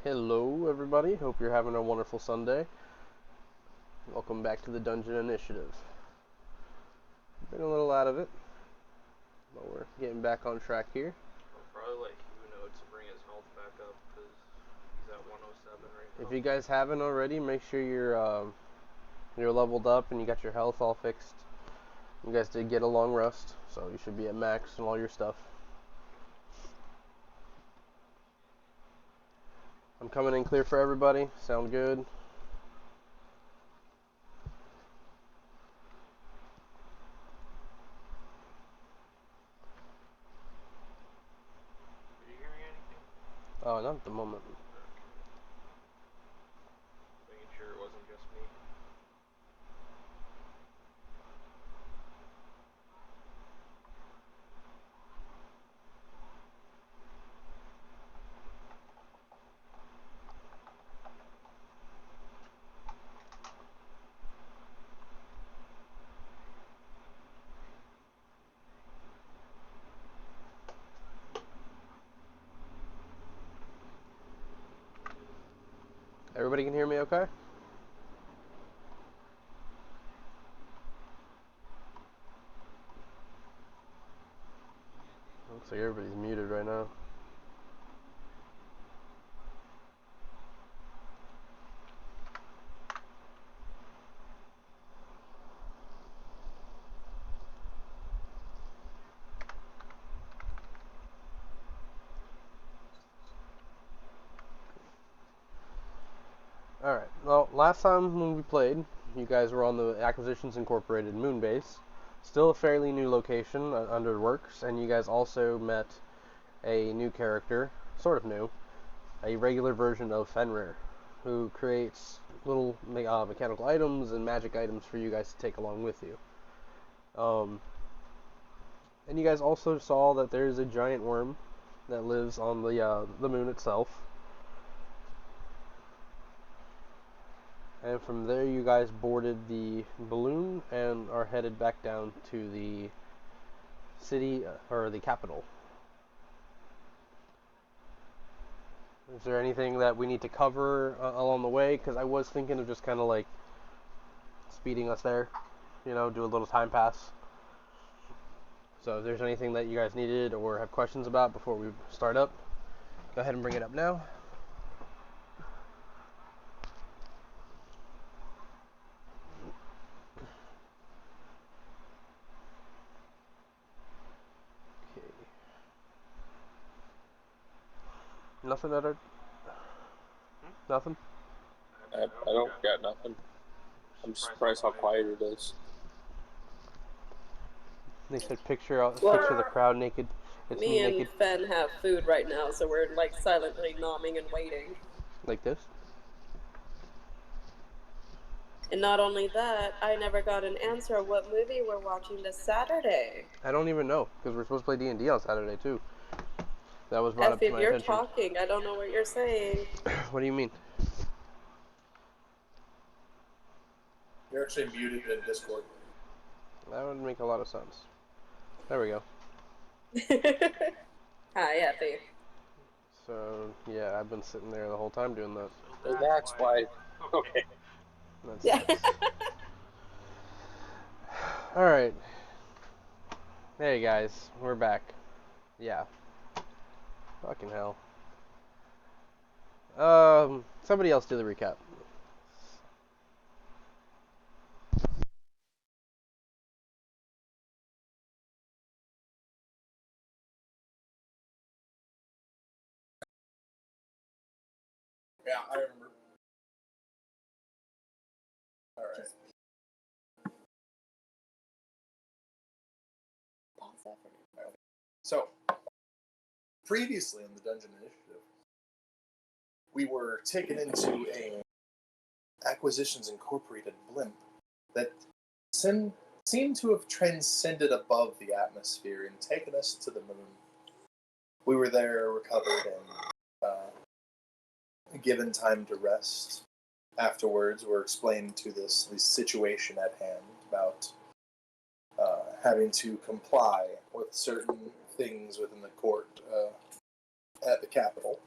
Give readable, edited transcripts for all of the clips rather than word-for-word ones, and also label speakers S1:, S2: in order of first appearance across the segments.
S1: Hello, everybody. Hope you're having a wonderful Sunday. Welcome back to the Dungeon Initiative. Been a little out of it, but we're getting back on track here.
S2: I'll probably let Hugo to bring his health back up because he's at 107 right now.
S1: If you guys haven't already, make sure you're leveled up and you got your health all fixed. You guys did get a long rest, so you should be at max and all your stuff. I'm coming in clear for everybody. Sound good?
S2: Are you hearing anything?
S1: Oh, not at the moment.
S2: Making sure it wasn't just me.
S1: Everybody can hear me okay? Looks like everybody's muted right now. Alright, well, last time when we played, you guys were on the Acquisitions Incorporated moon base. Still a fairly new location under Works, and you guys also met a new character, sort of new, a regular version of Fenrir, who creates little mechanical items and magic items for you guys to take along with you. And you guys also saw that there's a giant worm that lives on the moon itself. And from there, you guys boarded the balloon and are headed back down to the city, or the capital. Is there anything that we need to cover along the way? Because I was thinking of just kind of like speeding us there, do a little time pass. So if there's anything that you guys needed or have questions about before we start up, go ahead and bring it up now. Nothing, Edward? Nothing?
S3: I don't got nothing. I'm surprised how quiet it is.
S1: They said picture the crowd naked. It's me
S4: and
S1: naked.
S4: Fen have food right now, so we're like silently nomming and waiting.
S1: Like this?
S4: And not only that, I never got an answer on what movie we're watching this Saturday.
S1: I don't even know, because we're supposed to play D&D on Saturday, too. That was brought up to my
S4: You're
S1: attention.
S4: talking, I don't know what you're saying.
S1: What do you mean?
S5: You're actually muted in Discord.
S1: That would make a lot of sense. There we go.
S4: Hi, Effie.
S1: So, yeah, I've been sitting there the whole time doing that.
S3: So that's why. Okay.
S1: That's
S4: Yeah.
S1: nice. Alright. Hey guys, we're back. Yeah. Fucking hell. Somebody else do the recap.
S5: Yeah, I remember. Alright. So, previously in the Dungeon Initiative, we were taken into a Acquisitions Incorporated blimp that seemed to have transcended above the atmosphere and taken us to the moon. We were there, recovered, and given time to rest. Afterwards, we're explained to the situation at hand about having to comply with certain things within the court at the Capitale.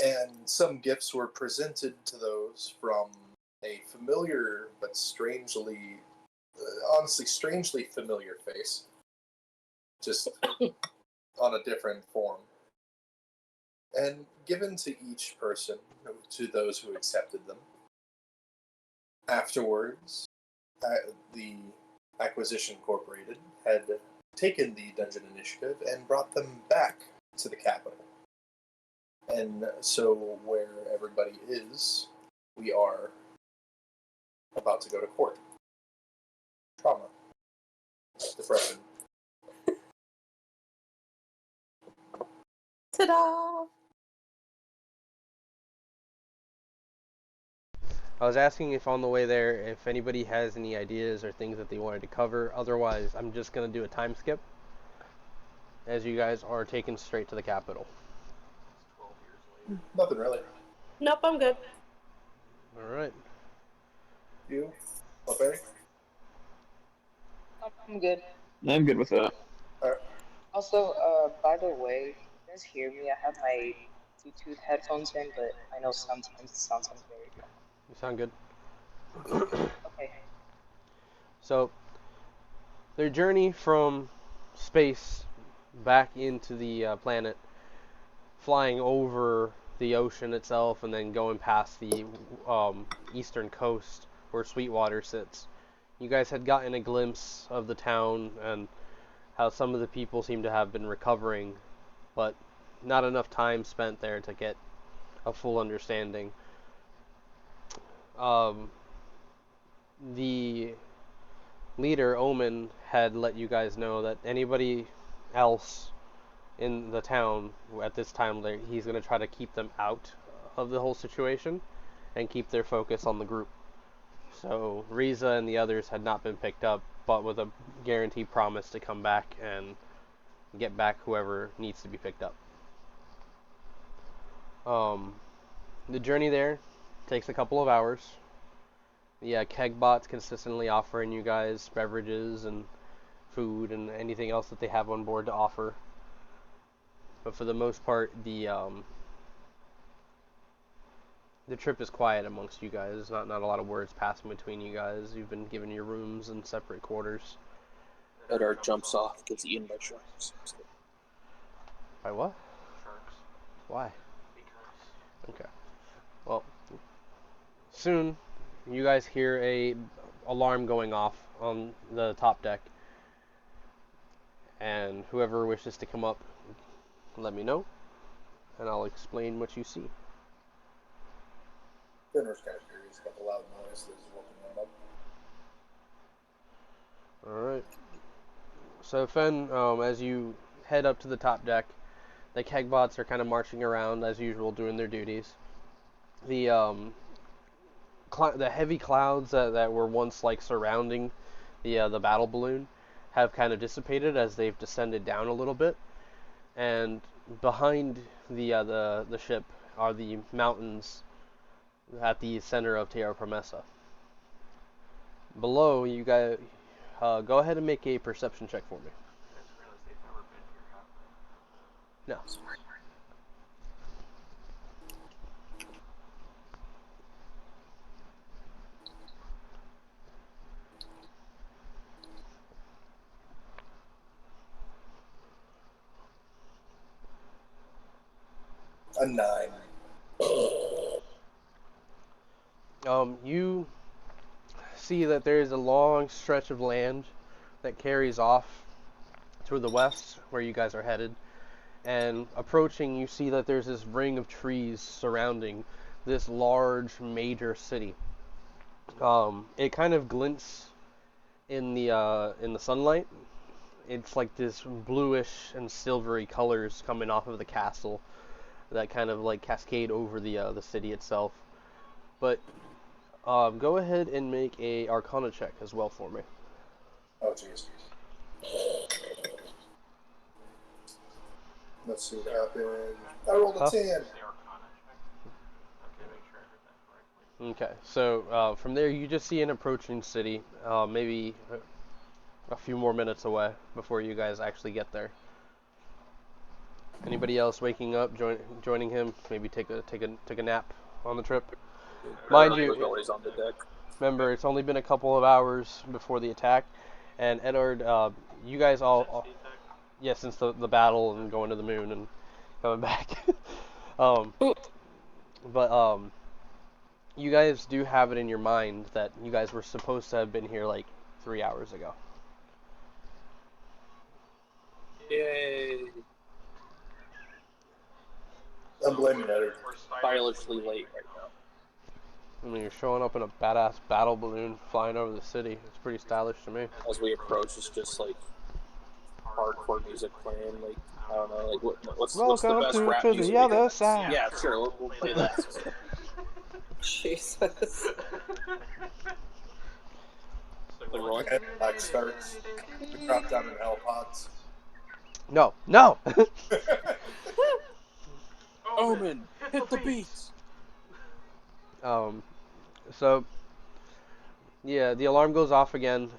S5: and some gifts were presented to those from a familiar but honestly, strangely familiar face, just on a different form, and given to each person, to those who accepted them. Afterwards, the Acquisition Incorporated had taken the dungeon initiative and brought them back to the capital. And so, where everybody is, we are about to go to court. Trauma. Depression.
S4: Ta-da!
S1: I was asking if on the way there, if anybody has any ideas or things that they wanted to cover. Otherwise, I'm just going to do a time skip, as you guys are taken straight to the capital.
S2: 12 years later.
S5: Nothing really.
S4: Nope, I'm good.
S1: Alright.
S5: You? Okay?
S6: I'm good.
S3: I'm good with that.
S6: Also, by the way, you guys hear me? I have my Bluetooth headphones in, but I know sometimes it sounds like very
S1: You sound good.
S6: okay.
S1: So, their journey from space back into the planet, flying over the ocean itself and then going past the eastern coast where Sweetwater sits. You guys had gotten a glimpse of the town and how some of the people seem to have been recovering, but not enough time spent there to get a full understanding. The leader, Omen, had let you guys know that anybody else in the town at this time, he's going to try to keep them out of the whole situation and keep their focus on the group. So Riza and the others had not been picked up, but with a guaranteed promise to come back and get back whoever needs to be picked up. The journey there takes a couple of hours. The keg bots consistently offering you guys beverages and food and anything else that they have on board to offer. But for the most part, the trip is quiet amongst you guys. Not a lot of words passing between you guys. You've been given your rooms and separate quarters.
S3: Edar jumps off, gets eaten by sharks.
S1: By what?
S2: Sharks.
S1: Why?
S2: Because.
S1: Okay. Well, soon you guys hear a alarm going off on the top deck, and whoever wishes to come up, let me know, and I'll explain what you see.
S5: Fenrir's kind of curious about the loud noise that is woken him up.
S1: Alright. So Fen, as you head up to the top deck, the kegbots are kind of marching around as usual, doing their duties. The heavy clouds that were once like surrounding the battle balloon have kind of dissipated as they've descended down a little bit, and behind the ship are the mountains at the center of Terra Promessa. Below, you guys go ahead and make a perception check for me.
S2: I just realized they've never been here, have they?
S1: No.
S5: A 9.
S1: You see that there is a long stretch of land that carries off toward the west, where you guys are headed. And approaching, you see that there's this ring of trees surrounding this large major city. It kind of glints in the sunlight. It's like this bluish and silvery colors coming off of the castle that kind of like cascade over the city itself. But go ahead and make a Arcana check as well for me.
S5: Oh, jeez. Let's see what happened. I rolled a 10.
S2: The Arcana check. Okay, make sure I heard that correctly.
S1: Okay, so from there you just see an approaching city, maybe a few more minutes away before you guys actually get there. Anybody else waking up, joining him? Maybe take a nap on the trip. Mind
S3: Edward was
S1: you,
S3: always on the deck.
S1: remember it's only been a couple of hours before the attack, and Edward, you guys all yeah, since the battle and going to the moon and coming back. um, but you guys do have it in your mind that you guys were supposed to have been here like 3 hours ago.
S3: Yay!
S5: I'm blaming Edward.
S3: Stylishly late right now.
S1: I mean, you're showing up in a badass battle balloon flying over the city. It's pretty stylish to me.
S3: As we approach, it's just like hardcore music playing. Like I don't know, like what's the
S1: Welcome
S3: best rap
S1: to
S3: music?
S1: the other side.
S3: Yeah, sure, we'll play that.
S4: Jesus.
S3: The Roy.
S5: Black starts. We drop down in hell pods.
S1: No, no.
S3: Omen, hit the beats.
S1: So yeah, the alarm goes off again.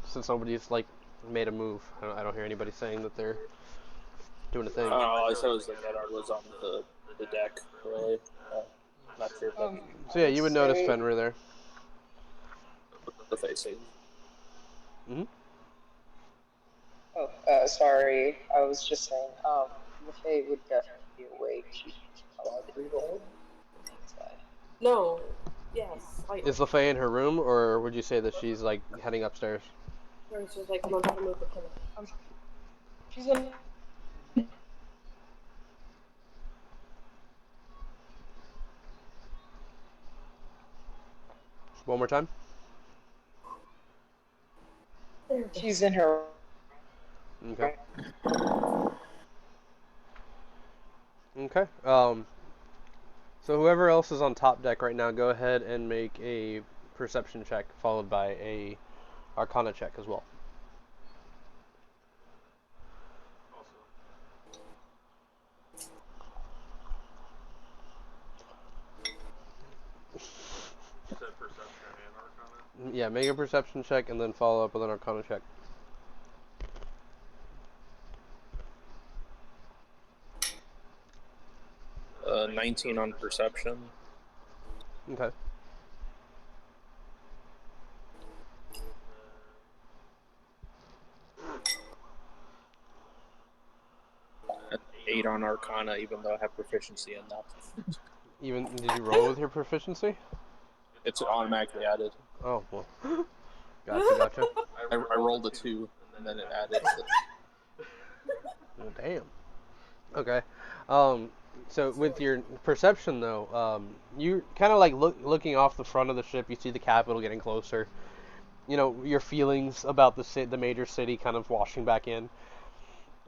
S1: Since nobody's like made a move, I don't hear anybody saying that they're doing a thing.
S3: Oh, I suppose like Edward was on the deck. Really, not sure. But
S1: So yeah, you would notice Fenrir there.
S3: the facing.
S1: Mm-hmm.
S6: Oh, sorry. I was just saying, LaFay would definitely be awake. She's probably inside.
S4: No. Yes.
S1: Is LaFay in her room, or would you say that she's like heading upstairs?
S4: It's just like, come on, try to move the pillow.
S6: She's in.
S1: One more time.
S6: She's in her.
S1: Okay. Okay. So whoever else is on top deck right now, go ahead and make a perception check, followed by a Arcana check as well.
S2: You said perception and arcana?
S1: Yeah, make a perception check and then follow up with an Arcana check.
S3: 19 on perception.
S1: Okay.
S3: An 8 on Arcana, even though I have proficiency in that.
S1: Even did you roll with your proficiency?
S3: It's automatically added.
S1: Oh well. Gotcha.
S3: I rolled a 2, and then it added.
S1: Oh, damn. Okay. So with your perception though, you kind of like looking off the front of the ship. You see the capital getting closer. You know your feelings about the major city kind of washing back in.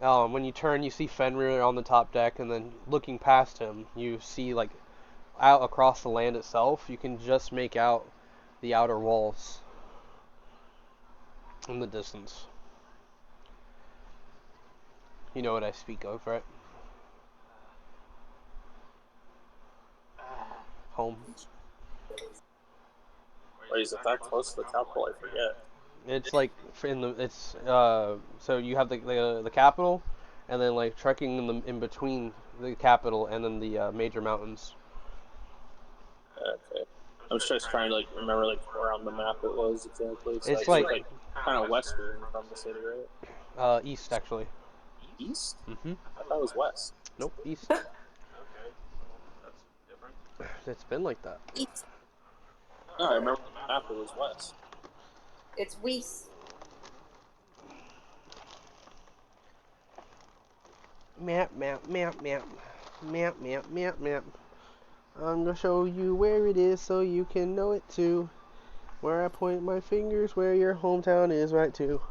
S1: When you turn, you see Fenrir on the top deck, and then looking past him, you see like out across the land itself. You can just make out the outer walls in the distance. You know what I speak of, right? Home.
S3: Wait, is it that close to the capital? I forget.
S1: It's like so you have the capital, and then like trekking in between the capital and then the major mountains.
S3: Okay. I was just trying to like remember like where on the map it was exactly. So
S1: It's like
S3: kind of western from the city, right?
S1: East actually.
S3: East?
S1: Mm-hmm.
S3: I thought it was west.
S1: Nope, east.
S2: Okay. That's different.
S1: It's been like that.
S4: East.
S3: No, I remember the map it was west.
S4: It's Weiss.
S1: Map. I'm gonna show you where it is so you can know it too. Where I point my fingers, where your hometown is, right too.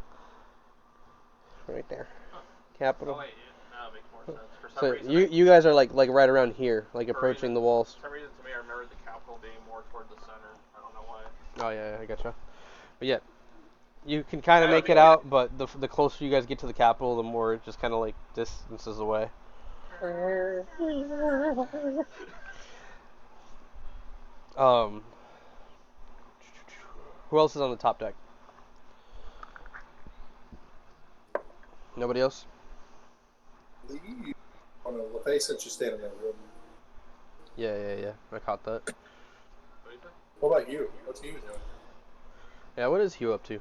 S1: Right there. Capital.
S2: Oh, wait, that makes more sense. For some
S1: So
S2: reason,
S1: you guys are like right around here, like approaching the walls.
S2: For some reason, to me, I remember the capital being more toward the center. I don't know why.
S1: Oh yeah, I gotcha. But yeah, you can kind of make it out, but the closer you guys get to the capital, the more it just kind of like distances away. Who else is on the top deck? Nobody else?
S5: leave. Oh no, LaFay said she's staying in that room.
S1: Yeah. I caught that.
S5: What about you? What's you doing?
S1: Yeah, what is Hugh up to?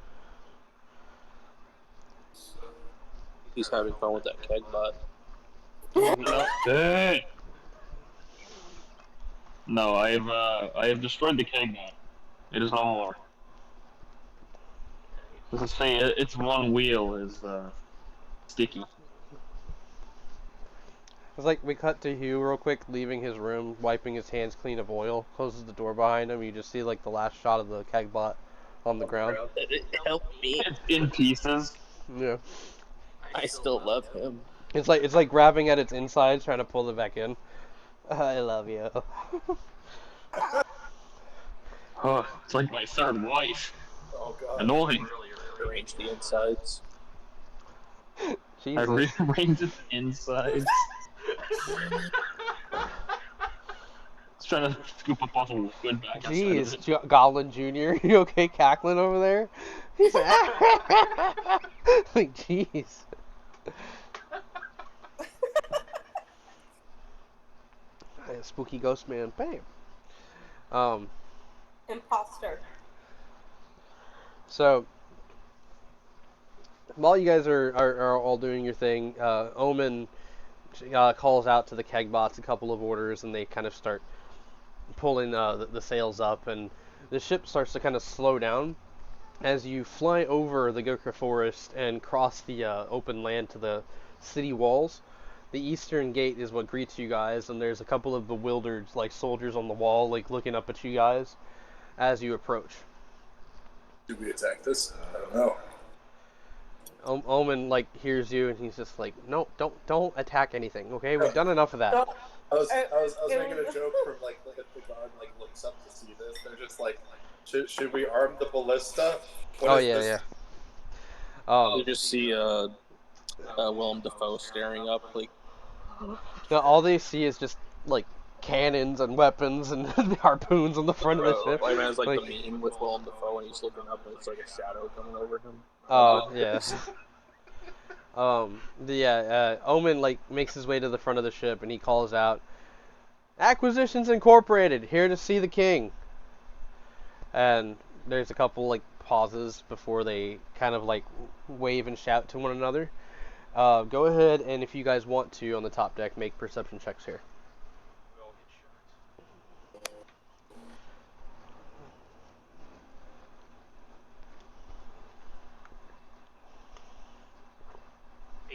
S3: He's having fun with that keg bot.
S7: No, I have destroyed the keg now. It is no more. Let's say its one wheel is sticky.
S1: It's like we cut to Hugh real quick, leaving his room, wiping his hands clean of oil, closes the door behind him. You just see like the last shot of the keg bot on the ground.
S3: Help me.
S7: It's in pieces.
S1: Yeah.
S3: I still love him.
S1: It's like grabbing at its insides, trying to pull it back in. I love you.
S7: Oh, it's like my third wife.
S5: Oh god.
S7: Annoying.
S3: Arrange the insides.
S7: I
S1: Jesus.
S7: rearranged its insides. It's trying to scoop up all the liquid back inside of
S1: Jeez,
S7: it.
S1: Goblin Jr., you okay cackling over there? He's like, like, jeez. Yeah, spooky ghost man, bam.
S4: Imposter.
S1: So, while you guys are all doing your thing, Omen calls out to the keg bots a couple of orders, and they kind of start pulling the sails up, and the ship starts to kind of slow down as you fly over the Gokra forest and cross the open land to the city walls. The eastern gate is what greets you guys, and there's a couple of bewildered like soldiers on the wall, like looking up at you guys as you approach.
S5: Do we attack this? I don't know.
S1: Omen like hears you, and he's just like, no, don't attack anything. Okay, we've done enough of that.
S5: I was making a joke from like if the guard like looks up to see this, they're just like, should we arm the ballista? What is this?
S3: You just see Willem Dafoe staring up like.
S1: No, all they see is just like cannons and weapons and harpoons on the front of the ship.
S3: I mean, it's like the meme with Willem Dafoe when he's looking up and it's like a shadow coming over him.
S1: Oh yeah. Omen like makes his way to the front of the ship and he calls out, "Acquisitions Incorporated, here to see the king." And there's a couple like pauses before they kind of like wave and shout to one another. Go ahead, and if you guys want to on the top deck, make perception checks here.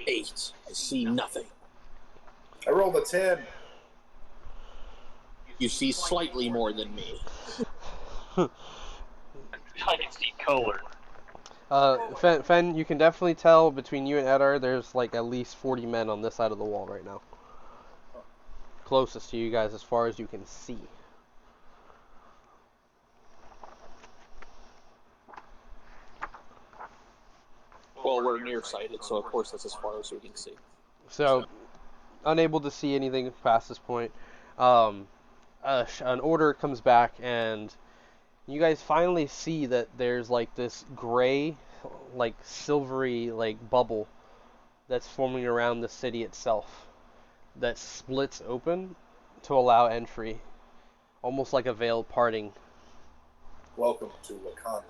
S3: Eight. I see nothing.
S5: I rolled a 10.
S3: You see slightly more than me.
S7: I can see color.
S1: Fen, you can definitely tell between you and Edar, there's like at least 40 men on this side of the wall right now. Closest to you guys as far as you can see.
S3: Well, we're nearsighted, so of course that's as far as we can see.
S1: So, unable to see anything past this point, an order comes back, and you guys finally see that there's like this gray, like silvery, like bubble that's forming around the city itself that splits open to allow entry, almost like a veil parting.
S5: Welcome to Wakanda.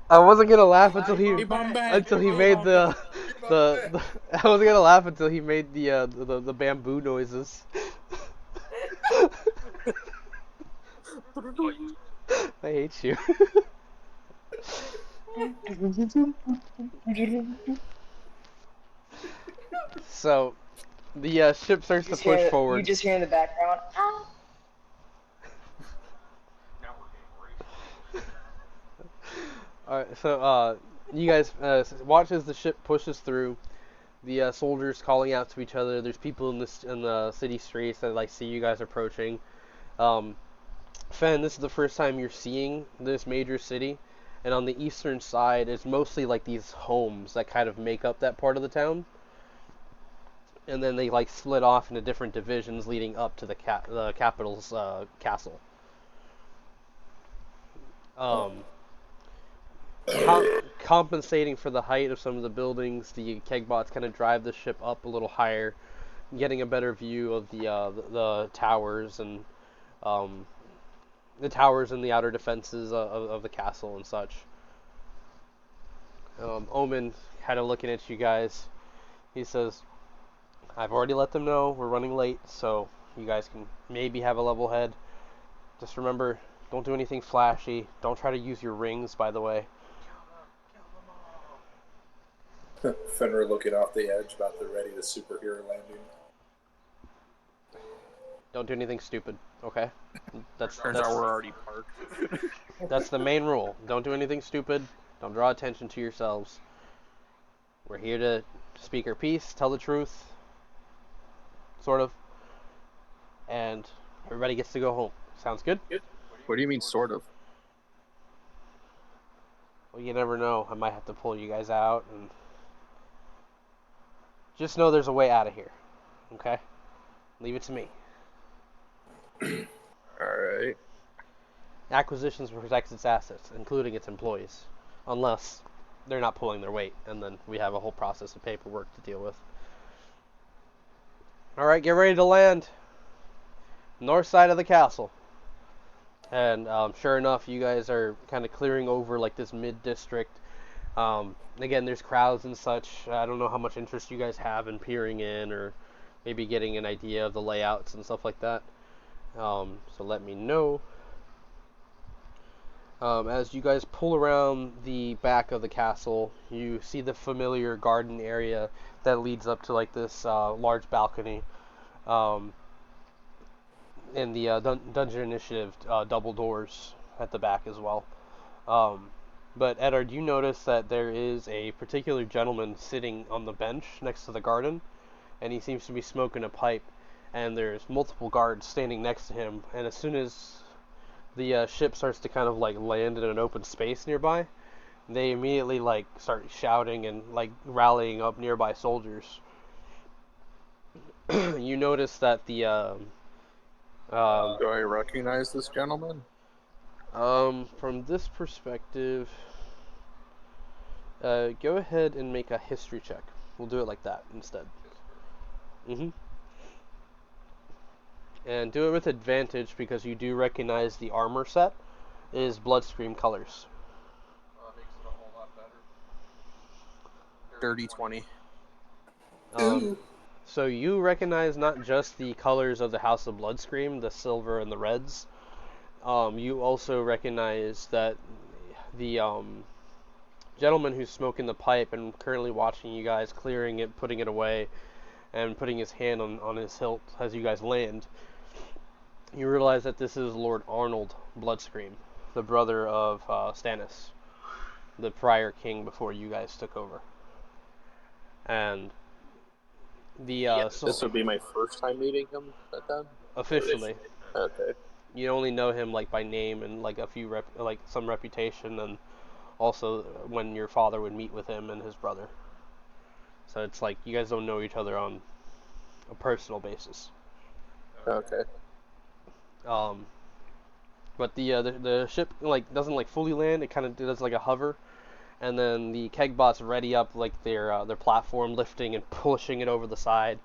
S1: I wasn't gonna laugh until he made the I wasn't gonna laugh until he made the bamboo noises. I hate you. So, the ship starts to push forward.
S6: You just hear in the background. Ah.
S1: Alright, so you guys watch as the ship pushes through. The soldiers calling out to each other. There's people in the city streets that like see you guys approaching. Fen, this is the first time you're seeing this major city, and on the eastern side, it's mostly like these homes that kind of make up that part of the town. And then they like split off into different divisions leading up to the capital's castle. Um, compensating for the height of some of the buildings, the kegbots kind of drive the ship up a little higher, getting a better view of the towers and um, the outer defenses of the castle and such. Omen kind of looking at you guys. He says, I've already let them know we're running late, so you guys can maybe have a level head. Just remember, don't do anything flashy. Don't try to use your rings, by the way.
S5: Fenrir looking off the edge, about to ready the superhero landing.
S1: Don't do anything stupid, okay?
S3: Turns out we're already parked.
S1: That's the main rule. Don't do anything stupid. Don't draw attention to yourselves. We're here to speak our piece, tell the truth, sort of, and everybody gets to go home. Sounds good?
S3: What do you mean, sort of?
S1: Well, you never know. I might have to pull you guys out, and just know there's a way out of here, okay? Leave it to me.
S3: Alright.
S1: Acquisitions protects its assets, including its employees, unless they're not pulling their weight, and then we have a whole process of paperwork to deal with. Alright, get ready to land. North side of the castle. And sure enough, you guys are kind of clearing over like this mid-district. Again, there's crowds and such. I don't know how much interest you guys have in peering in or maybe getting an idea of the layouts and stuff like that. So let me know. As you guys pull around the back of the castle, you see the familiar garden area that leads up to like this large balcony. And the Dungeon Initiative double doors at the back as well. But Eddard, you notice that there is a particular gentleman sitting on the bench next to the garden, and he seems to be smoking a pipe, and there's multiple guards standing next to him, and as soon as the ship starts to kind of like land in an open space nearby, they immediately like start shouting and like rallying up nearby soldiers. You notice that the
S3: Do I recognize this gentleman?
S1: from this perspective, go ahead and make a history check. We'll do it like that instead. And do it with advantage because you do recognize the armor set is Bloodstream colors.
S2: That makes it a whole lot better.
S3: Dirty 20.
S1: So you recognize not just the colors of the House of Bloodscream, the silver and the reds. You also recognize that the gentleman who's smoking the pipe and currently watching you guys clearing it, putting it away, and putting his hand on his hilt as you guys land. You realize that this is Lord Arnold Bloodscream, the brother of Stannis, the prior king before you guys took over. And the
S3: this would be my first time meeting him at that?
S1: officially.
S3: Okay.
S1: You only know him like by name and like a few some reputation, and also when your father would meet with him and his brother. So it's like you guys don't know each other on a personal basis.
S3: Okay.
S1: But the ship like doesn't like fully land. It kind of does like a hover, and then the kegbots ready up like their platform, lifting and pushing it over the side,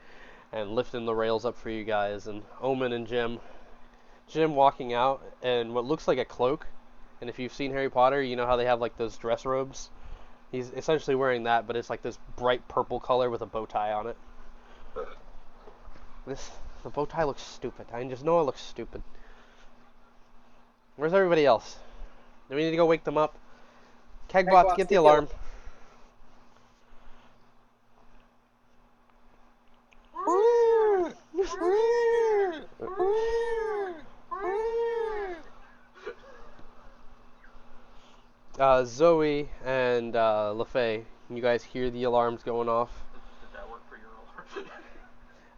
S1: and lifting the rails up for you guys. And Omen and Jim walking out in what looks like a cloak. And if you've seen Harry Potter, you know how they have like those dress robes. He's essentially wearing that, but it's like this bright purple color with a bow tie on it. The bow tie looks stupid. I just know it looks stupid. Where's everybody else? Do we need to go wake them up? Kegbots, get the alarm. Zoe and LaFay, you guys hear the alarms going off.
S2: Did that work for your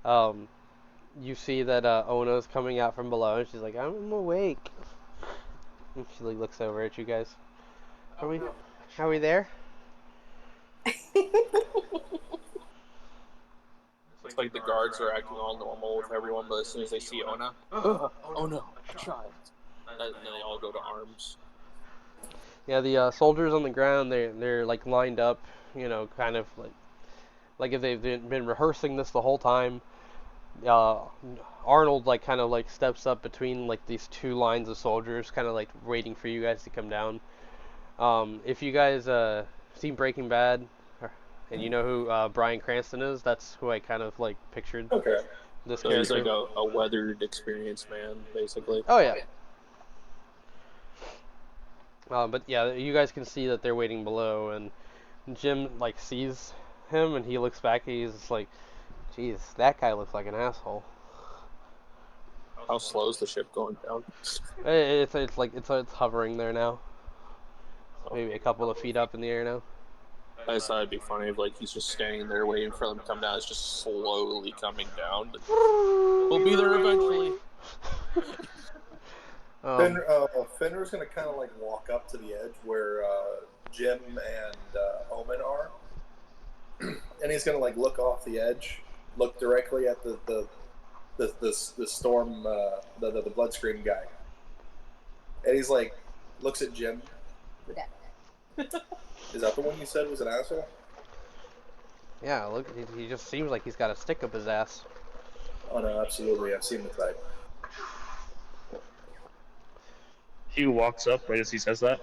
S2: alarm?
S1: You see that Ona's coming out from below, and she's like, I'm awake. And she like, looks over at you guys. Are we there?
S3: It's like the guards are acting all normal with everyone, but as soon as they see Ona, oh no, a child. And then they all go to arms.
S1: Yeah, the soldiers on the ground, they're like lined up, kind of like if they've been rehearsing this the whole time. Uh, Arnold like kind of like steps up between like these two lines of soldiers, kind of like waiting for you guys to come down. If you guys seen Breaking Bad, and you know who Bryan Cranston is, that's who I kind of like pictured
S5: Okay.
S1: this
S3: So he's
S1: character.
S3: like a weathered, experienced man, basically.
S1: Oh yeah. But yeah, you guys can see that they're waiting below, and Jim like sees him, and he looks back, and he's just like, "Jeez, that guy looks like an asshole."
S3: How slow is the ship going down?
S1: It's like it's hovering there now, maybe a couple of feet up in the air now.
S3: I just thought it'd be funny if like he's just standing there waiting for them to come down. It's just slowly coming down. We'll be there eventually.
S5: Fenrir's gonna kind of like walk up to the edge where Jim and Omen are, and he's gonna like look off the edge, look directly at the storm, the blood screen guy, and he's like looks at Jim. Is that the one you said was an asshole?
S1: Yeah, look, he just seems like he's got a stick up his ass.
S5: Oh no, absolutely. I've seen the type.
S7: Hugh walks up right as he says that.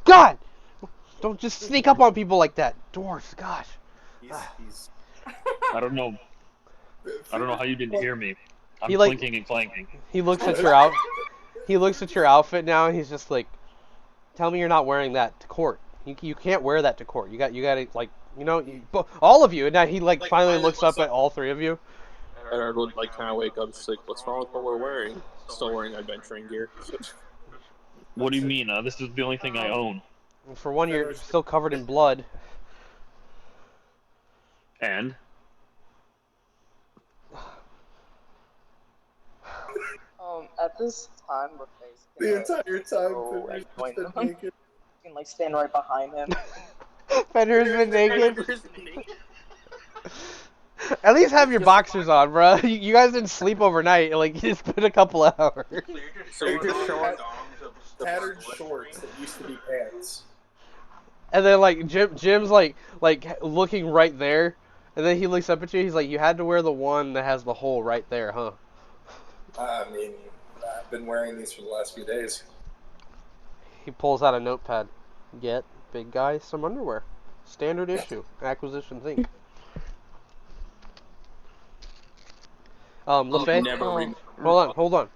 S1: God! Don't just sneak up on people like that, dwarfs. Gosh.
S5: He's
S7: I don't know how you didn't hear me. I'm
S1: He, like-
S7: clinking and clanking.
S1: He looks at your out. He looks at your outfit now, and he's just like, "Tell me you're not wearing that to court. You can't wear that to court. You got to like, all of you." And now he like finally looks up at all three of you.
S3: And would like kind of wake up, just like, what's wrong with what we're wearing? Still wearing adventuring gear.
S7: What do you mean? This is the only thing I own.
S1: And for one, you're still covered in blood.
S7: And
S6: At this time, Buffet's
S5: the entire time
S6: go
S5: Fenrir's
S6: and join
S5: just
S6: them.
S5: naked.
S6: You can like stand right behind him.
S1: Fenrir's been naked. At least have your boxers on, bro. You guys didn't sleep overnight. Like, it's been a couple hours.
S3: So you're just showing
S5: Tattered shorts that used to be pants.
S1: And then like Jim's like looking right there, and then he looks up at you. He's like, "You had to wear the one that has the hole right there, huh?"
S5: I mean, I've been wearing these for the last few days.
S1: He pulls out a notepad. Get big guy some underwear. Standard issue. Acquisitions Inc. LaFay.
S3: never
S1: Hold on.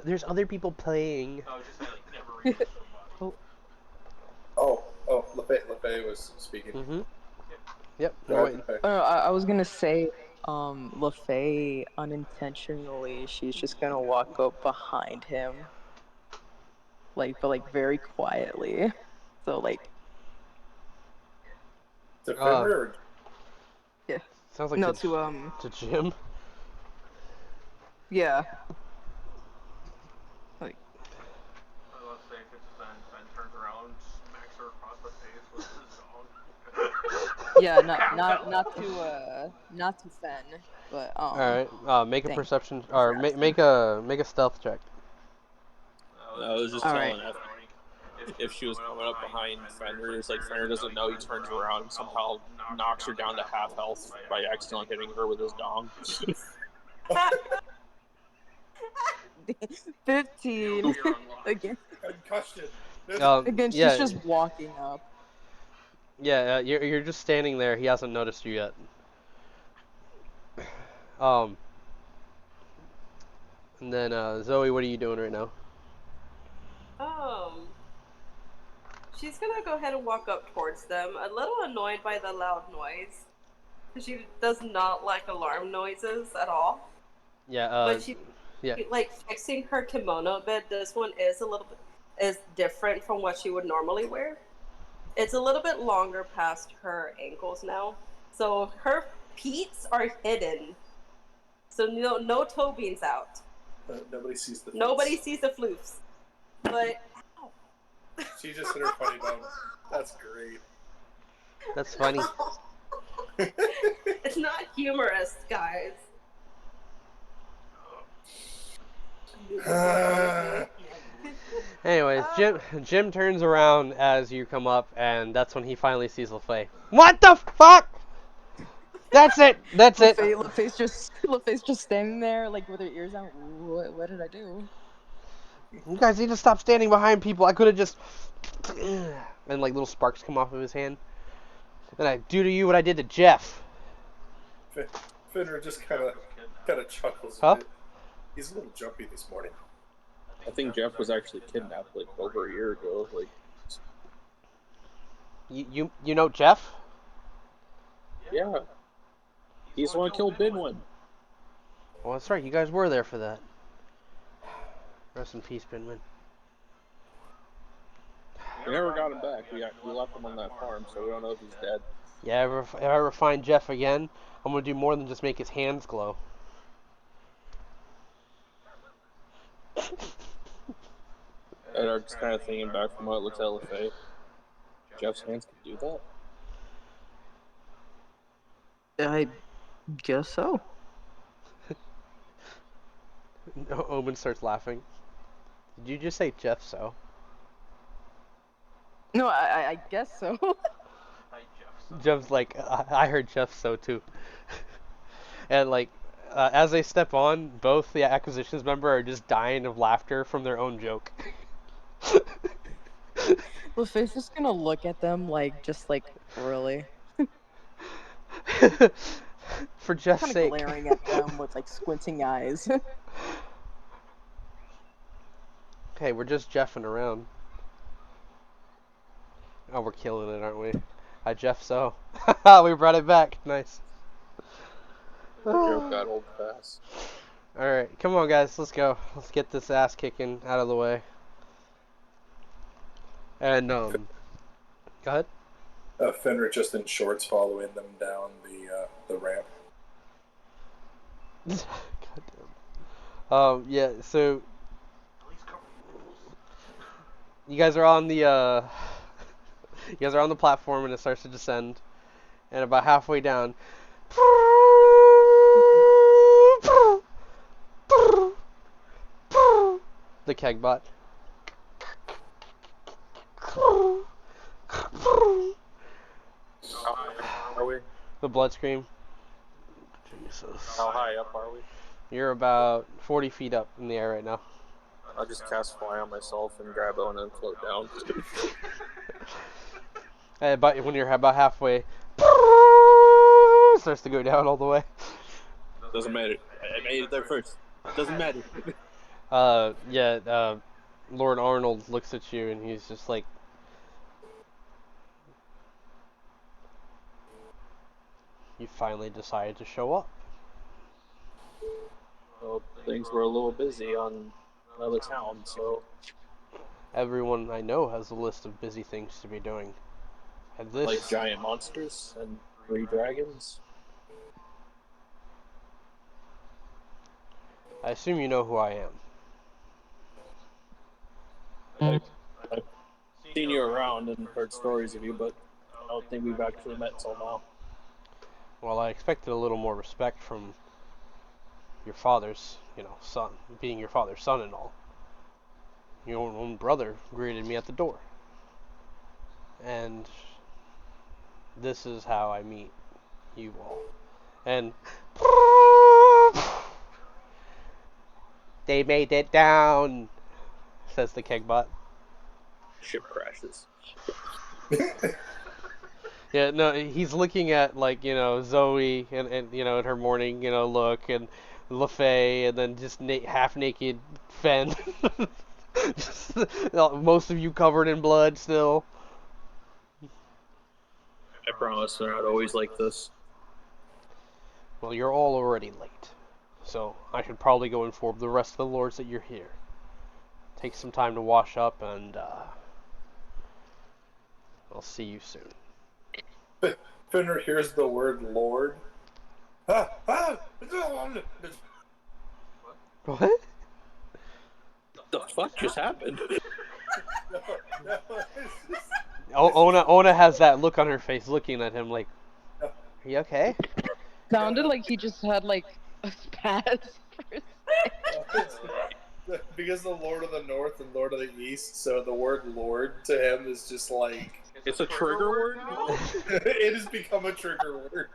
S1: There's other people playing.
S5: Oh, LaFay was speaking.
S1: Mm-hmm. Yep.
S5: Go
S1: No,
S5: ahead,
S1: wait.
S5: LaFay.
S6: I was gonna say, LaFay unintentionally, she's just gonna walk up behind him, but very quietly. So like,
S5: To Fenrir or
S6: yeah,
S1: Sounds like
S6: no,
S1: to Jim.
S6: yeah.
S2: I was say if it's Ben turns around, smacks her across the face with his dog.
S6: Yeah, not to Fen, but
S1: All right. Make a
S6: Thanks.
S1: perception or make a stealth check.
S3: I was just
S6: All
S3: telling
S6: right.
S3: if she was coming up behind Fenrir, it's like Fenrir doesn't know, he turns around and somehow knocks her down to half health by accidentally hitting her with his dong.
S6: 15 again.
S5: concussion.
S6: Again, she's
S1: yeah,
S6: just walking up.
S1: yeah. You're just standing there. He hasn't noticed you yet. And then Zoe, what are you doing right now?
S4: She's gonna go ahead and walk up towards them, a little annoyed by the loud noise. She does not like alarm noises at all.
S1: Yeah.
S4: But she,
S1: yeah.
S4: like fixing her kimono a bit. This one is a little bit is different from what she would normally wear. It's a little bit longer past her ankles now, so her peats are hidden. So no toe beans out.
S5: Nobody sees the.
S4: Nobody sees the floofs. But
S5: She just hit her funny bone. That's great.
S1: That's funny.
S4: It's not humorous, guys.
S1: Anyways, Jim turns around as you come up, and that's when he finally sees LaFay. What the fuck? That's it. That's it.
S6: LaFay's just standing there, like with her ears out. What did I do?
S1: You guys need to stop standing behind people. I could have just... And like little sparks come off of his hand. And I do to you what I did to Jeff.
S5: Fenrir just kind of chuckles a
S1: Huh?
S5: bit. He's a little jumpy this morning.
S3: I think Jeff was actually kidnapped like over a year ago. Like,
S1: You know Jeff?
S3: yeah, he's the one who killed Binwin.
S1: Well, that's right. You guys were there for that. Rest in peace, Binwin.
S3: We never got him back. We left him on that farm, so we don't know if he's dead.
S1: Yeah, if I ever find Jeff again, I'm gonna do more than just make his hands glow.
S3: And I'm just kind of thinking back from what it looks at LaFay. Jeff's hands could do that?
S6: I guess so.
S1: Omen starts laughing. Did you just say Jeff so?
S6: No, I guess so.
S1: Jeff's like, I heard Jeff so too. And like, as they step on, both the acquisitions member are just dying of laughter from their own joke.
S6: LaFay's just gonna look at them like, really?
S1: For Jeff's
S6: Kind of
S1: sake.
S6: glaring at them with like squinting eyes.
S1: Hey, we're just Jeffing around. Oh, we're killing it, aren't we? Hi, Jeff so. We brought it back. Nice.
S3: The joke got old fast.
S1: Alright, come on guys, let's go. Let's get this ass kicking out of the way. And, go ahead.
S5: Fenrir just in shorts following them down the ramp.
S1: Goddamn. Yeah, so you guys are on the you guys are on the platform and it starts to descend, and about halfway down the keg bot.
S3: How high are we?
S1: The blood scream. Jesus.
S3: How high up are we?
S1: You're about 40 feet up in the air right now.
S3: I'll just cast fly on myself and grab on and float down.
S1: But when you're about halfway, it starts to go down all the way.
S3: Doesn't matter. I made it there first. Doesn't matter.
S1: Lord Arnold looks at you and he's just like, you finally decided to show up.
S3: Well, things were a little busy on another town, so...
S1: Everyone I know has a list of busy things to be doing. And this...
S3: Like giant monsters and 3 dragons?
S1: I assume you know who I am.
S3: I've seen you around and heard stories of you, but I don't think we've actually met till now.
S1: Well, I expected a little more respect from your father's, son, being your father's son and all. Your own brother greeted me at the door. And this is how I meet you all. And they made it down, says the kegbot.
S3: Ship crashes.
S1: Yeah, no, he's looking at, Zoe and in her morning, look, and LaFay, and then just half-naked Fen. Just, most of you covered in blood still.
S3: I promise they're not always like this.
S1: Well, you're all already late. So, I should probably go inform the rest of the lords that you're here. Take some time to wash up, and, I'll see you soon.
S5: Fenrir hears the word Lord.
S1: What?
S3: The fuck just happened?
S1: Ona has that look on her face, looking at him like, Are you okay?
S6: Sounded like he just had like a spaz for a second.
S5: Because the Lord of the North and Lord of the East, so the word Lord to him is just like
S3: It's a trigger word
S2: now?
S5: it has become a trigger word.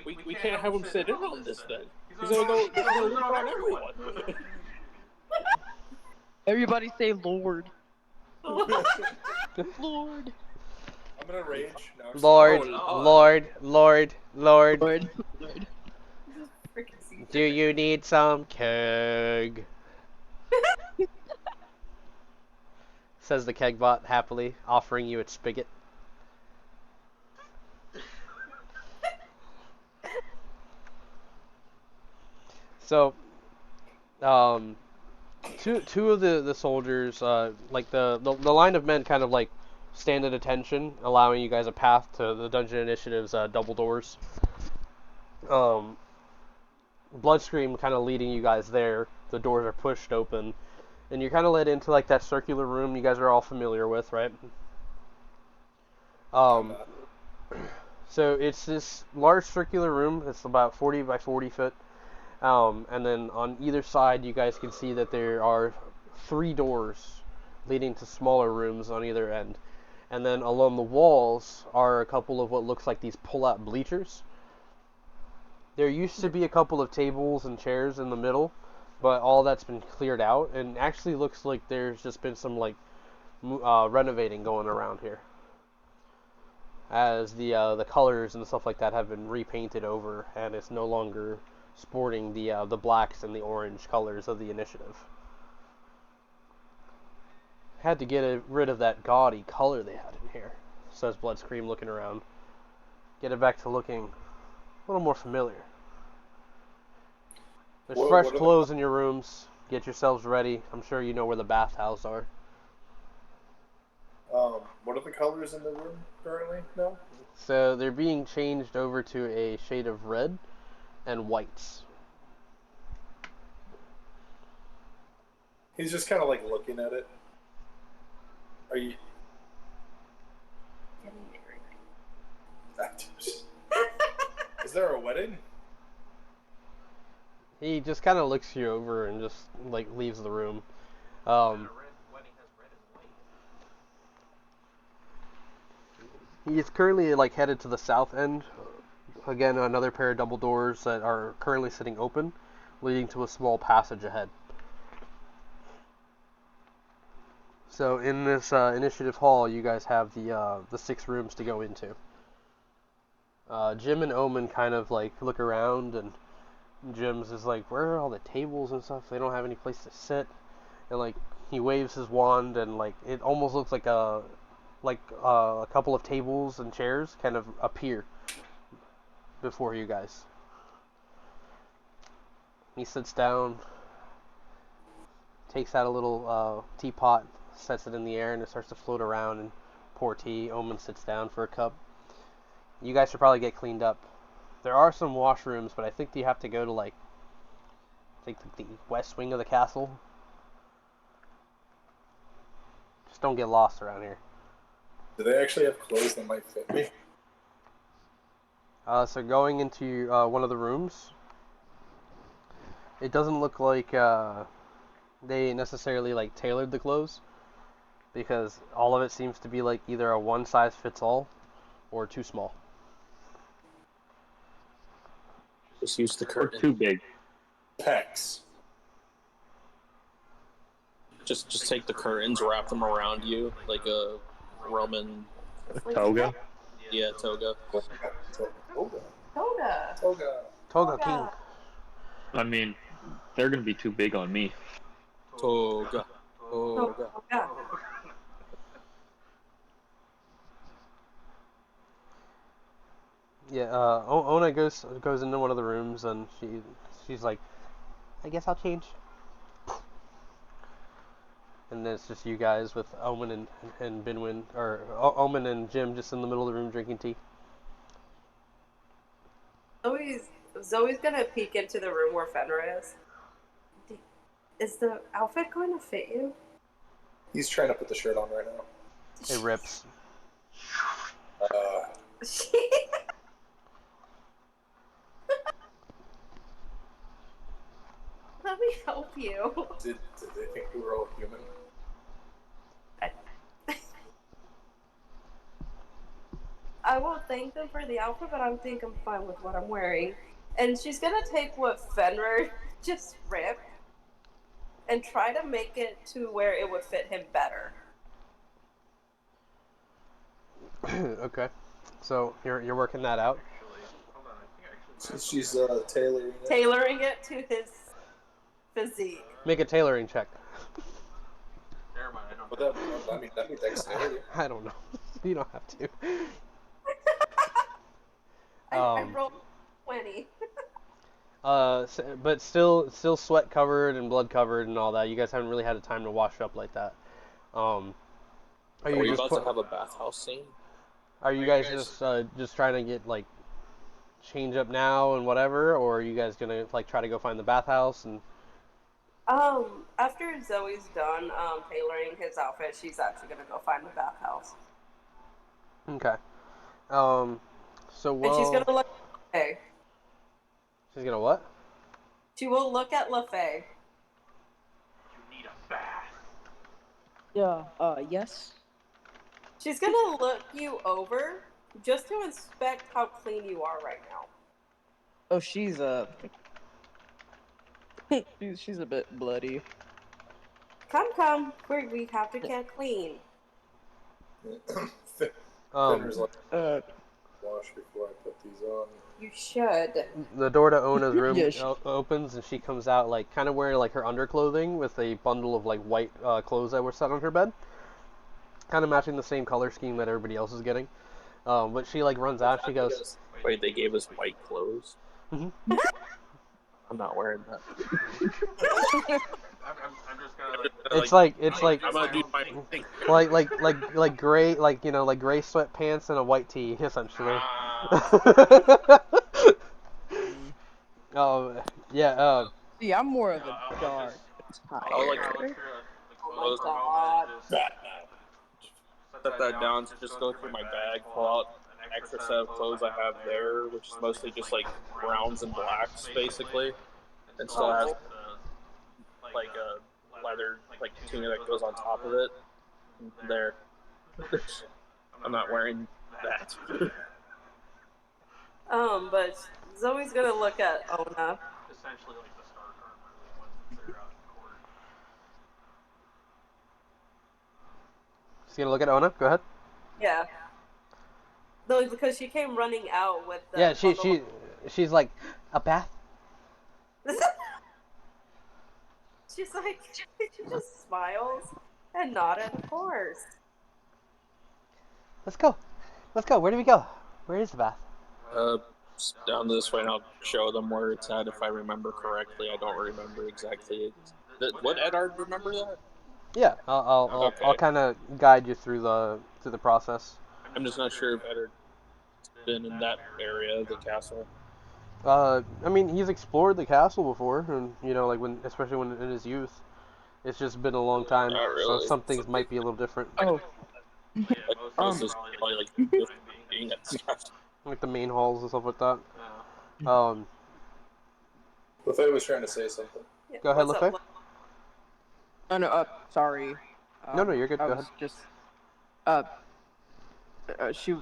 S3: We can't have him sit in on this then. He's gonna go. He's gonna lose it on everyone.
S6: Everybody say Lord.
S4: Lord.
S5: I'm gonna rage now.
S1: Lord,
S3: Oh,
S1: Lord, Lord, Lord.
S6: Lord. Lord.
S4: Freaking sea
S1: Do you need some keg? Says the kegbot happily, offering you its spigot. So, two of the soldiers, like the line of men, kind of like stand at attention, allowing you guys a path to the Dungeon Initiative's double doors. Bloodscream kind of leading you guys there. The doors are pushed open, and you're kind of led into like that circular room you guys are all familiar with, right? So it's this large circular room. It's about 40 by 40 foot. And then on either side, you guys can see that there are 3 doors leading to smaller rooms on either end. And then along the walls are a couple of what looks like these pull-out bleachers. There used to be a couple of tables and chairs in the middle, but all that's been cleared out, and actually looks like there's just been some like renovating going around here, as the colors and stuff like that have been repainted over, and it's no longer sporting the blacks and the orange colors of the initiative. Had to get rid of that gaudy color they had in here, says Bloodscream, looking around. Get it back to looking a little more familiar. There's fresh clothes in your rooms. Get yourselves ready. I'm sure you know where the bathhouses are.
S5: What are the colors in the room currently now?
S1: So they're being changed over to a shade of red and whites.
S5: He's just kind of like looking at it. Are you? Is there a wedding?
S1: He just kind of looks you over and just like leaves the room. He's currently like headed to the south end. Again, another pair of double doors that are currently sitting open, leading to a small passage ahead. So in this initiative hall, you guys have the 6 rooms to go into. Jim and Omen kind of like look around, and Jim's is like, where are all the tables and stuff? They don't have any place to sit. And like he waves his wand, and like it almost looks like a couple of tables and chairs kind of appear before you guys. He sits down, takes out a little teapot, sets it in the air, and it starts to float around and pour tea. Omen sits down for a cup. You guys should probably get cleaned up. There are some washrooms, but I think you have to go to like the west wing of the castle. Just don't get lost around here.
S5: Do they actually have clothes that might fit me?
S1: So going into one of the rooms, it doesn't look like they necessarily like tailored the clothes, because all of it seems to be like either a one size fits all or too small.
S3: Just use the
S7: Or
S3: curtain.
S7: too big.
S5: Pecs.
S3: Just take the curtains, wrap them around you like a Roman.
S7: Toga.
S3: Yeah, toga.
S1: Toga King.
S7: I mean, they're gonna be too big on me.
S3: Toga.
S4: Oh, yeah.
S1: Yeah, Ona goes into one of the rooms, and she's like, I guess I'll change. And then it's just you guys with Omen and Binwin, or Omen and Jim just in the middle of the room drinking tea.
S4: Zoe's gonna peek into the room where Fenrir is. Is the outfit going to fit you?
S5: He's trying to put the shirt on right now.
S1: It rips.
S4: you.
S5: Did they think we were all human?
S4: I won't thank them for the outfit, but I think I'm fine with what I'm wearing. And she's gonna take what Fenrir just ripped and try to make it to where it would fit him better.
S1: Okay. So you're working that out.
S2: Actually, hold on. I think
S5: So
S2: actually
S5: she's tailoring it.
S4: Tailoring it to his physique.
S1: Make a tailoring check.
S2: never mind. I don't.
S5: But that'd be dexterity.
S1: I don't know. You don't have to.
S4: I rolled 20.
S1: But still sweat covered and blood covered and all that. You guys haven't really had a time to wash up like that. Are
S3: Are
S1: you
S3: we
S1: just
S3: about to have a bathhouse scene?
S1: are you guys just trying to get like change up now and whatever, or are you guys gonna like try to go find the bathhouse and?
S4: After Zoe's done tailoring his outfit, she's actually gonna go find the bathhouse.
S1: Okay. So
S4: And she's
S1: well,
S4: gonna look at LaFay.
S1: she's gonna what?
S4: She will look at LaFay.
S2: You need a bath.
S6: Yeah, yes.
S4: She's gonna look you over just to inspect how clean you are right now.
S6: Oh, she's she's a bit bloody.
S4: Come, we have to get clean.
S5: Fenrir's like,
S6: Uh,
S5: wash before I put these on.
S4: You should.
S1: The door to Ona's room
S6: Yeah,
S1: opens and she comes out like kind of wearing like her underclothing with a bundle of like white clothes that were set on her bed, kind of matching the same color scheme that everybody else is getting. But she like runs out. She goes,
S3: Wait, they gave us white clothes?
S1: Mhm.
S3: I'm not wearing that.
S2: I'm just gonna like.
S1: it's like
S3: I'm gonna do my thing.
S1: like gray like gray sweatpants and a white tee essentially. Yeah.
S6: see, I'm more of
S2: Yeah,
S6: a
S2: I'll
S6: dark
S2: just-
S6: type.
S3: I'll like
S2: I'll look through
S3: Oh
S2: for a moment
S4: God.
S2: and just
S3: set that down to just go through my bag, pull out an extra set of clothes I have there, which is mostly just like browns and blacks basically, and still has like a leather like tuna that goes on top of it. There, I'm not wearing that.
S4: But Zoe's gonna look at Ona.
S2: essentially like the Stark armor when they're out in court.
S1: She's gonna look at Ona. Go ahead.
S4: Yeah. Though because she came running out with the
S1: Yeah,
S4: bundle
S1: she's like a bath.
S4: She's like, she just smiles and nodded, of course.
S1: Let's go. Where do we go? Where is the bath?
S3: Down this way, and I'll show them where it's at if I remember correctly. I don't remember exactly. What Edard remember that?
S1: Yeah, I'll
S3: Okay.
S1: kind of guide you through the process.
S3: I'm just not sure if Edard's been in that area of the castle.
S1: I mean, he's explored the castle before, and like especially when in his youth. It's just been a long time,
S3: Not
S1: so
S3: really.
S1: some things might be a little different.
S6: Oh,
S2: Yeah,
S3: Like,
S2: most
S3: this is
S2: probably
S3: probably like being at
S1: Like the main halls and stuff like that.
S2: Yeah.
S5: Lefay was trying to say something.
S4: Yeah,
S1: Go ahead,
S4: what's
S1: LaFay.
S4: up,
S6: oh no, sorry.
S1: No, you're good.
S6: I
S1: Go
S6: was
S1: ahead.
S6: just,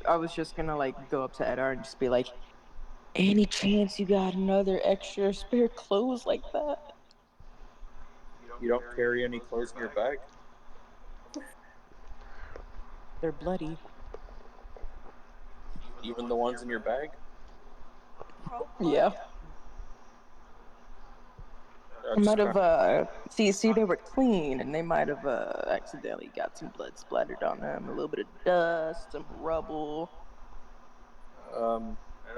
S6: I was just gonna like go up to Edar and just be like, any chance you got another extra spare clothes like that?
S3: You don't carry any clothes in your bag?
S6: They're bloody.
S3: Even the ones in your bag?
S6: Yeah. I might have, see, they were clean, and they might have, accidentally got some blood splattered on them, a little bit of dust, some rubble.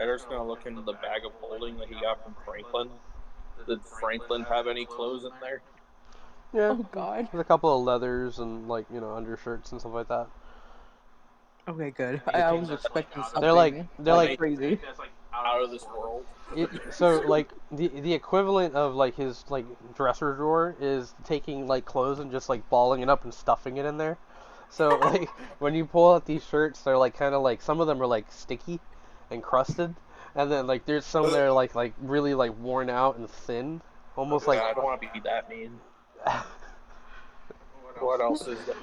S3: Eddar's gonna look into the bag of holding that he got from Franklin. Did Franklin have any clothes in there?
S1: Yeah.
S6: Oh, God.
S1: There's a couple of leathers and undershirts and stuff like that.
S6: Okay, good. I was expecting something
S1: They're like
S6: crazy.
S2: That's like
S3: Out of this world.
S1: so like the equivalent of like his like dresser drawer is taking like clothes and just like balling it up and stuffing it in there. So like when you pull out these shirts, they're like kind of like some of them are like sticky and crusted, and then like there's some that are like really like worn out and thin almost
S3: Yeah,
S1: like.
S3: I don't want to be that mean. What else is there?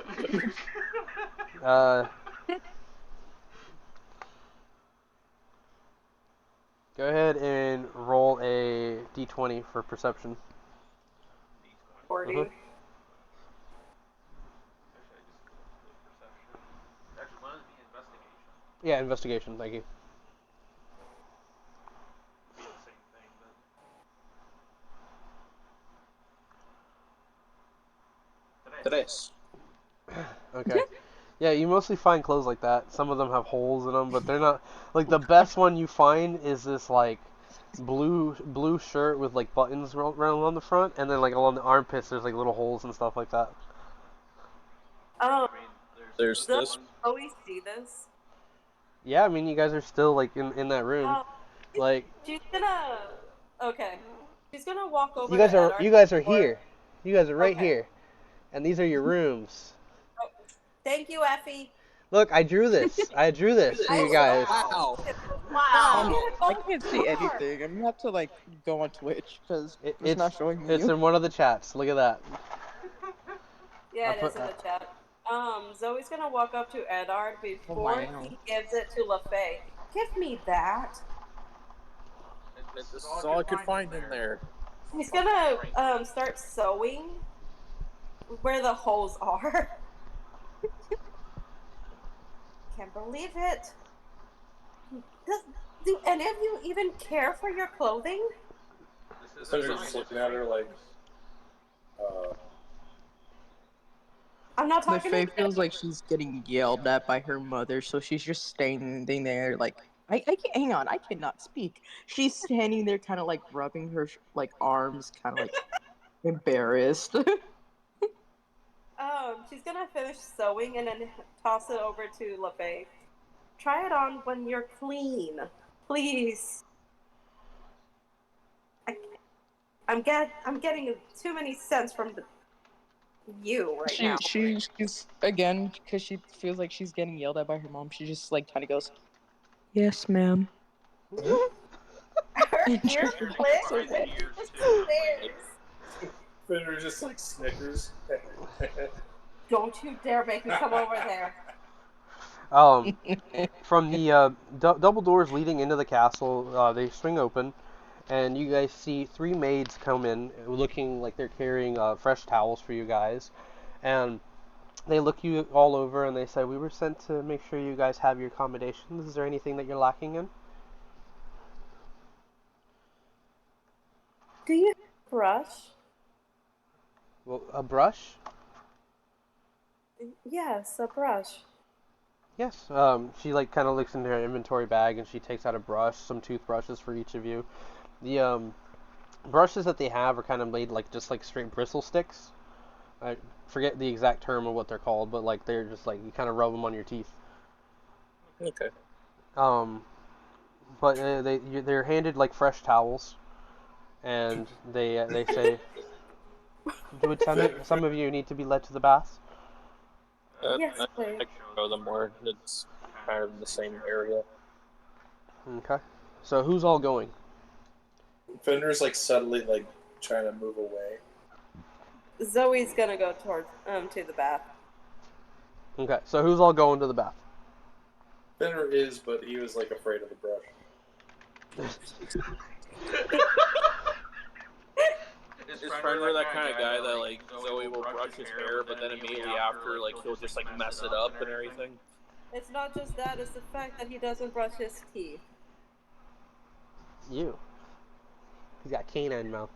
S1: Go ahead and roll a d20 for perception.
S4: 40.
S1: Mhm.
S2: Actually, why does it be investigation?
S1: Yeah, investigation. Thank you.
S2: Be the same thing, but
S3: Tres.
S1: Okay. Yeah, you mostly find clothes like that. Some of them have holes in them, but they're not like the best one you find is this like blue shirt with like buttons running along the front, and then like along the armpits there's like little holes and stuff like that.
S2: I
S4: Um,
S2: mean,
S3: There's
S4: does
S3: this.
S4: Zoe see this?
S1: Yeah, I mean you guys are still like in that room.
S4: Um,
S1: Like
S4: she's gonna. Okay. She's gonna walk over
S1: you
S4: to
S1: guys are
S4: Eddard.
S1: you guys are
S4: Or,
S1: here. You guys are right
S4: okay.
S1: here. And these are your rooms.
S4: Oh, thank you, Effie.
S1: Look, I drew this. I drew this for you guys.
S3: Wow.
S6: I
S4: Wow.
S6: can't see anything. I'm gonna have to like go on Twitch because
S1: It,
S6: it's not showing me
S1: it's
S6: you.
S1: in one of the chats. Look at that.
S4: Yeah,
S1: I
S4: it
S1: put
S4: is in the chat. Zoe's gonna walk up to Eddard
S6: Oh
S4: before
S6: wow.
S4: he gives it to LaFay. Give me that.
S3: This is all I could find in there.
S4: He's gonna start sewing where the holes are. Can't believe it. Do any of you even care for your clothing?
S5: They're just looking at her like,
S4: I'm not talking
S6: Faye
S4: to
S6: feels like she's getting yelled at by her mother, so she's just standing there like I can't hang on, I cannot speak. She's standing there kind of like rubbing her like arms, kind of like embarrassed.
S4: She's gonna finish sewing and then toss it over to LaFay. Try it on when you're clean, please. I'm getting too many cents from you right now.
S6: She's again because she feels like she's getting yelled at by her mom. She just like kind of goes, "Yes, ma'am."
S4: Her
S6: And
S4: ears
S6: just
S4: click.
S6: walks away.
S5: Fenrir just like snickers.
S4: Don't you dare make me come over there.
S1: From the double doors leading into the castle, they swing open, and you guys see three maids come in, looking like they're carrying fresh towels for you guys, and they look you all over and they say, "We were sent to make sure you guys have your accommodations. Is there anything that you're lacking in?"
S4: Do you have a brush?
S1: Well, a brush?
S4: Yes, a brush.
S1: Yes. She like kind of looks into her inventory bag and she takes out a brush, some toothbrushes for each of you. The brushes that they have are kind of made like just like straight bristle sticks. I forget the exact term of what they're called, but like they're just like you kind of rub them on your teeth.
S3: Okay.
S1: Um, but they're handed like fresh towels, and they say, "Would some of you need to be led to the baths?"
S4: Yes,
S3: I
S4: please.
S3: show them where it's kind of in the same area.
S1: Okay. So who's all going?
S5: Fenrir's like subtly like trying to move away.
S4: Zoe's gonna go towards to the bath.
S1: Okay. So who's all going to the bath?
S5: Fenrir is, but he was like afraid of the brush.
S2: Is
S3: Fenrir that kind of guy that like Zoe will brush his hair, but then immediately after like he'll just like mess it up and everything?
S4: It's not just that; it's the fact that he doesn't brush his teeth.
S1: You. He's got canine mouth.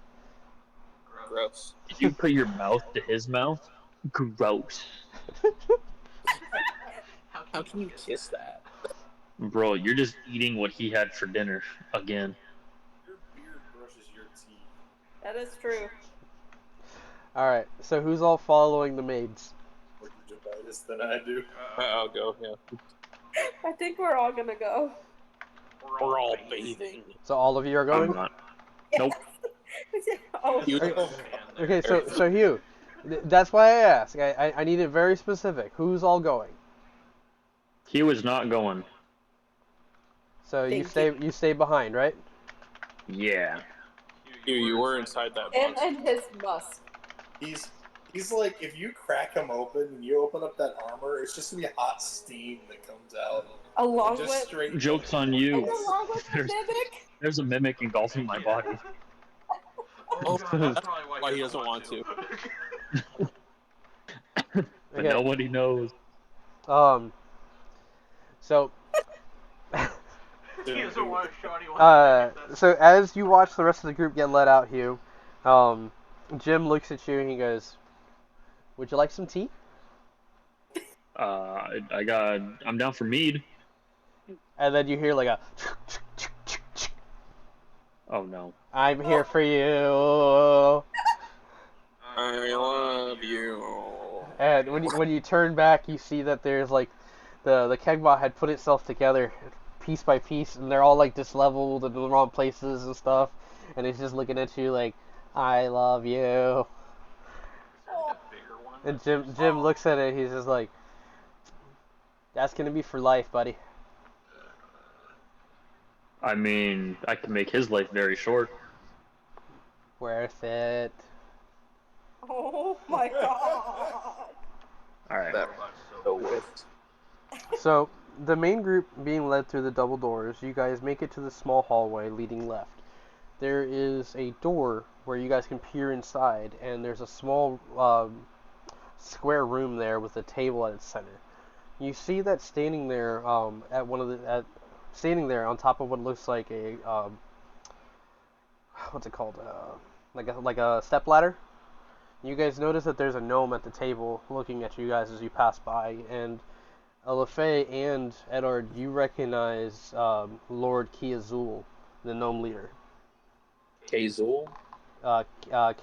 S3: Gross.
S7: Did you put your mouth to his mouth? Gross.
S3: How can you kiss that?
S7: Bro, you're just eating what he had for dinner again.
S5: Your beard brushes your teeth.
S4: That is true.
S1: All right. So who's all following the maids?
S5: More gingivitis than I do.
S3: I'll go. Yeah.
S4: I think we're all gonna go.
S3: We're all bathing.
S1: So all of you are going.
S7: I'm not. Nope.
S4: Oh,
S3: You
S1: Okay.
S3: know.
S1: Okay. So Hugh, that's why I ask. I need it very specific. Who's all going?
S7: He was not going.
S1: So
S4: Thank you.
S1: you stay behind, right?
S7: Yeah.
S3: You were inside that
S4: And
S3: box.
S4: his musk.
S5: He's like, if you crack him open and you open up that armor, it's just gonna be hot steam that comes out.
S4: Along
S5: Just
S4: with
S5: straight
S7: Joke's on you.
S4: and along with the
S7: There's
S4: mimic.
S7: there's a mimic engulfing my body.
S2: Oh, God, that's probably
S3: Why he doesn't want to.
S7: But
S1: Okay.
S7: nobody knows.
S1: So
S2: He doesn't want to show anyone.
S1: so as you watch the rest of the group get let out, Hugh, Jim looks at you and he goes, "Would you like some tea?"
S7: I'm down for mead.
S1: And then you hear like a,
S7: Oh no.
S1: "I'm here for you."
S3: I love you.
S1: And when you turn back, you see that there's like the kegbot had put itself together piece by piece, and they're all like disleveled and in the wrong places and stuff. And it's just looking at you like, "I love you."
S2: Is there like a bigger one?
S1: And Jim looks at it. He's just like, "That's gonna be for life, buddy."
S7: I mean, I can make his life very short.
S1: Worth it.
S4: Oh my god.
S7: Alright.
S3: That so whipped.
S1: So, the main group being led through the double doors, you guys make it to the small hallway leading left. There is a door where you guys can peer inside, and there's a small square room there with a table at its center. You see that standing there standing there on top of what looks like a what's it called? Like a step ladder. You guys notice that there's a gnome at the table looking at you guys as you pass by, and LaFay and Edward, you recognize Lord Kiazul, the gnome leader.
S3: Kazul?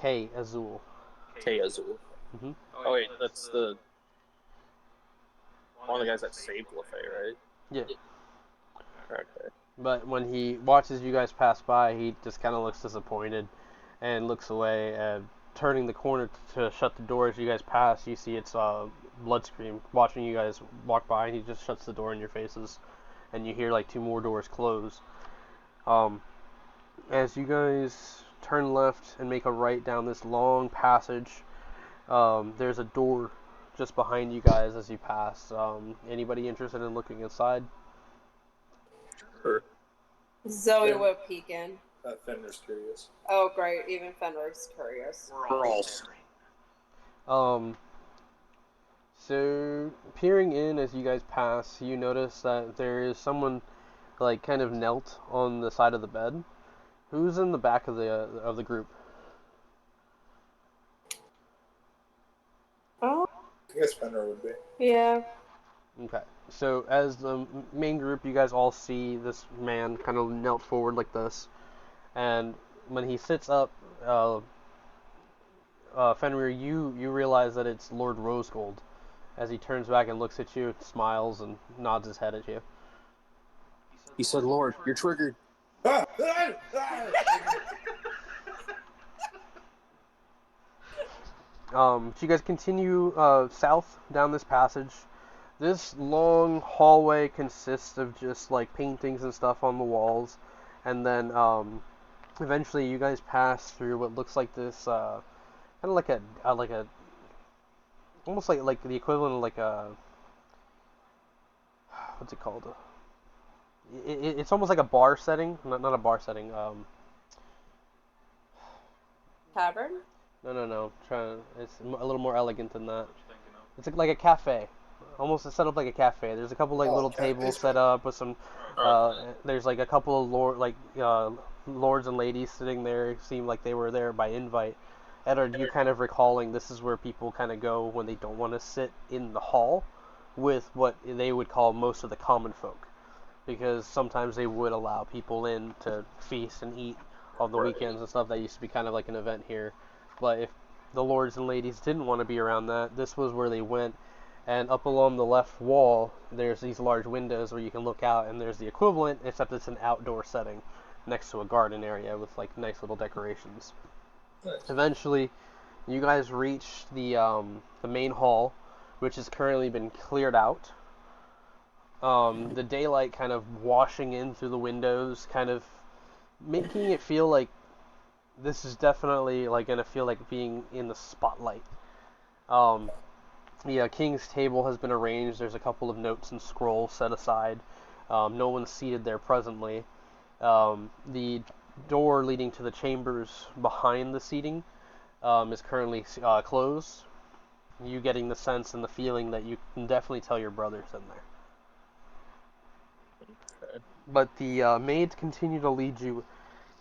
S1: K Azul.
S3: Kazul.
S1: Mhm.
S3: Oh wait, that's the one of the guys that saved LaFay, right?
S1: Yeah.
S3: Okay.
S1: But when he watches you guys pass by, he just kind of looks disappointed and looks away. And turning the corner to shut the door as you guys pass, you see it's Bloodscream watching you guys walk by, and he just shuts the door in your faces. And you hear like two more doors close. As you guys turn left and make a right down this long passage, there's a door just behind you guys as you pass. Anybody interested in looking inside?
S3: Sure.
S4: Zoe
S5: Yeah.
S4: will peek in.
S5: Fenrir's curious.
S4: Oh great, even Fenrir's curious.
S3: We're all
S1: So peering in as you guys pass, you notice that there is someone like kind of knelt on the side of the bed. Who's in the back of the group?
S4: Oh
S5: I guess Fenrir would be.
S4: yeah.
S1: Okay. So as the main group, you guys all see this man kind of knelt forward like this, and when he sits up, Fenrir, you realize that it's Lord Rosegold. As he turns back and looks at you, smiles and nods his head at you.
S3: He said, "Lord, you're triggered."
S5: Ah!
S1: So you guys continue south down this passage. This long hallway consists of just like paintings and stuff on the walls, and then eventually you guys pass through what looks like this kind of like a almost like the equivalent of like a what's it called? It's almost like a bar setting, not a bar setting.
S4: Tavern?
S1: No. It's a little more elegant than that. It's like a cafe. Almost set up like a cafe. There's a couple like little tables set up with some. There's like a couple of lords and ladies sitting there. Seem like they were there by invite. Ed, are you kind of recalling this is where people kind of go when they don't want to sit in the hall with what they would call most of the common folk, because sometimes they would allow people in to feast and eat on the weekends and stuff. That used to be kind of like an event here. But if the lords and ladies didn't want to be around that, this was where they went. And up along the left wall, there's these large windows where you can look out, and there's the equivalent, except it's an outdoor setting next to a garden area with like nice little decorations.
S5: Nice.
S1: Eventually, you guys reach the main hall, which has currently been cleared out. The daylight kind of washing in through the windows, kind of making it feel like This is definitely like gonna feel like being in the spotlight. Um, the king's table has been arranged. There's a couple of notes and scrolls set aside. No one's seated there presently. The door leading to the chambers behind the seating is currently closed. You getting the sense and the feeling that you can definitely tell your brother's in there.
S3: Okay.
S1: But the maids continue to lead you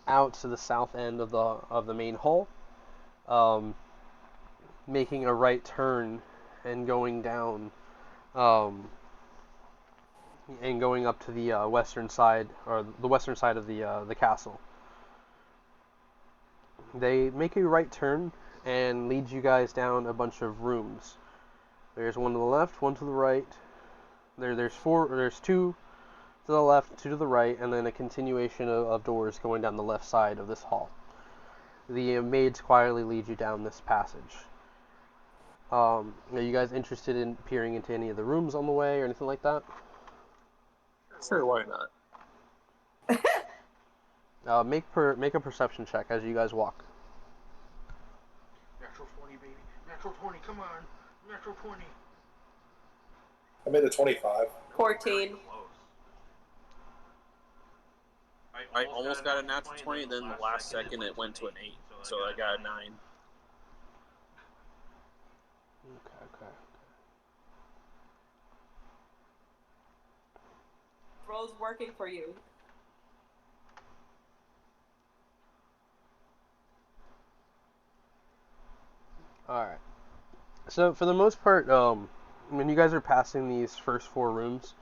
S1: out to the south end of the main hall, um, making a right turn and going down, and going up to the western side or the western side of the castle. They make a right turn and lead you guys down a bunch of rooms. There's one to the left, one to the right. There's four. There's two to the left, two to the right, and then a continuation of doors going down the left side of this hall. The maids quietly lead you down this passage. Are you guys interested in peering into any of the rooms on the way or anything like that?
S3: Sure, why not?
S1: Make a perception check as you guys walk.
S2: Natural 20, baby. Natural 20, come on. Natural 20.
S5: I made a 25.
S4: 14.
S3: I almost got a natural 20, and then the last second it went to an 8, so I got a 9.
S1: Okay.
S4: Rose working for you.
S1: Alright. So, for the most part, when you guys are passing these first four rooms,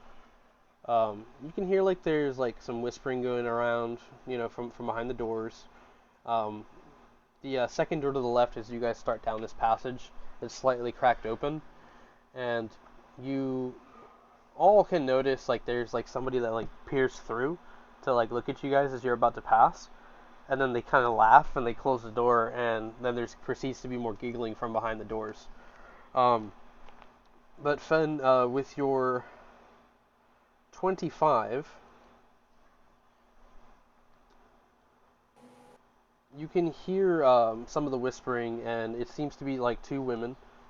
S1: you can hear like there's like some whispering going around, from behind the doors. The second door to the left, as you guys start down this passage, is slightly cracked open, and you all can notice like there's like somebody that like peers through to like look at you guys as you're about to pass, and then they kind of laugh and they close the door, and then there's proceeds to be more giggling from behind the doors. But Fen, with your 25, you can hear some of the whispering, and it seems to be like two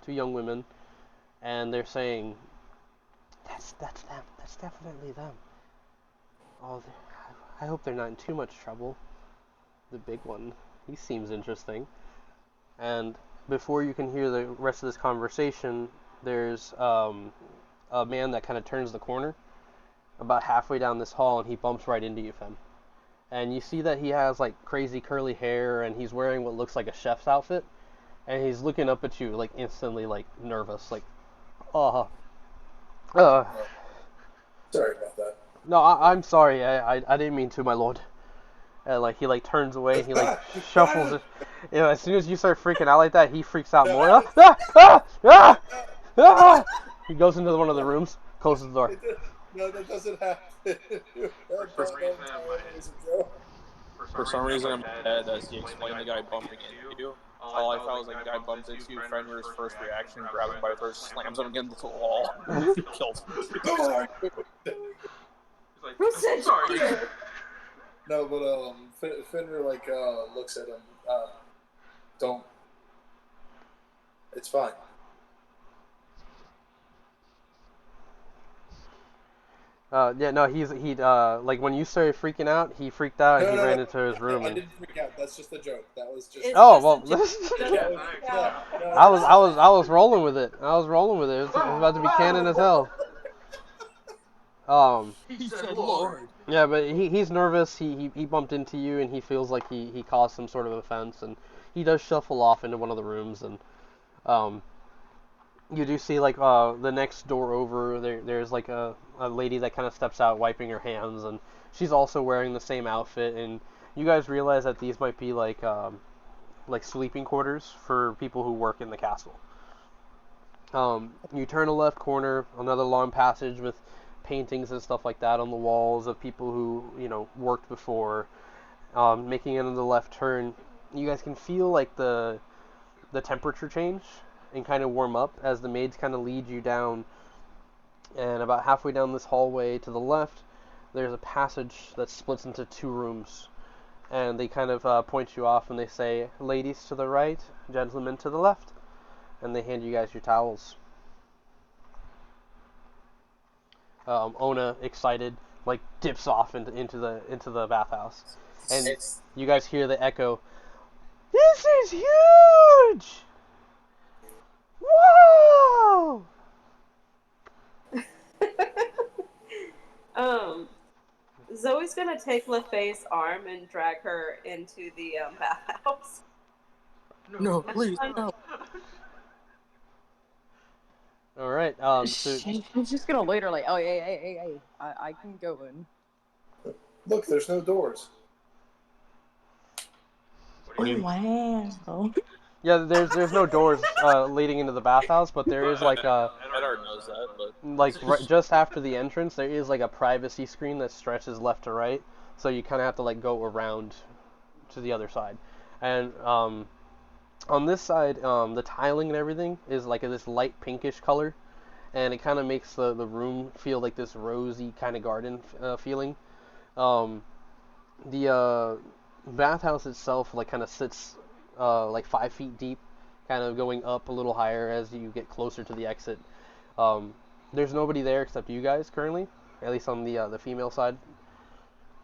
S1: young women, and they're saying, "That's them. That's definitely them. Oh, I hope they're not in too much trouble. The big one, he seems interesting." And before you can hear the rest of this conversation, there's a man that kind of turns the corner about halfway down this hall, and he bumps right into you, Fen. And you see that he has like crazy curly hair, and he's wearing what looks like a chef's outfit, and he's looking up at you like instantly like nervous, like, uh,
S5: Sorry about that.
S1: no, I'm sorry, I didn't mean to, my lord. And like he like turns away, he like shuffles it. As soon as you start freaking out like that, he freaks out more. He goes into one of the rooms, closes the door.
S5: No, that doesn't happen.
S3: For some reason, in my head, as he explained the guy bumping into you, all I thought was like, guy bumps into you, Fenrir's first reaction, grabs him by the throat, slams him against the wall, kills him.
S2: He's like, sorry.
S5: No, but Fenrir looks at him. Don't. It's fine.
S1: Yeah, no, he like when you started freaking out, he freaked out and he ran into his room.
S5: I didn't freak out. That's just a joke. That was just.
S1: Oh well,
S5: I
S1: was rolling with it. I was rolling with it. It was about to be canon as hell.
S3: He said, Lord.
S1: Yeah, but he's nervous. He bumped into you, and he feels like he caused some sort of offense, and he does shuffle off into one of the rooms, and you do see like the next door over there's like a lady that kind of steps out wiping her hands, and she's also wearing the same outfit, and you guys realize that these might be like sleeping quarters for people who work in the castle. You turn a left corner, another long passage with paintings and stuff like that on the walls of people who worked before. Making another left turn, you guys can feel like the temperature change and kind of warm up as the maids kind of lead you down. And about halfway down this hallway to the left, there's a passage that splits into two rooms. and they kind of point you off and they say, "Ladies to the right, gentlemen to the left," and they hand you guys your towels. Ona, excited, like dips off into the bathhouse, and you guys hear the echo. This is huge! Whoa!
S4: Zoe's gonna take LaFay's arm and drag her into the bathhouse.
S6: No, please, no.
S1: All right. So
S6: She's just gonna later like, oh, hey, I can go in.
S5: Look, there's no doors.
S6: Oh, wow.
S1: yeah, there's no doors leading into the bathhouse, but there is like a
S3: Edard knows that, but
S1: right just after the entrance, there is like a privacy screen that stretches left to right, so you kind of have to like go around to the other side, and on this side, the tiling and everything is like this light pinkish color, and it kind of makes the room feel like this rosy kind of garden feeling. Um, the bathhouse itself like kind of sits like 5 feet deep, kind of going up a little higher as you get closer to the exit. There's nobody there except you guys currently, at least on the female side.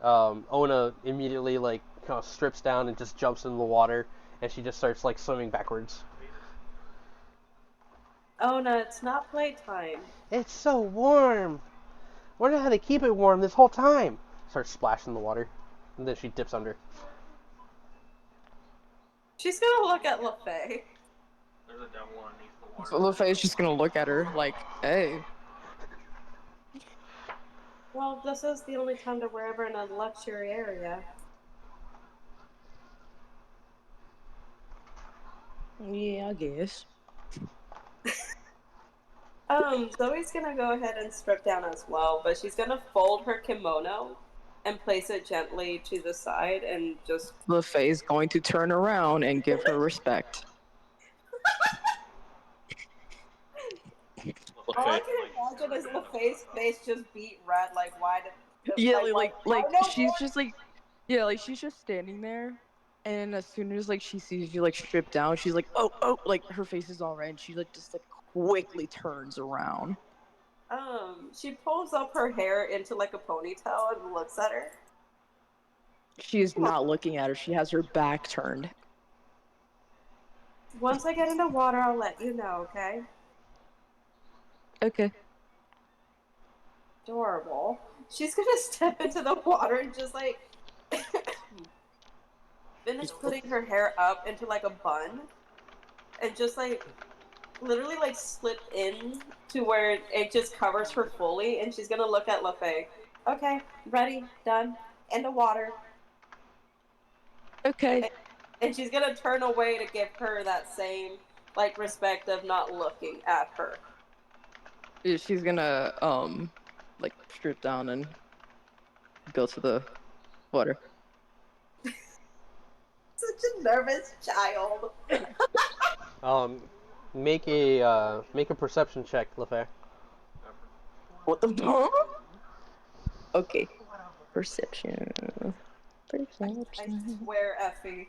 S1: Ona immediately like kind of strips down and just jumps into the water, and she just starts like swimming backwards.
S4: Oh no, it's not playtime.
S1: It's so warm. Wonder how they keep it warm this whole time. Starts splashing in the water, and then she dips under.
S4: She's gonna look at LaFay.
S2: There's a devil underneath the water.
S6: So LaFay's just gonna look at her like, hey.
S4: Well, this is the only time to wear her in a luxury area.
S6: Yeah, I guess.
S4: Zoe's gonna go ahead and strip down as well, but she's gonna fold her kimono and place it gently to the side and just...
S6: LaFay's going to turn around and give her respect.
S4: All I can imagine is LaFay's face just beat red, like, why did...
S6: Yeah,
S4: why
S6: she's
S4: no
S6: just like, yeah, like she's just standing there, and as soon as like she sees you like strip down, she's like, oh, like her face is all red, and she like just like quickly turns around.
S4: She pulls up her hair into like a ponytail and looks at her.
S6: She is not looking at her. She has her back turned.
S4: Once I get in the water, I'll let you know, okay?
S6: Okay.
S4: Adorable. She's gonna step into the water and just like finish putting her hair up into like a bun and just like literally like slip in to where it just covers her fully, and she's gonna look at LaFay. Okay, ready, done, in the water.
S6: Okay.
S4: And she's gonna turn away to give her that same like respect of not looking at her.
S6: Yeah, she's gonna like strip down and go to the water.
S4: Such a nervous child.
S1: Make a perception check, LaFay.
S6: What the fuck? Okay. Perception.
S4: I swear, Effie.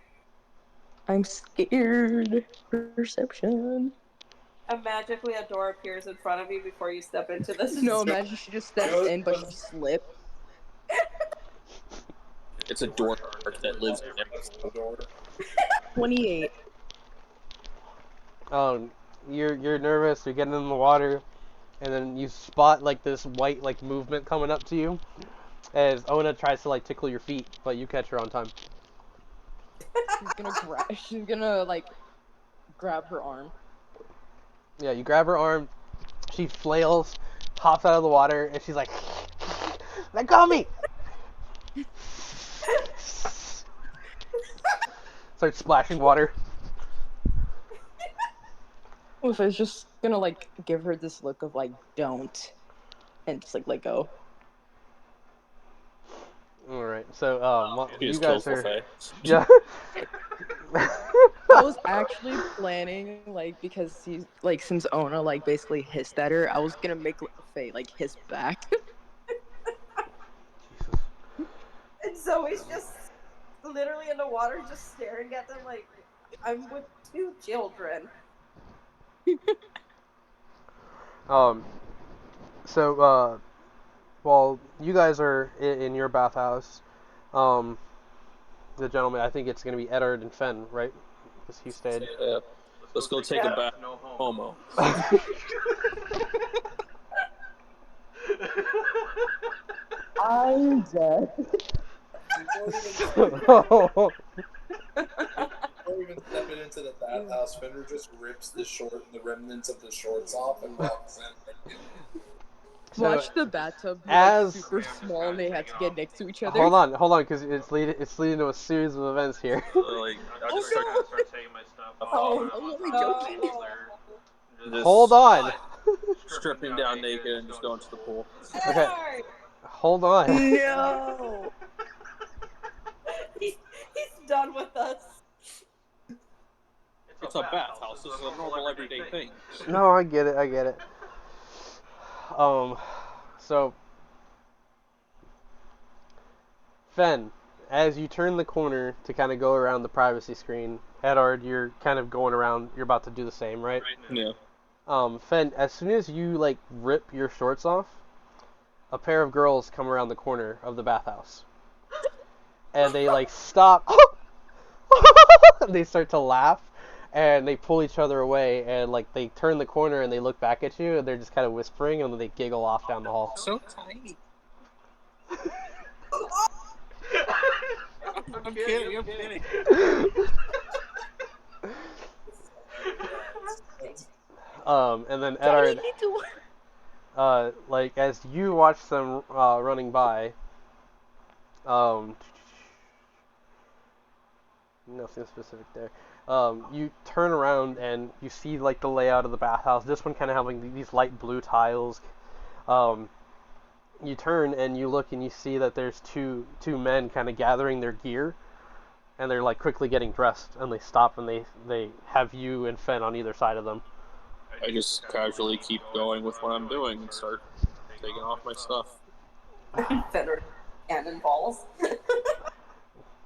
S6: I'm scared. Perception.
S4: And magically a door appears in front of you before you step into this.
S6: No, imagine she just steps in, but she slipped.
S3: it's a door that lives next to the door.
S6: 28.
S1: You're nervous. You're getting in the water, and then you spot like this white like movement coming up to you, as Ona tries to like tickle your feet, but you catch her on time.
S6: She's gonna like grab her arm.
S1: Yeah, you grab her arm. She flails, hops out of the water, and she's like, "Let go of me!" Starts splashing water.
S6: If I was just gonna like give her this look of like don't, and just like let go.
S1: All right, so you guys are, yeah.
S6: I was actually planning like because he's like since Ona like basically hissed at her, I was gonna make Faye like hiss back.
S4: And Zoe's just literally in the water, just staring at them like I'm with 2 children.
S1: So, while you guys are in your bathhouse, the gentleman, I think it's going to be Eddard and Fen, right? Because he stayed.
S3: Yeah. Let's go take a
S4: Yeah.
S3: bath.
S2: No
S3: Homo.
S6: I'm dead.
S5: Before even stepping into the bathhouse, Fender just rips the remnants of the shorts off and walks in.
S1: So,
S6: Watch the bathtub be like
S1: as-
S6: super
S2: Yeah, I'm just
S6: small and
S2: kinda
S6: they had to
S2: taking
S6: get
S2: off.
S6: next to each other.
S1: hold on, because it's leading to a series of events here.
S3: Like, I
S2: I'm
S3: just
S2: just
S3: start
S2: gonna start taking my stuff off.
S3: Oh,
S2: I'm
S6: I'm only
S2: top
S6: joking.
S2: of the
S3: Just
S1: Hold on.
S3: stripping down naked and just going to the pool.
S1: Okay, hold on.
S6: No.
S4: He's done with us.
S3: It's a bathhouse. This is a normal everyday thing.
S1: No, I get it. So, Fen, as you turn the corner to kind of go around the privacy screen, Eddard, you're kind of going around. You're about to do the same, right?
S3: Yeah.
S1: Fen, as soon as you like rip your shorts off, a pair of girls come around the corner of the bathhouse, and they like stop. They start to laugh, and they pull each other away, and like they turn the corner and they look back at you, and they're just kind of whispering, and then they giggle off down the hall.
S3: So tiny. I'm kidding.
S1: And then Eddard, like as you watch them running by, nothing specific there. You turn around and you see like the layout of the bathhouse. This one kind of having these light blue tiles. You turn and you look and you see that there's two men kind of gathering their gear, and they're like quickly getting dressed. And they stop and they have you and Fen on either side of them.
S3: I just casually keep going with what I'm doing and start taking off my stuff.
S4: Fenner cannonballs.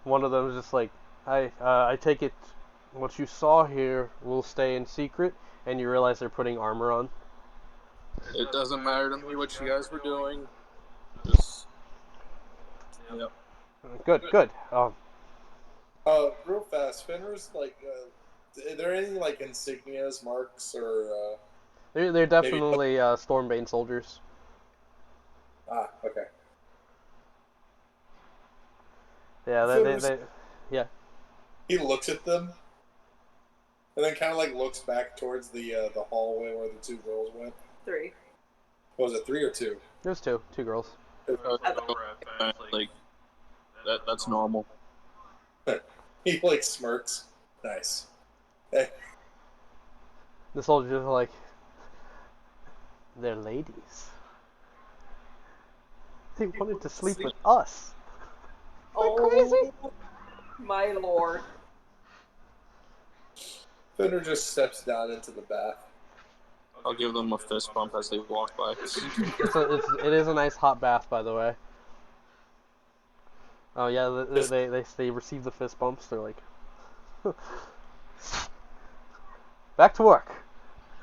S1: One of them is just like, I take it what you saw here will stay in secret, and you realize they're putting armor on.
S3: It doesn't matter to me what you guys were doing. Just, yep.
S1: Good.
S5: Real fast, Fenner's like, are there any like insignias, marks, or?
S1: They're definitely Stormbane soldiers.
S5: Okay.
S1: Yeah, they yeah.
S5: He looks at them, and then kind of like looks back towards the hallway where the 2 girls went.
S4: 3.
S5: What was it, 3 or 2?
S1: There's two girls.
S3: Like, that's normal.
S5: He like smirks. Nice.
S1: The soldiers are like, they're ladies. They wanted to sleep with us.
S4: Oh,
S1: crazy?
S4: My lord.
S5: Fender just steps down into the bath.
S3: I'll give them a fist bump as they walk by.
S1: It is a nice hot bath, by the way. Oh yeah, they receive the fist bumps. They're like, back to work.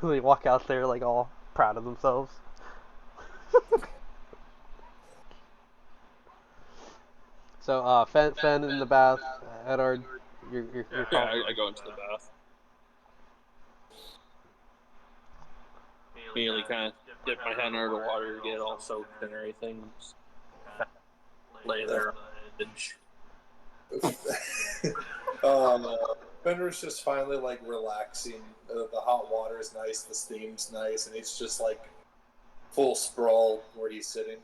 S1: They walk out there like all proud of themselves. So Fen in the bath. Eddard, you're
S3: Yeah, I go into the bath. Immediately kind of dip my head under the water to get all soaked and everything. Just lay there on the edge.
S5: Fender's just finally like relaxing. The hot water is nice, the steam's nice, and he's just like full sprawl where he's sitting.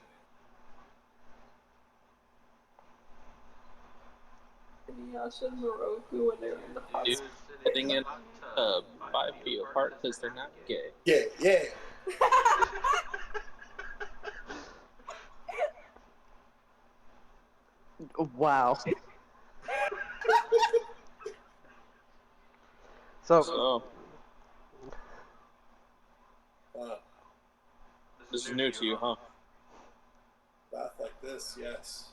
S4: Yasha and Moroku when they're in the hot
S3: Dude, sitting in 5 feet apart because they're not gay.
S5: Yeah.
S6: Wow.
S1: So
S3: This is new to you, huh?
S5: Bath like this, yes.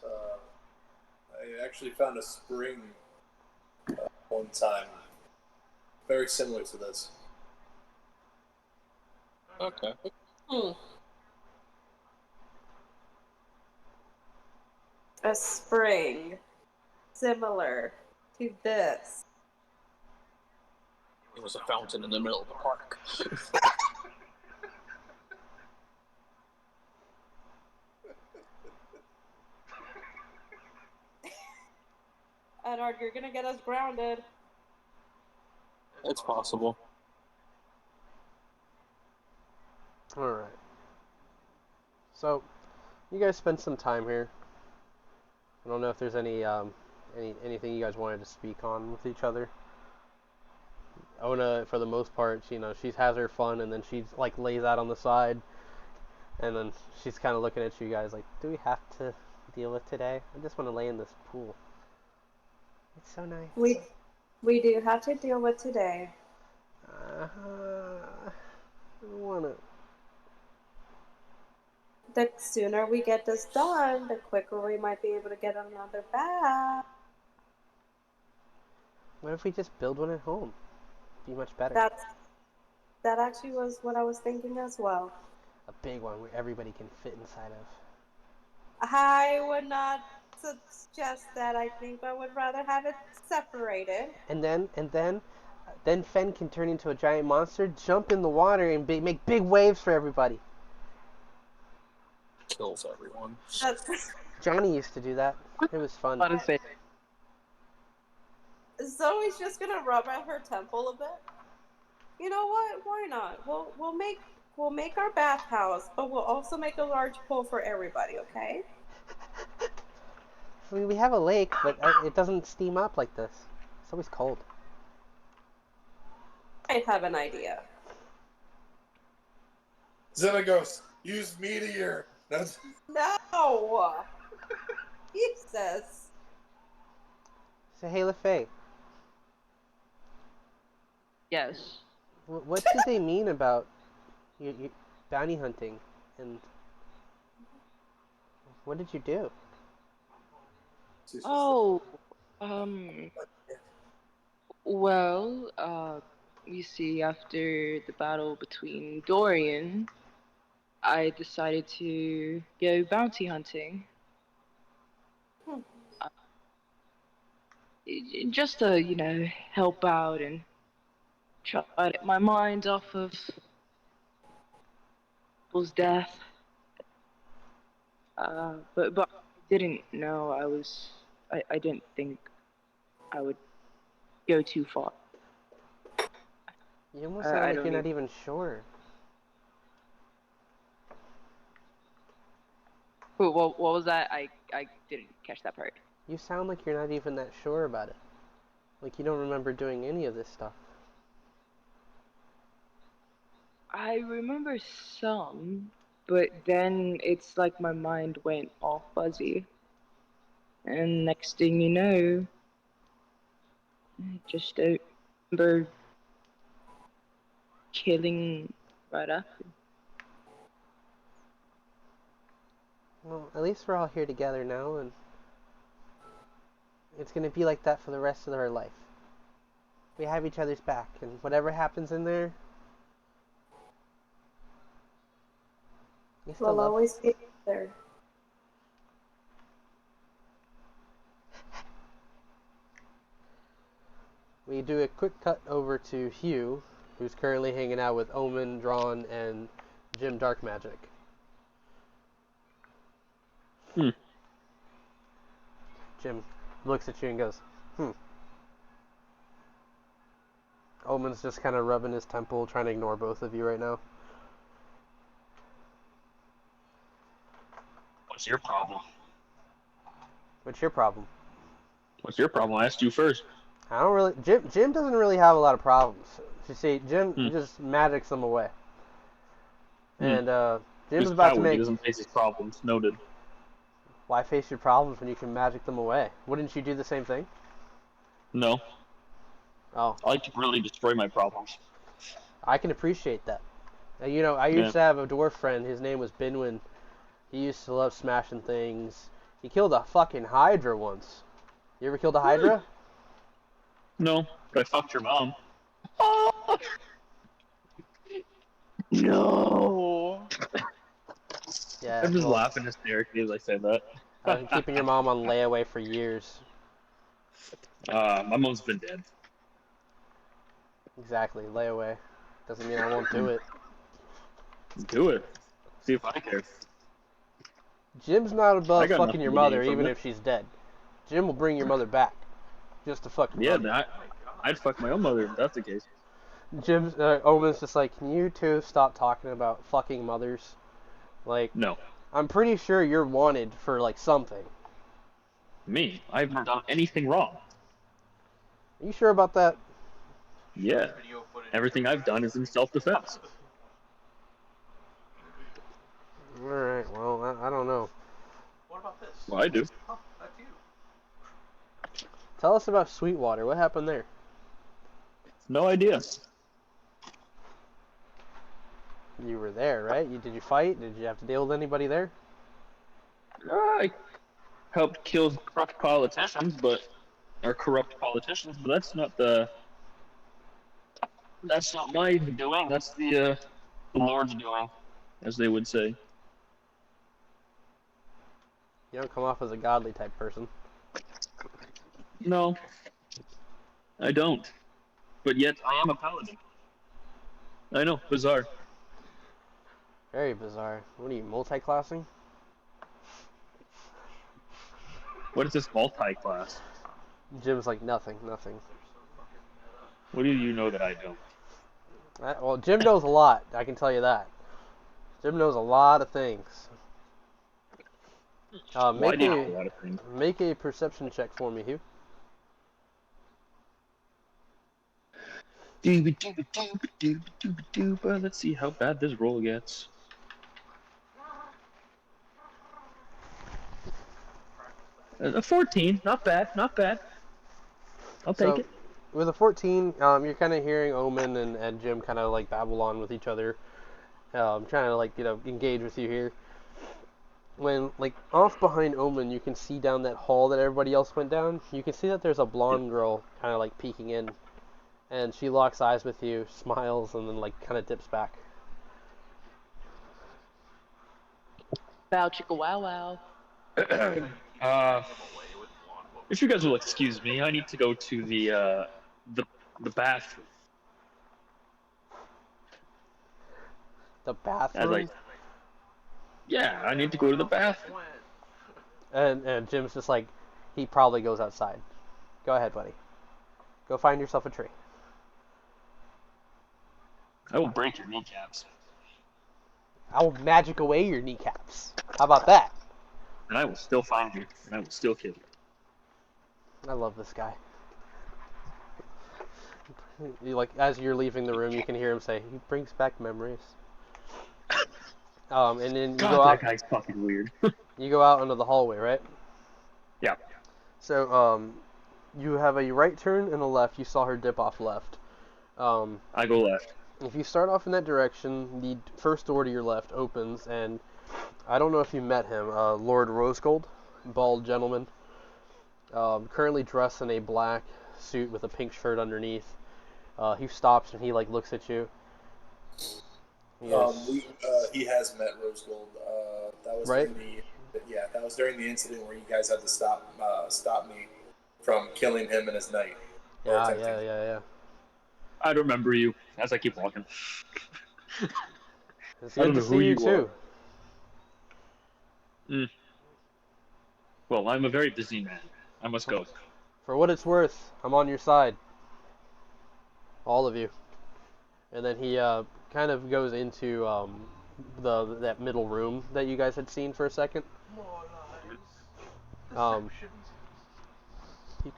S5: I actually found a spring one time, very similar to this.
S3: Okay.
S4: A spring similar to this.
S3: It was a fountain in the middle of the park.
S4: Edward, you're gonna get us grounded.
S3: It's possible.
S1: Alright. So, you guys spent some time here. I don't know if there's anything you guys wanted to speak on with each other. Ona, for the most part, she has her fun, and then she's like lays out on the side, and then she's kind of looking at you guys like, do we have to deal with today? I just want to lay in this pool. It's so nice.
S4: We do have to deal with today.
S1: I don't want to.
S4: The sooner we get this done, the quicker we might be able to get another bath.
S1: What if we just build one at home? Be much better.
S4: That actually was what I was thinking as well.
S1: A big one where everybody can fit inside of.
S4: I would not suggest that. I think I would rather have it separated.
S1: And then Fen can turn into a giant monster, jump in the water, and make big waves for everybody.
S3: Kills everyone.
S1: Johnny used to do that. It was fun.
S4: Zoe's just gonna rub at her temple a bit. You know what? Why not? We'll make our bathhouse, but we'll also make a large pool for everybody. Okay?
S1: I mean, we have a lake, but it doesn't steam up like this. It's always cold.
S4: I have an idea.
S5: Xenagos, use meteor.
S4: No! Jesus.
S1: So, hey, LaFay.
S6: Yes.
S1: What did they mean about you bounty hunting? And what did you do?
S6: Oh, well, you see, after the battle between Dorian, I decided to go bounty hunting. Just to, help out and try to get my mind off of people's death. But I didn't know I didn't think I would go too far.
S1: You almost sound like you're not even sure.
S6: What was that? I didn't catch that part.
S1: You sound like you're not even that sure about it. Like you don't remember doing any of this stuff.
S6: I remember some, but then it's like my mind went all fuzzy. And next thing you know, I just don't remember killing right after.
S1: Well, at least we're all here together now, and it's gonna be like that for the rest of our life. We have each other's back, and whatever happens in there,
S4: We'll always be there.
S1: We do a quick cut over to Hugh, who's currently hanging out with Omen, Drawn, and Jim Dark Magic. Jim looks at you and goes, Omen's just kind of rubbing his temple, trying to ignore both of you right now.
S7: What's your problem?
S1: What's your problem?
S7: What's your problem? I asked you first.
S1: I don't really. Jim doesn't really have a lot of problems. You see, Jim just magics them away. And Jim's about to make.
S7: He doesn't face his problems. Noted.
S1: Why face your problems when you can magic them away? Wouldn't you do the same thing?
S7: No.
S1: Oh.
S7: I like to really destroy my problems.
S1: I can appreciate that. I used to have a dwarf friend. His name was Binwin. He used to love smashing things. He killed a fucking Hydra once. You ever killed a Hydra?
S7: No, but I fucked your mom.
S6: No.
S1: Yeah,
S7: I'm just
S1: well,
S7: laughing hysterically as I say that.
S1: I've been keeping your mom on layaway for years.
S7: My mom's been dead.
S1: Exactly, layaway. Doesn't mean I won't do it.
S7: Do it. See if I care.
S1: Jim's not
S7: I
S1: above
S7: got
S1: fucking
S7: nothing
S1: your
S7: to gain
S1: mother,
S7: from
S1: even
S7: it.
S1: if she's dead. Jim will bring your mother back, just to fuck your
S7: Yeah,
S1: mother.
S7: I'd fuck my own mother if that's the case.
S1: Jim's Omen's just like, can you two stop talking about fucking mothers? Like,
S7: No.
S1: I'm pretty sure you're wanted for like something.
S7: Me? I haven't done anything wrong.
S1: Are you sure about that?
S7: Yeah. Everything I've done is in self-defense.
S1: All right. Well, I don't know.
S2: What about this?
S7: Well, I do.
S2: Oh, that's you.
S1: Tell us about Sweetwater. What happened there?
S7: No idea.
S1: You were there, right? Did you fight? Did you have to deal with anybody there?
S7: I helped kill corrupt politicians, but that's not my doing. That's the Lord's doing, as they would say.
S1: You don't come off as a godly type person.
S7: No, I don't. But yet I am a paladin. I know, bizarre.
S1: Very bizarre. What are you, multi-classing?
S7: What is this multi-class?
S1: Jim's like, nothing.
S7: What do you know that I don't?
S1: Well, Jim knows a lot. I can tell you that. Jim knows a lot of things.
S7: Well, I do know a lot of things.
S1: Make a perception check for me, Hugh.
S7: Let's see how bad this roll gets. A 14, not bad. I'll take it.
S1: With a 14, you're kind of hearing Omen and Jim kind of like babble on with each other, trying to like engage with you here. When like off behind Omen, you can see down that hall that everybody else went down. You can see that there's a blonde girl kind of like peeking in, and she locks eyes with you, smiles, and then like kind of dips back.
S6: Bow chicka wow wow.
S7: If you guys will excuse me, I need to go to the bathroom.
S1: The bathroom.
S7: Yeah, I need to go to the bathroom.
S1: And Jim's just like, he probably goes outside. Go ahead, buddy. Go find yourself a tree.
S7: I will break your kneecaps.
S1: I will magic away your kneecaps. How about that?
S7: And I will still find you, and I will still kill you.
S1: I love this guy. Like as you're leaving the room, you can hear him say, "He brings back memories." And then you go out.
S7: That guy's fucking weird.
S1: You go out into the hallway, right?
S7: Yeah.
S1: So you have a right turn and a left. You saw her dip off left.
S7: I go left.
S1: If you start off in that direction, the first door to your left opens, and I don't know if you met him, Lord Rosegold, bald gentleman, currently dressed in a black suit with a pink shirt underneath. He stops and he like looks at you.
S5: He has met Rose Gold. That was
S1: right?
S5: That was during the incident where you guys had to stop me from killing him and his knight.
S1: Yeah.
S7: I don't remember you, as I keep walking.
S1: It's good to see you too.
S7: Well, I'm a very busy man. I must go.
S1: For what it's worth, I'm on your side. All of you. And then he kind of goes into that middle room that you guys had seen for a second. You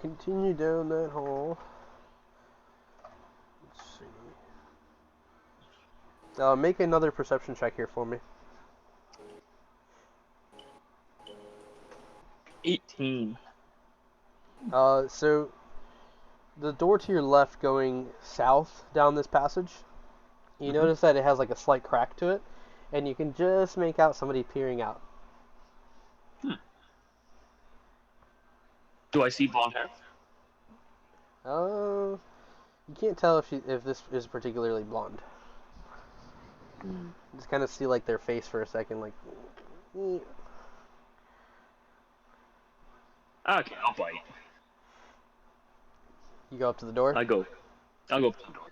S1: continue down that hall. Let's see. Make another perception check here for me.
S7: 18.
S1: So the door to your left going south down this passage, you notice that it has like a slight crack to it, and you can just make out somebody peering out.
S7: Do I see blonde hair?
S1: You can't tell if this is particularly blonde. Just kind of see like their face for a second, like.
S7: Okay, I'll bite.
S1: You go up to the door.
S7: I'll go up to the door.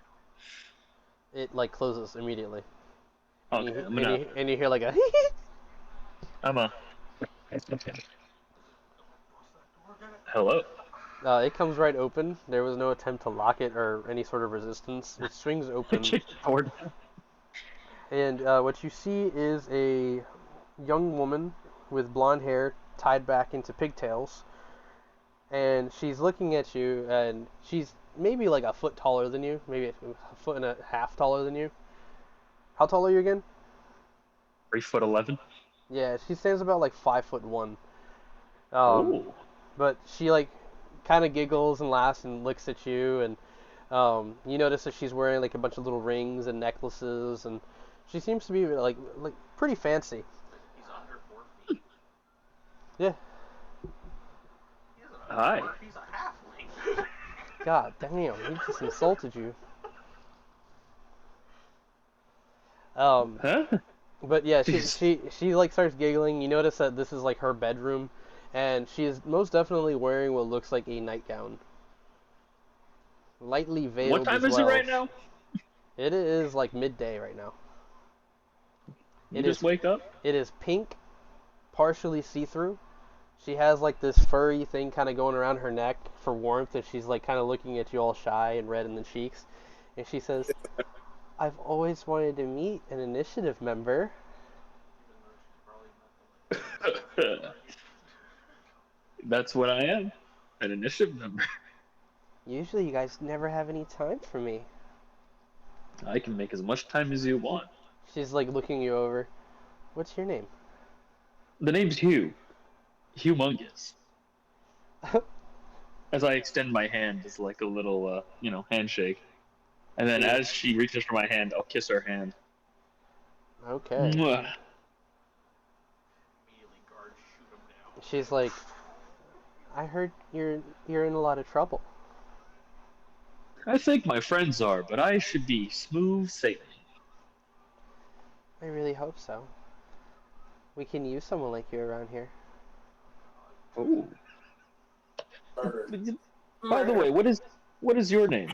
S1: It like closes immediately.
S7: Okay,
S1: And you hear like a.
S7: I'm a. Hello.
S1: It comes right open. There was no attempt to lock it or any sort of resistance. It swings open. And what you see is a young woman with blonde hair tied back into pigtails. And she's looking at you, and she's maybe like a foot taller than you, maybe a foot and a half taller than you. How tall are you again?
S7: 3'11".
S1: Yeah, she stands about like 5'1".
S7: Ooh.
S1: But she like kind of giggles and laughs and looks at you, and you notice that she's wearing like a bunch of little rings and necklaces, and she seems to be like pretty fancy.
S2: He's under 4 feet.
S1: Yeah.
S7: Hi.
S2: He's a halfling.
S1: God damn, he just insulted you.
S7: Huh?
S1: But yeah, she like starts giggling. You notice that this is like her bedroom, and she is most definitely wearing what looks like a nightgown, lightly veiled.
S7: What time
S1: as
S7: is
S1: well.
S7: it right now?
S1: It is like midday right now.
S7: You just wake up?
S1: It is pink, partially see-through. She has like this furry thing kind of going around her neck for warmth, and she's like kind of looking at you all shy and red in the cheeks, and she says, "I've always wanted to meet an initiative member."
S7: That's what I am, an initiative member.
S1: Usually you guys never have any time for me.
S7: I can make as much time as you want.
S1: She's like looking you over. What's your name?
S7: The name's Hugh. Humongous. As I extend my hand as like a little, handshake. And then as she reaches for my hand, I'll kiss her hand.
S1: Okay.
S7: Mwah.
S2: Immediately guards shoot him down.
S1: She's like, I heard you're in a lot of trouble.
S7: I think my friends are, but I should be smooth sailing.
S1: I really hope so. We can use someone like you around here.
S7: Oh.
S5: Murder.
S7: By the way, what is your name?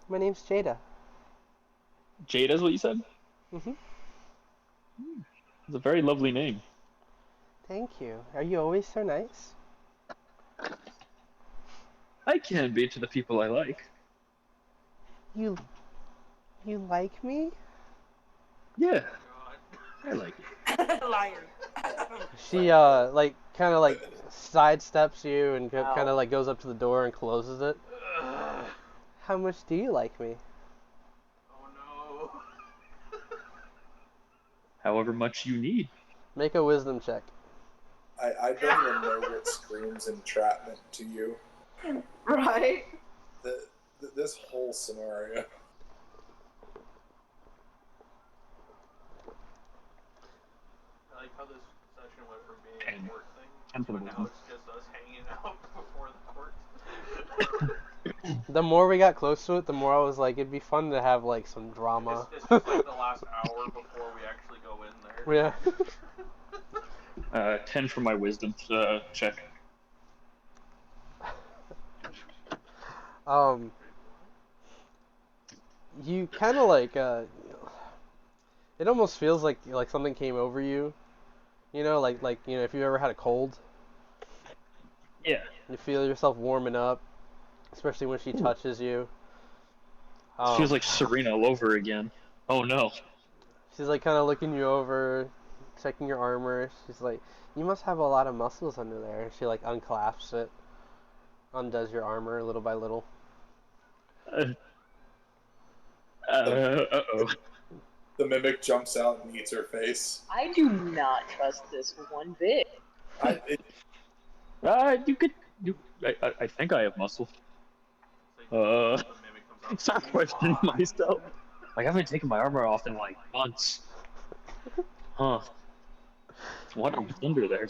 S1: My name's Jada.
S7: Jada's what you said?
S1: Mhm.
S7: It's a very lovely name.
S1: Thank you. Are you always so nice?
S7: I can be to the people I like.
S1: You like me?
S7: Yeah, I like it.
S4: Liar.
S1: She like kind of like sidesteps you and kind of like goes up to the door and closes it. How much do you like me?
S2: Oh no.
S7: However much you need.
S1: Make a wisdom check.
S5: I don't even know what screams entrapment to you.
S4: Right?
S5: This whole scenario.
S2: I like how this session went from being
S7: Ten.
S2: a court thing,
S7: For the
S2: but now
S7: wisdom.
S2: it's just us hanging out before the court.
S1: The more we got close to it, the more I was like, it'd be fun to have like some drama.
S2: It's just like the last hour before we actually go in there.
S1: Yeah.
S7: 10 for my wisdom check.
S1: You kind of like it almost feels like something came over you, like if you ever had a cold,
S7: Yeah.
S1: you feel yourself warming up, especially when she touches you.
S7: It feels like Serena all over again. Oh no.
S1: She's like kind of looking you over, checking your armor. She's like, you must have a lot of muscles under there. And she like unclasps it, undoes your armor little by little.
S7: Uh-oh.
S5: The mimic jumps out and eats her face.
S6: I do not trust this one bit.
S7: You could. I think I have muscle. Stop questioning myself. Like, I haven't taken my armor off in like months. Huh. What was under there?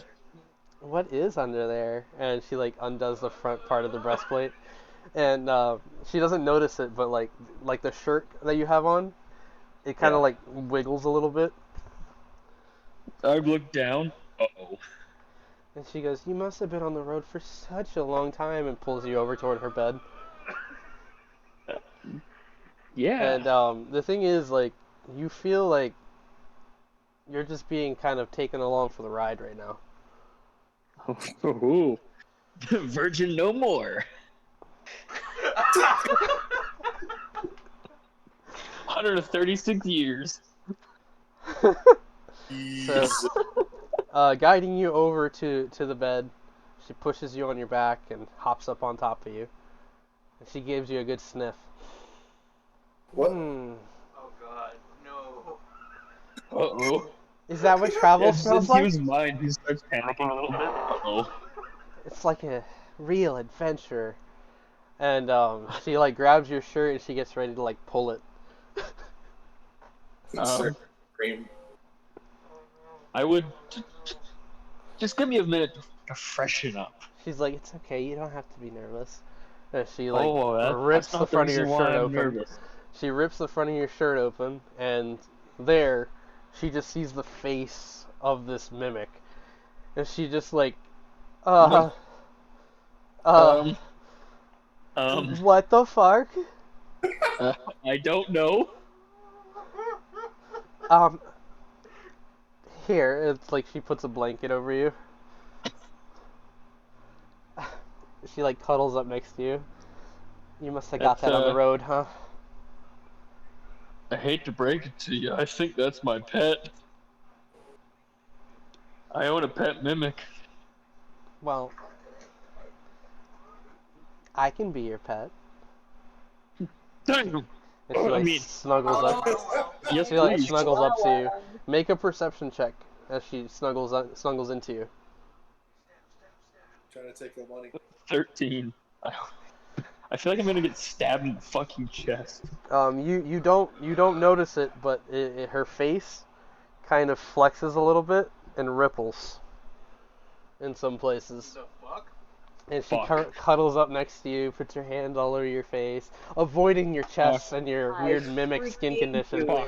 S1: what is under there? And she like undoes the front part of the breastplate, and she doesn't notice it, but like the shirt that you have on, it kind of
S7: Yeah.
S1: like wiggles a little bit.
S7: I look down. Uh-oh.
S1: And she goes, "You must have been on the road for such a long time," and pulls you over toward her bed.
S7: Yeah.
S1: And the thing is, like, you feel like you're just being kind of taken along for the ride right now.
S7: Ooh. Virgin no more. 136 years.
S1: So, guiding you over to the bed, she pushes you on your back and hops up on top of you. And she gives you a good sniff.
S5: What?
S1: Hmm.
S2: Oh God, no.
S7: Uh-oh.
S1: Is that what travel
S7: Yeah,
S1: smells
S7: since he
S1: like?
S7: was mine, he starts panicking a little bit. Uh-oh.
S1: It's like a real adventure. And she like grabs your shirt and she gets ready to like pull it.
S5: Sir, cream.
S7: I would just give me a minute to freshen up.
S1: She's like, "It's okay, you don't have to be nervous." And she like
S7: Oh,
S1: rips
S7: that's
S1: the
S7: not the
S1: front of your
S7: reason why
S1: shirt
S7: I'm
S1: open.
S7: nervous.
S1: She rips the front of your shirt open, and there, she just sees the face of this mimic, and she just like, uh, uh,
S7: Um, um,
S1: what the fuck?
S7: uh, I don't know.
S1: Um, Here, it's like she puts a blanket over you. She like cuddles up next to you. You must have got
S7: That's,
S1: that on the road, huh?
S7: I hate to break it to you. I think that's my pet. I own a pet mimic.
S1: Well, I can be your pet.
S7: Damn.
S1: And she
S7: I
S1: like
S7: mean,
S1: snuggles up.
S7: yes,
S1: She like
S7: please.
S1: snuggles up to you. Make a perception check as she snuggles into you.
S5: Trying to take the money.
S7: 13. I feel like I'm gonna get stabbed in the fucking chest.
S1: You don't notice it, but her face kind of flexes a little bit and ripples in some places.
S2: The fuck?
S1: And she
S7: Fuck.
S1: cuddles up next to you, puts her hand all over your face, avoiding your chest and your weird mimic skin condition.
S7: Fuck.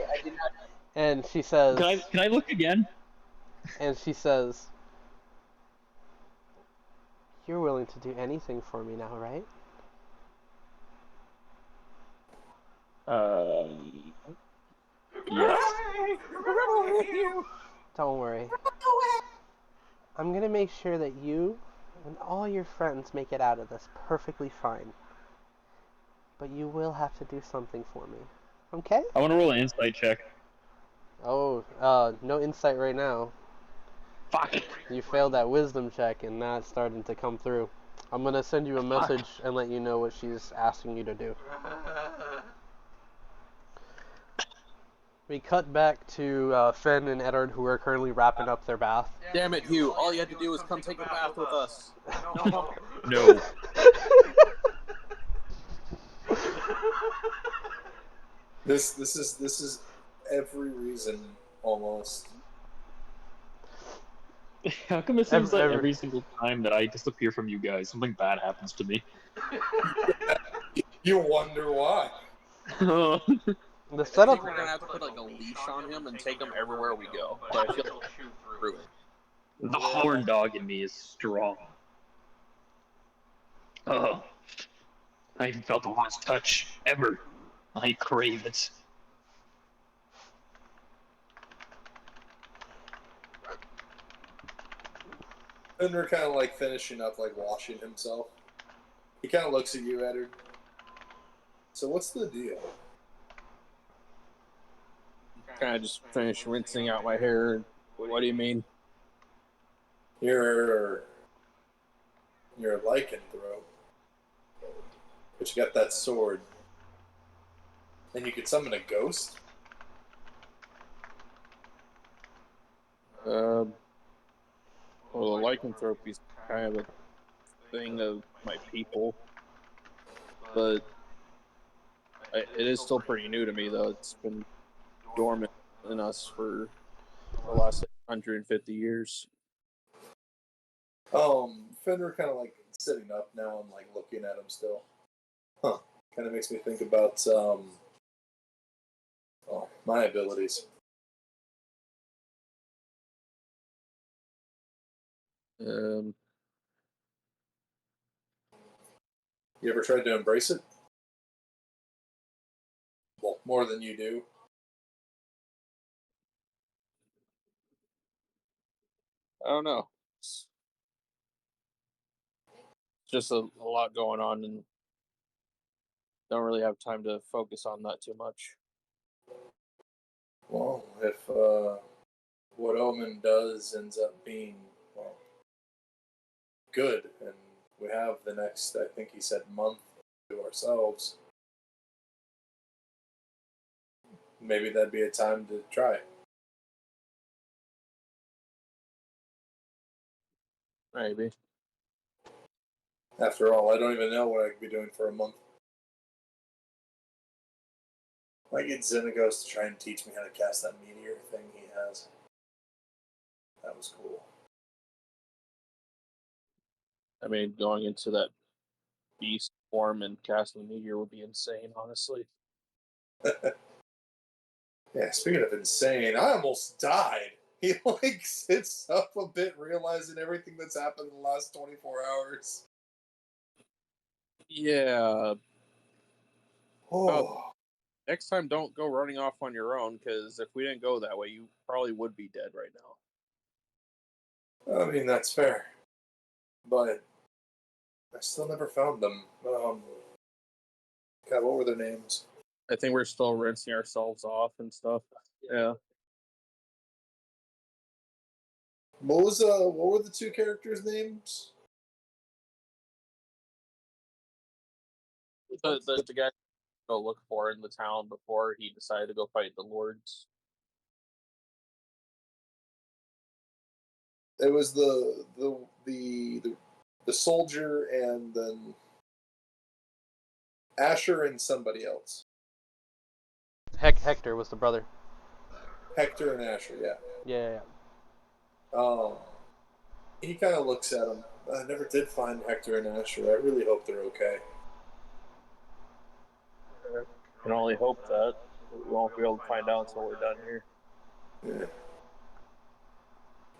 S1: And she says,
S7: Can I look again?
S1: and she says, "You're willing to do anything for me now, right?"
S7: Yes.
S1: Don't worry. I'm gonna make sure that you and all your friends make it out of this perfectly fine. But you will have to do something for me. Okay?
S7: I want to roll an insight check.
S1: Oh, no insight right now.
S7: Fuck.
S1: You failed that wisdom check, and now it's starting to come through. I'm gonna send you a message and let you know what she's asking you to do. We cut back to Finn and Eddard, who are currently wrapping up their bath.
S3: Damn it, Hugh! All you had to do was come take a bath with us.
S2: No.
S7: No.
S5: This is every reason almost.
S7: How come it seems like
S1: Every-
S7: every single time that I disappear from you guys, something bad happens to me?
S5: You wonder why.
S1: The
S3: I
S1: setup.
S3: think we're gonna have to put like a leash on him and take him everywhere we go. But I feel like
S2: shoot
S3: through it.
S7: The horn dog in me is strong. Oh, I haven't felt a woman's touch ever. I crave it.
S5: And we're kind of like finishing up, like washing himself. He kind of looks at you, Eddard. So what's the deal?
S3: Kind of just finished rinsing out my hair. What do you mean?
S5: You're a lycanthrope, but you got that sword, and you could summon a ghost.
S3: Well, the lycanthropy is kind of a thing of my people, but it is still pretty new to me, though. It's been dormant in us for the last 150 years.
S5: Fenrir kind of like sitting up now and like looking at him still. Huh. Kind of makes me think about my abilities.
S3: Um,
S5: You ever tried to embrace it? Well, more than you do.
S3: I don't know. It's just a lot going on, and don't really have time to focus on that too much.
S5: Well, if what Omen does ends up being, well, good, and we have the next, I think he said, month to ourselves, maybe that'd be a time to try.
S3: Maybe.
S5: After all, I don't even know what I could be doing for a month. I get Xenagos to try and teach me how to cast that meteor thing he has. That was cool.
S3: I mean, going into that beast form and casting meteor would be insane, honestly.
S5: Yeah, speaking of insane, I almost died. He like sits up a bit, realizing everything that's happened in the last 24 hours.
S3: Yeah.
S5: Oh,
S3: Next time, don't go running off on your own, because if we didn't go that way, you probably would be dead right now.
S5: I mean that's fair, but I still never found them. God, what were their names?
S3: I think we're still rinsing ourselves off and stuff. Yeah.
S5: What were the two characters' names?
S3: The guy to go look for in the town before he decided to go fight the lords.
S5: It was the soldier and then Asher and somebody else.
S1: Hector was the brother.
S5: Hector and Asher, yeah.
S1: Yeah.
S5: He kind of looks at him. I never did find Hector and Asher. I really hope they're okay.
S3: I can only hope that. We won't be able to find out until we're done here.
S5: Yeah.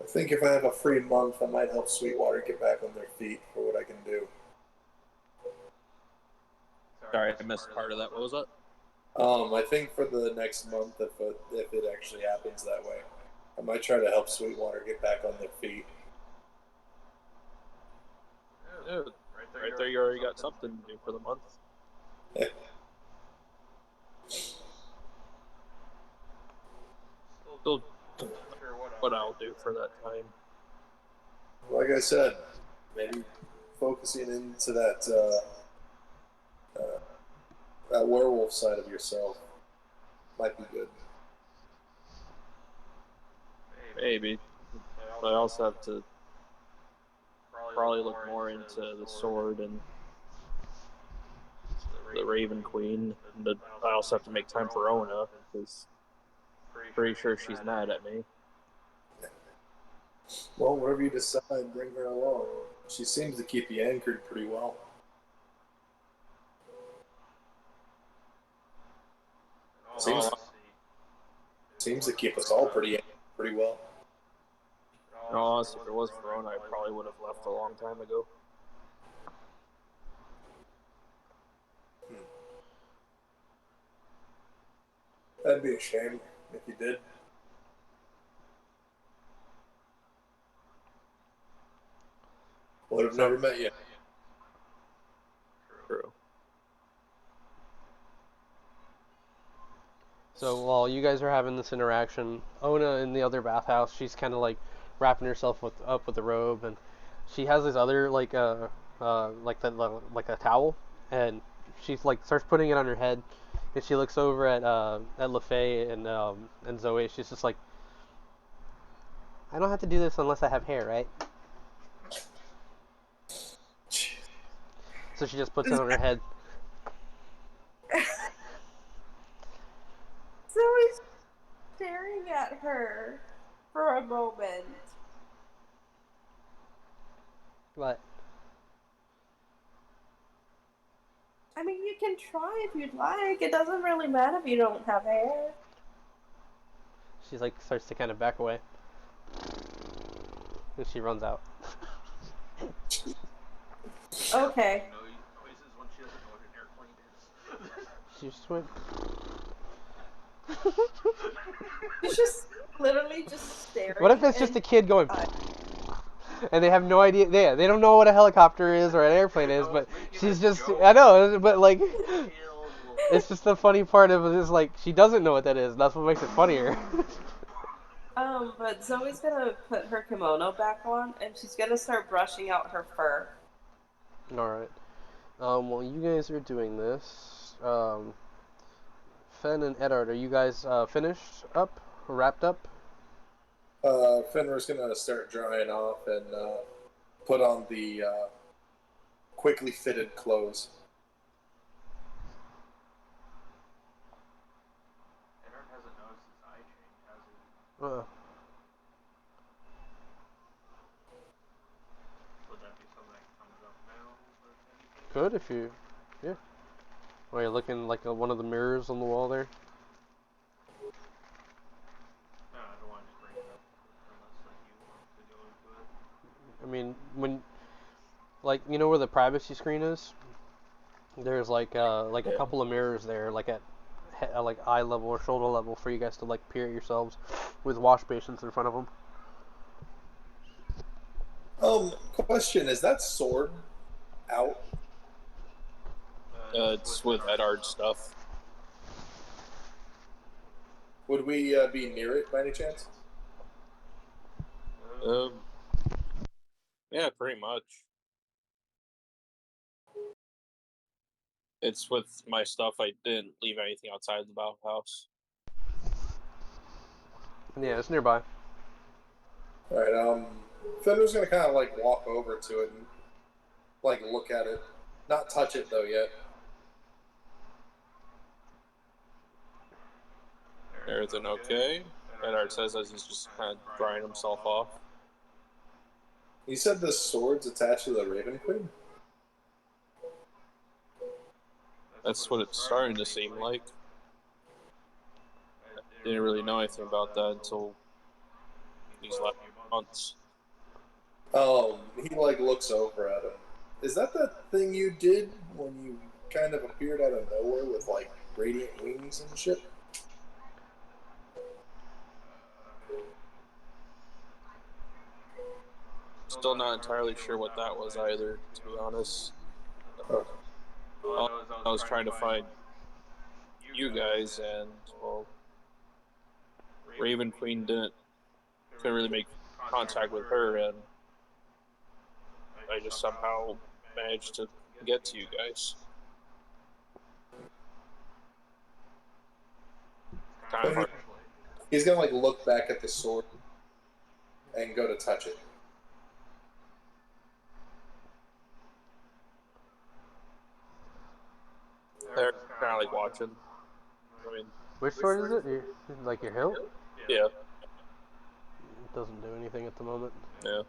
S5: I think if I have a free month, I might help Sweetwater get back on their feet for what I can do.
S3: Sorry, I missed part of that. What was that?
S5: I think for the next month, if it actually happens that way, I might try to help Sweetwater get back on their feet.
S3: Yeah, right there, you already got something to do for the month. Still, what I'll do for that time.
S5: Like I said, maybe focusing into that werewolf side of yourself might be good.
S3: Maybe. But I also have to probably look more into the sword and the Raven Queen. But I also have to make time for Ona, because pretty sure she's mad at me.
S5: Well, wherever you decide, bring her along. She seems to keep you anchored pretty well. Seems to keep us all pretty well.
S3: No, honestly, if it wasn't for Ona, I probably would have left a long time ago.
S5: That'd be a shame if you did. Would have never met you.
S3: True.
S1: So while you guys are having this interaction, Ona in the other bathhouse, she's kind of like wrapping herself up with the robe, and she has this other like like a towel, and she's like starts putting it on her head, and she looks over at LaFay and Zoe. She's just like, I don't have to do this unless I have hair, right? So she just puts it on her head.
S4: Zoe's staring at her for a moment. I mean, you can try if you'd like. It doesn't really matter if you don't have hair.
S1: She's like starts to kind of back away, and she runs out.
S4: Okay.
S2: Noises when she doesn't know what an airplane is.
S1: She just went.
S4: She's just literally just staring.
S1: What if it's just
S4: and-
S1: a kid going? And they have no idea. They don't know what a helicopter is or an airplane is, but she's just. I know, but like, it's just the funny part of it is like she doesn't know what that is. That's what makes it funnier.
S4: But Zoe's gonna put her kimono back on, and she's gonna start brushing out her fur.
S1: All right. While you guys are doing this, Fen and Edard, are you guys finished up, wrapped up?
S5: Fenrir's gonna start drying off and put on the quickly fitted clothes.
S2: Edward hasn't noticed his eye change, has he? Would that be something that comes up now?
S1: Good if you, yeah. While you're looking like one of the mirrors on the wall there.
S2: No, I don't want to just bring it up unless like you want to go into it.
S1: I mean, when, like, you know where the privacy screen is? There's like a couple of mirrors there, like at like eye level or shoulder level for you guys to like peer at yourselves, with wash basins in front of them.
S5: Question: is that sword out?
S3: It's with Edard's stuff.
S5: Would we be near it by any chance?
S3: Yeah, pretty much. It's with my stuff. I didn't leave anything outside the bathhouse.
S1: Yeah, it's nearby.
S5: All right. Fenrir's gonna kind of like walk over to it and like look at it, not touch it though yet.
S3: Everything okay? Edard says as he's just kind of drying himself off.
S5: You said the sword's attached to the Raven Queen?
S3: That's what it's starting to seem like. I didn't really know anything about that until these last months.
S5: He like looks over at him. Is that thing you did when you kind of appeared out of nowhere with like radiant wings and shit?
S3: Still not entirely sure what that was either, to be honest. I was trying to find you guys, and well, Raven Queen couldn't really make contact with her, and I just somehow managed to get to you guys. Kind of hard.
S5: He's gonna like look back at the sword and go to touch it.
S3: They're kind of like watching. I mean,
S1: Which sword is it? Like your hilt?
S3: yeah,
S1: It doesn't do anything at the moment.
S3: yeah.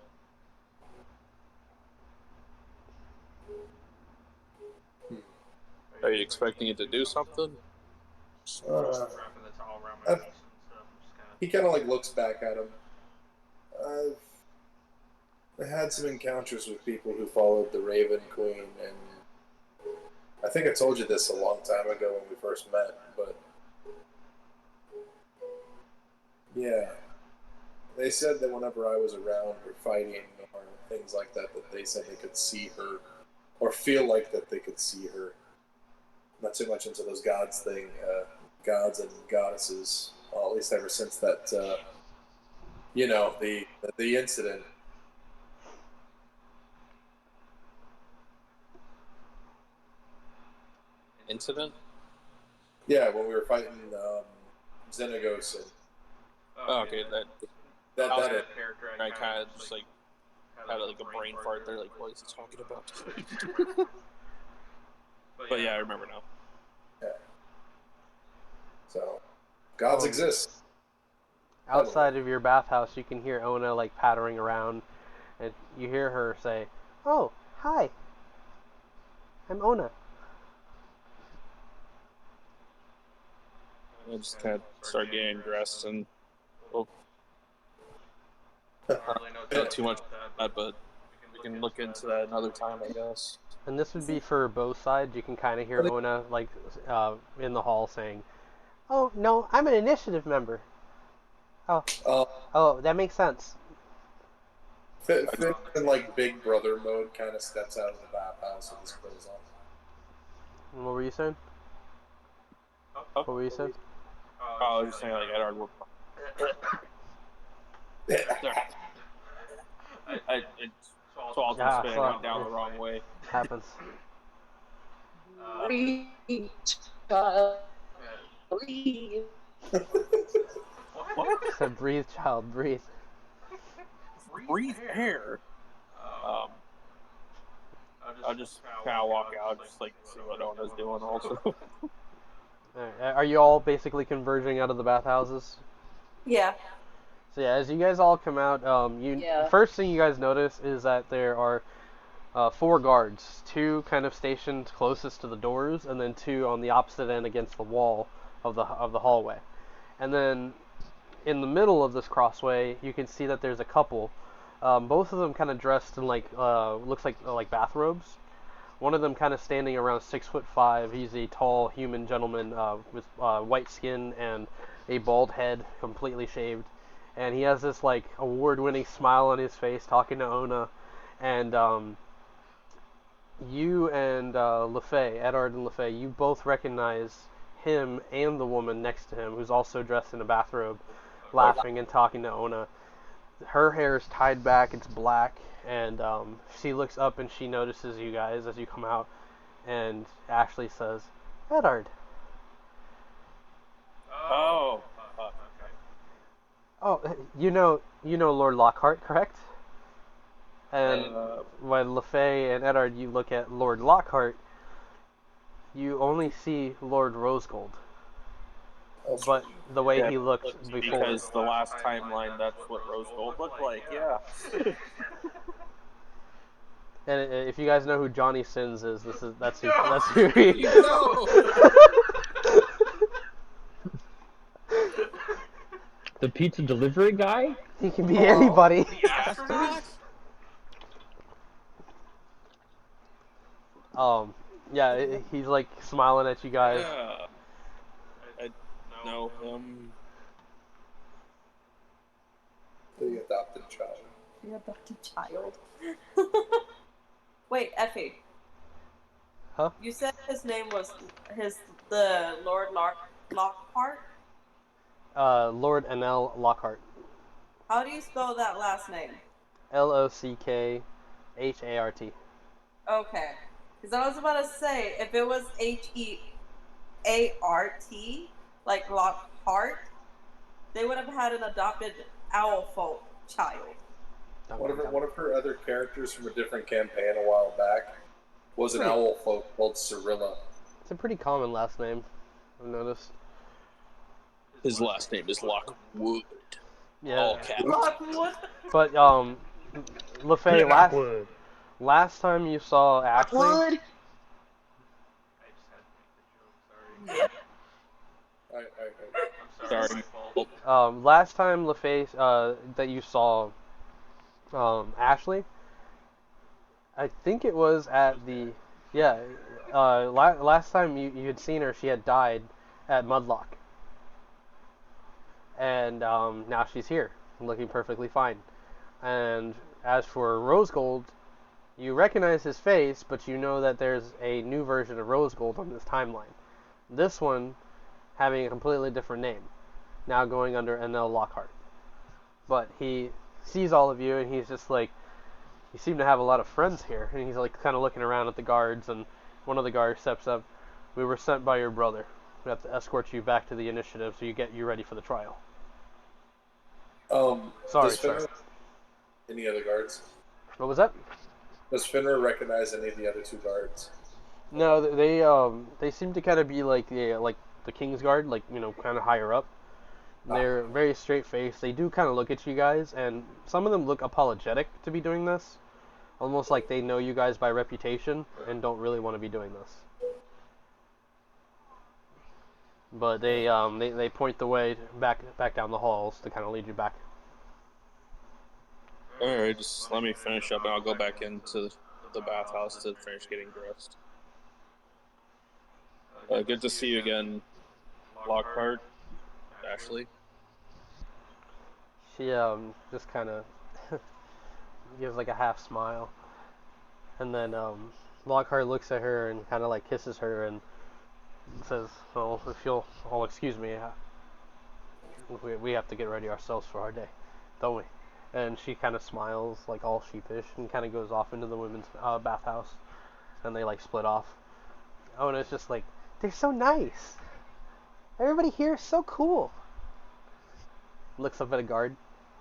S3: Are you expecting it to do something?
S2: Wrapping the towel around my waist and stuff. Just kind of.
S5: He kind of like looks back at him. I've had some encounters with people who followed the Raven Queen, and I think I told you this a long time ago when we first met, but yeah, they said that whenever I was around or fighting or things like that, that they said they could see her or feel like that they could see her. Not too much into those gods thing, gods and goddesses. Well, at least ever since that, the incident.
S3: Incident?
S5: Yeah, when we were fighting Xenagos and
S3: Oh, okay, that
S5: that
S2: character.
S3: I kind of just like had like a brain fart there, like what is he talking about? But yeah, I remember now.
S5: Yeah. So, gods exist.
S1: Outside of your bathhouse, you can hear Ona like pattering around, and you hear her say, "Oh, hi. I'm Ona."
S3: I just kind of start getting dressed and well, I don't know too much about that, but we can look into that another time, I guess.
S1: And this would be for both sides. You can kind of hear Ona like in the hall saying, "Oh no, I'm an initiative member." Oh, that makes sense.
S5: Finn in like Big Brother mode kind of steps out of the bathhouse with his clothes on.
S1: And what were you saying? What were you saying?
S3: Oh, I was just saying like Edward would. So I was spinning went down the wrong way.
S1: Happens.
S6: Breathe, child. Breathe.
S3: What?
S1: Said breathe, child, breathe.
S3: Breathe air. I'll just kind of walk out, just like see what Ona's doing. Also.
S1: Alright, are you all basically converging out of the bathhouses?
S4: Yeah.
S1: So yeah, as you guys all come out, the first thing you guys notice is that there are 4 guards, 2 kind of stationed closest to the doors, and then 2 on the opposite end against the wall of the hallway. And then in the middle of this crossway, you can see that there's a couple. Both of them kind of dressed in like looks like bathrobes. One of them kind of standing around 6'5". He's a tall human gentleman with white skin and a bald head, completely shaved. And he has this like award-winning smile on his face, talking to Ona. And you and LaFay, Edard and LaFay, you both recognize him and the woman next to him, who's also dressed in a bathrobe, laughing and talking to Ona. Her hair is tied back, it's black, and she looks up and she notices you guys as you come out, and Ashley says, "Edard."
S3: Oh.
S1: Oh, you know Lord Lockhart, correct? And when LaFay and Edard, you look at Lord Lockhart, you only see Lord Rosegold. But the way he looked before.
S3: Because the last timeline, that's what Rose Gold looked like, yeah.
S1: And if you guys know who Johnny Sins is, that's who he is.
S3: No!
S7: The pizza delivery guy?
S1: He can be anybody. Yeah, he's like smiling at you guys.
S3: Yeah. I know him.
S5: The adopted child.
S4: The adopted child. Wait, Effie.
S1: Huh?
S4: You said his name was the Lord Lockhart?
S1: Lord Enel Lockhart.
S4: How do you spell that last name?
S1: Lockhart.
S4: Okay. Because I was about to say, if it was Heart, like Lockhart, they would have had an adopted owl folk child.
S5: One of her other characters from a different campaign a while back was an owl folk called Cyrilla.
S1: It's a pretty common last name, I've noticed.
S3: His last name is Lockwood.
S1: Yeah.
S3: All caps.
S4: Lockwood?
S1: But LaFay, last time you saw Ashley,
S3: Sorry.
S1: last time LaFay that you saw Ashley, I think it was at the last time you had seen her, she had died at Mudlock, and now she's here, looking perfectly fine. And as for Rosegold, you recognize his face, but you know that there's a new version of Rosegold on this timeline. This one having a completely different name, now going under Enel Lockhart. But he sees all of you, and he's just like, you seem to have a lot of friends here. And he's like kind of looking around at the guards, and one of the guards steps up. "We were sent by your brother. We have to escort you back to the initiative so you get you ready for the trial." Sorry, sir.
S5: Any other guards?
S1: What was that?
S5: Does Finra recognize any of the other 2 guards?
S1: No, they seem to kind of be like the King's Guard, like, you know, kind of higher up. They're very straight-faced. They do kind of look at you guys, and some of them look apologetic to be doing this, almost like they know you guys by reputation and don't really want to be doing this. But they point the way back down the halls to kind of lead you back.
S3: All right, just let me finish up, and I'll go back into the bathhouse to finish getting dressed. Good to see you again, Lockhart, Ashley.
S1: She just kind of gives like a half smile, and then Lockhart looks at her and kind of like kisses her and says, "Well, if you'll all excuse me, we have to get ready ourselves for our day, don't we?" And she kind of smiles, like all sheepish, and kind of goes off into the women's bathhouse, and they like split off. Oh, and it's just like, they're so nice. Everybody here is so cool. Looks up at a guard.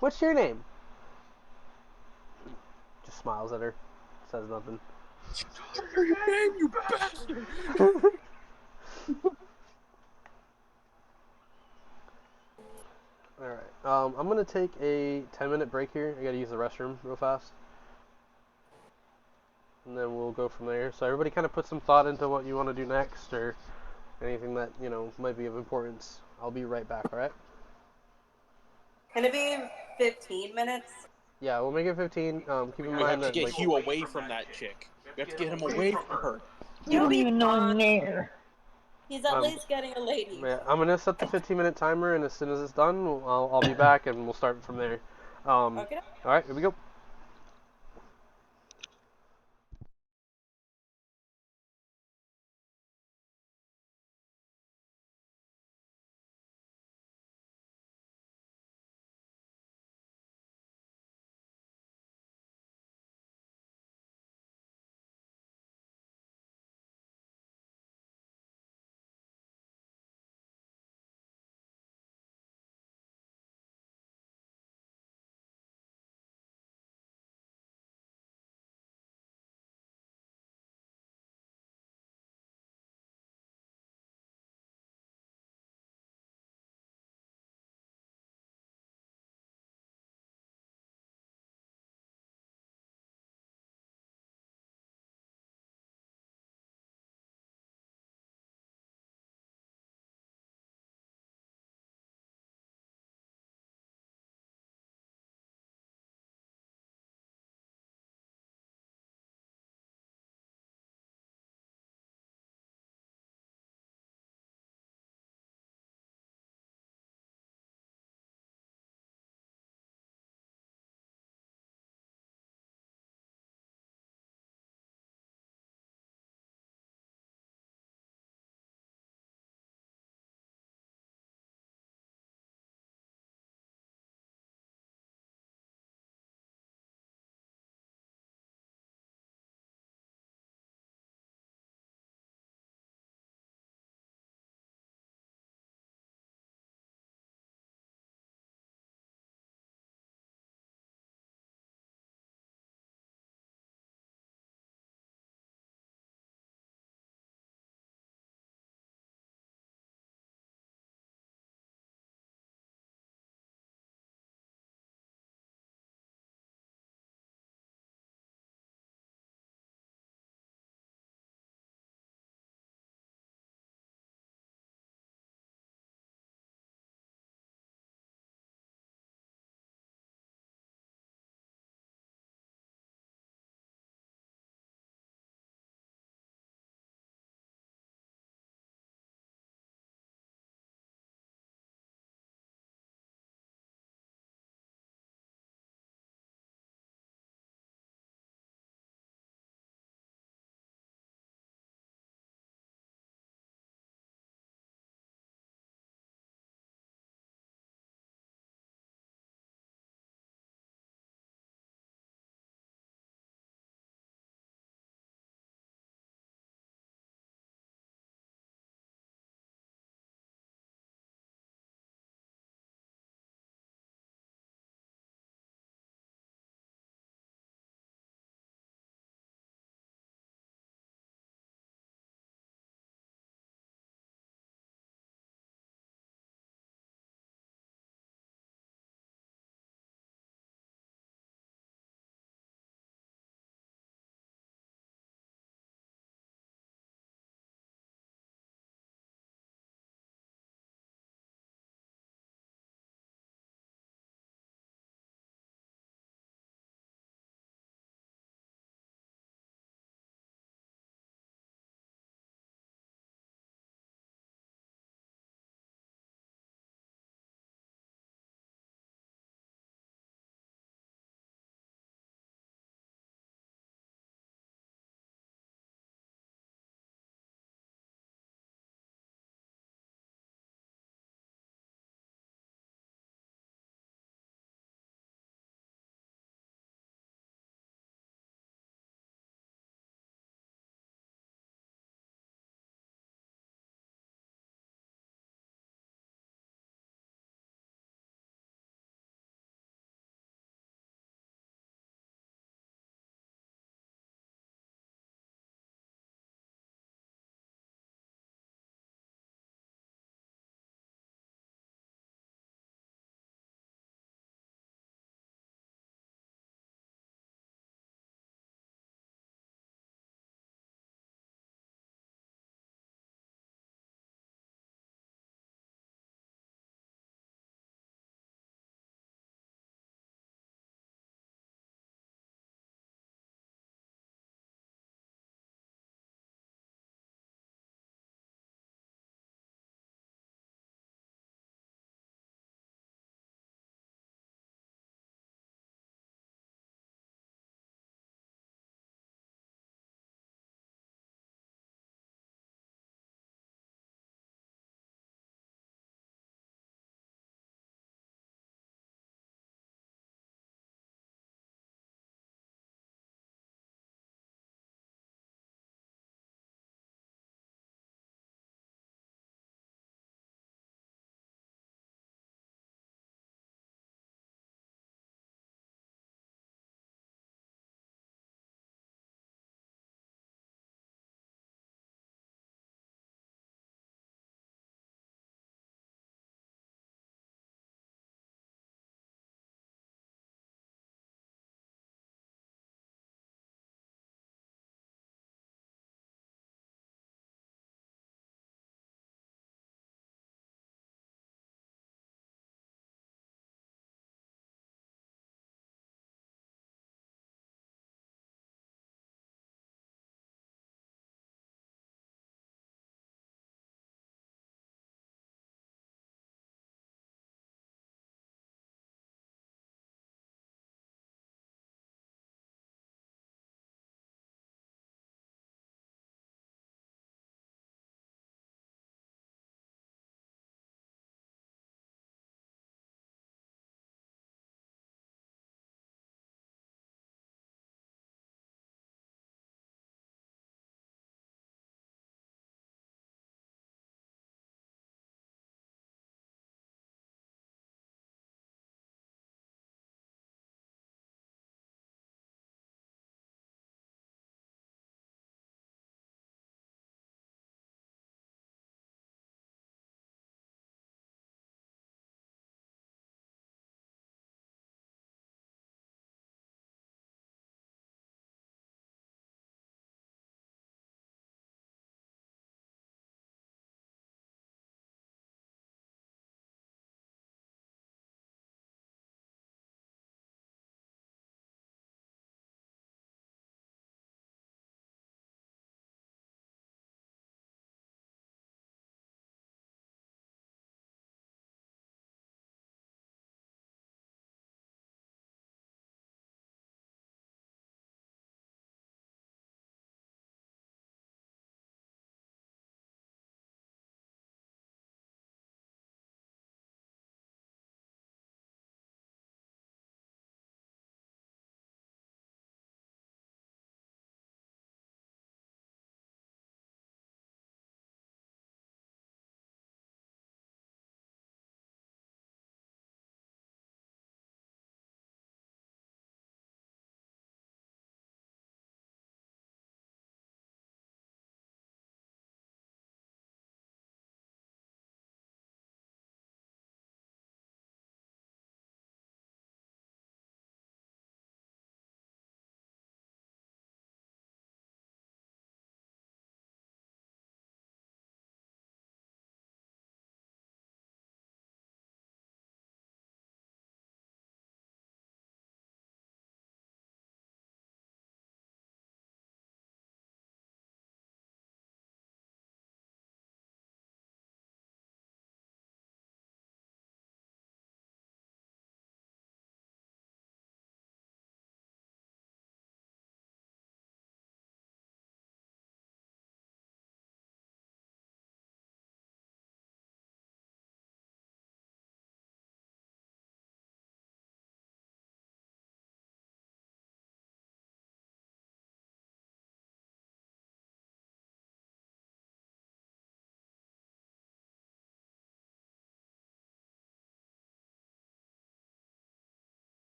S1: What's your name? Just smiles at her, says nothing.
S3: Your name, you bastard!
S1: Alright, I'm gonna take a 10-minute break here. I gotta use the restroom real fast. And then we'll go from there. So everybody kind of put some thought into what you want to do next, or anything that, might be of importance. I'll be right back, alright?
S4: Can it be 15 minutes?
S1: Yeah, we'll make it 15. Keep in
S3: We have
S1: mind
S3: to
S1: that,
S3: get
S1: like,
S3: Hugh away from that chick. We have to get him away from her.
S6: You don't even know I'm there.
S4: He's at
S1: Um,
S4: least getting a lady.
S1: yeah, I'm gonna set the 15-minute timer, and as soon as it's done, I'll be back, and we'll start from there.
S4: Okay.
S1: Alright, here we go.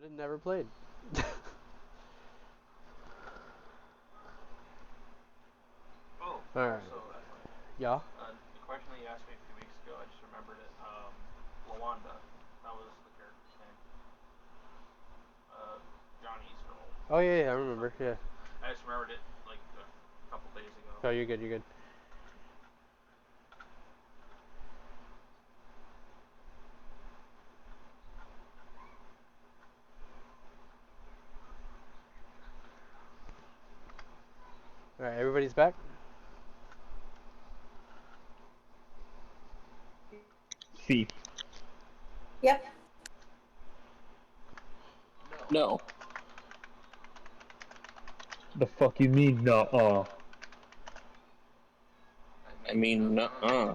S1: But it never played.
S2: Oh,
S1: Alright.
S2: also,
S1: Yeah?
S2: the question that you asked me a few weeks ago, I just remembered it. Lawanda, that was the character's name. Johnny's girl.
S1: Oh yeah, I remember, yeah.
S2: I just remembered it like a couple days ago.
S1: Oh, you're good, you're good. Alright, everybody's back?
S7: Seep.
S4: Yep.
S3: No.
S7: The fuck you mean, nuh-uh?
S3: I mean, nuh-uh.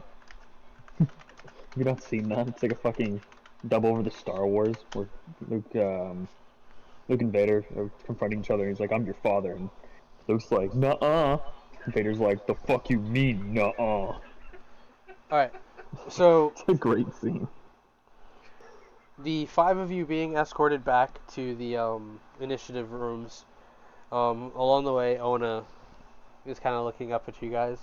S7: You not seen that? It's like a fucking dub over the Star Wars where Luke and Vader are confronting each other. And he's like, "I'm your father," and Luke's like, "Nuh-uh." And Vader's like, "The fuck you mean, nuh-uh?"
S1: Alright, so
S7: It's a great scene.
S1: the 5 of you being escorted back to the initiative rooms. Along the way, Ona is kind of looking up at you guys.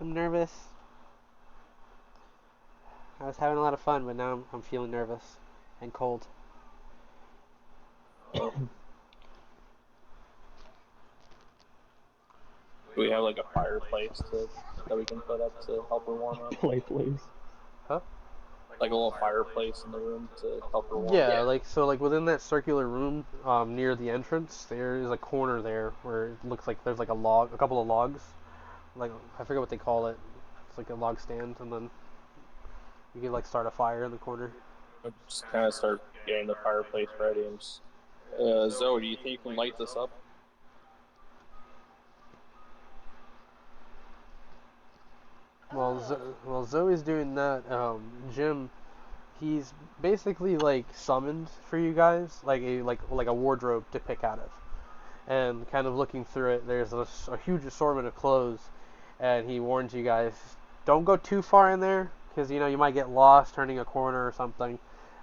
S1: I'm nervous. I was having a lot of fun, but now I'm feeling nervous and cold.
S3: Do we have like a fireplace that we can put up to help her warm up?
S7: Play, please.
S1: Huh?
S3: Like a little fireplace in the room to help her warm
S1: Yeah,
S3: up?
S1: like within that circular room near the entrance, there is a corner there where it looks like there's like a couple of logs. Like, I forget what they call it. It's like a log stand, and then you can like start a fire in the corner.
S3: We'll just kind of start getting the fireplace ready and just... Zoe, do you think you can light this up?
S1: While Zoe's doing that, Jim, he's basically like summoned for you guys, like a wardrobe to pick out of, and kind of looking through it, there's a huge assortment of clothes, and he warns you guys, don't go too far in there, because you might get lost turning a corner or something.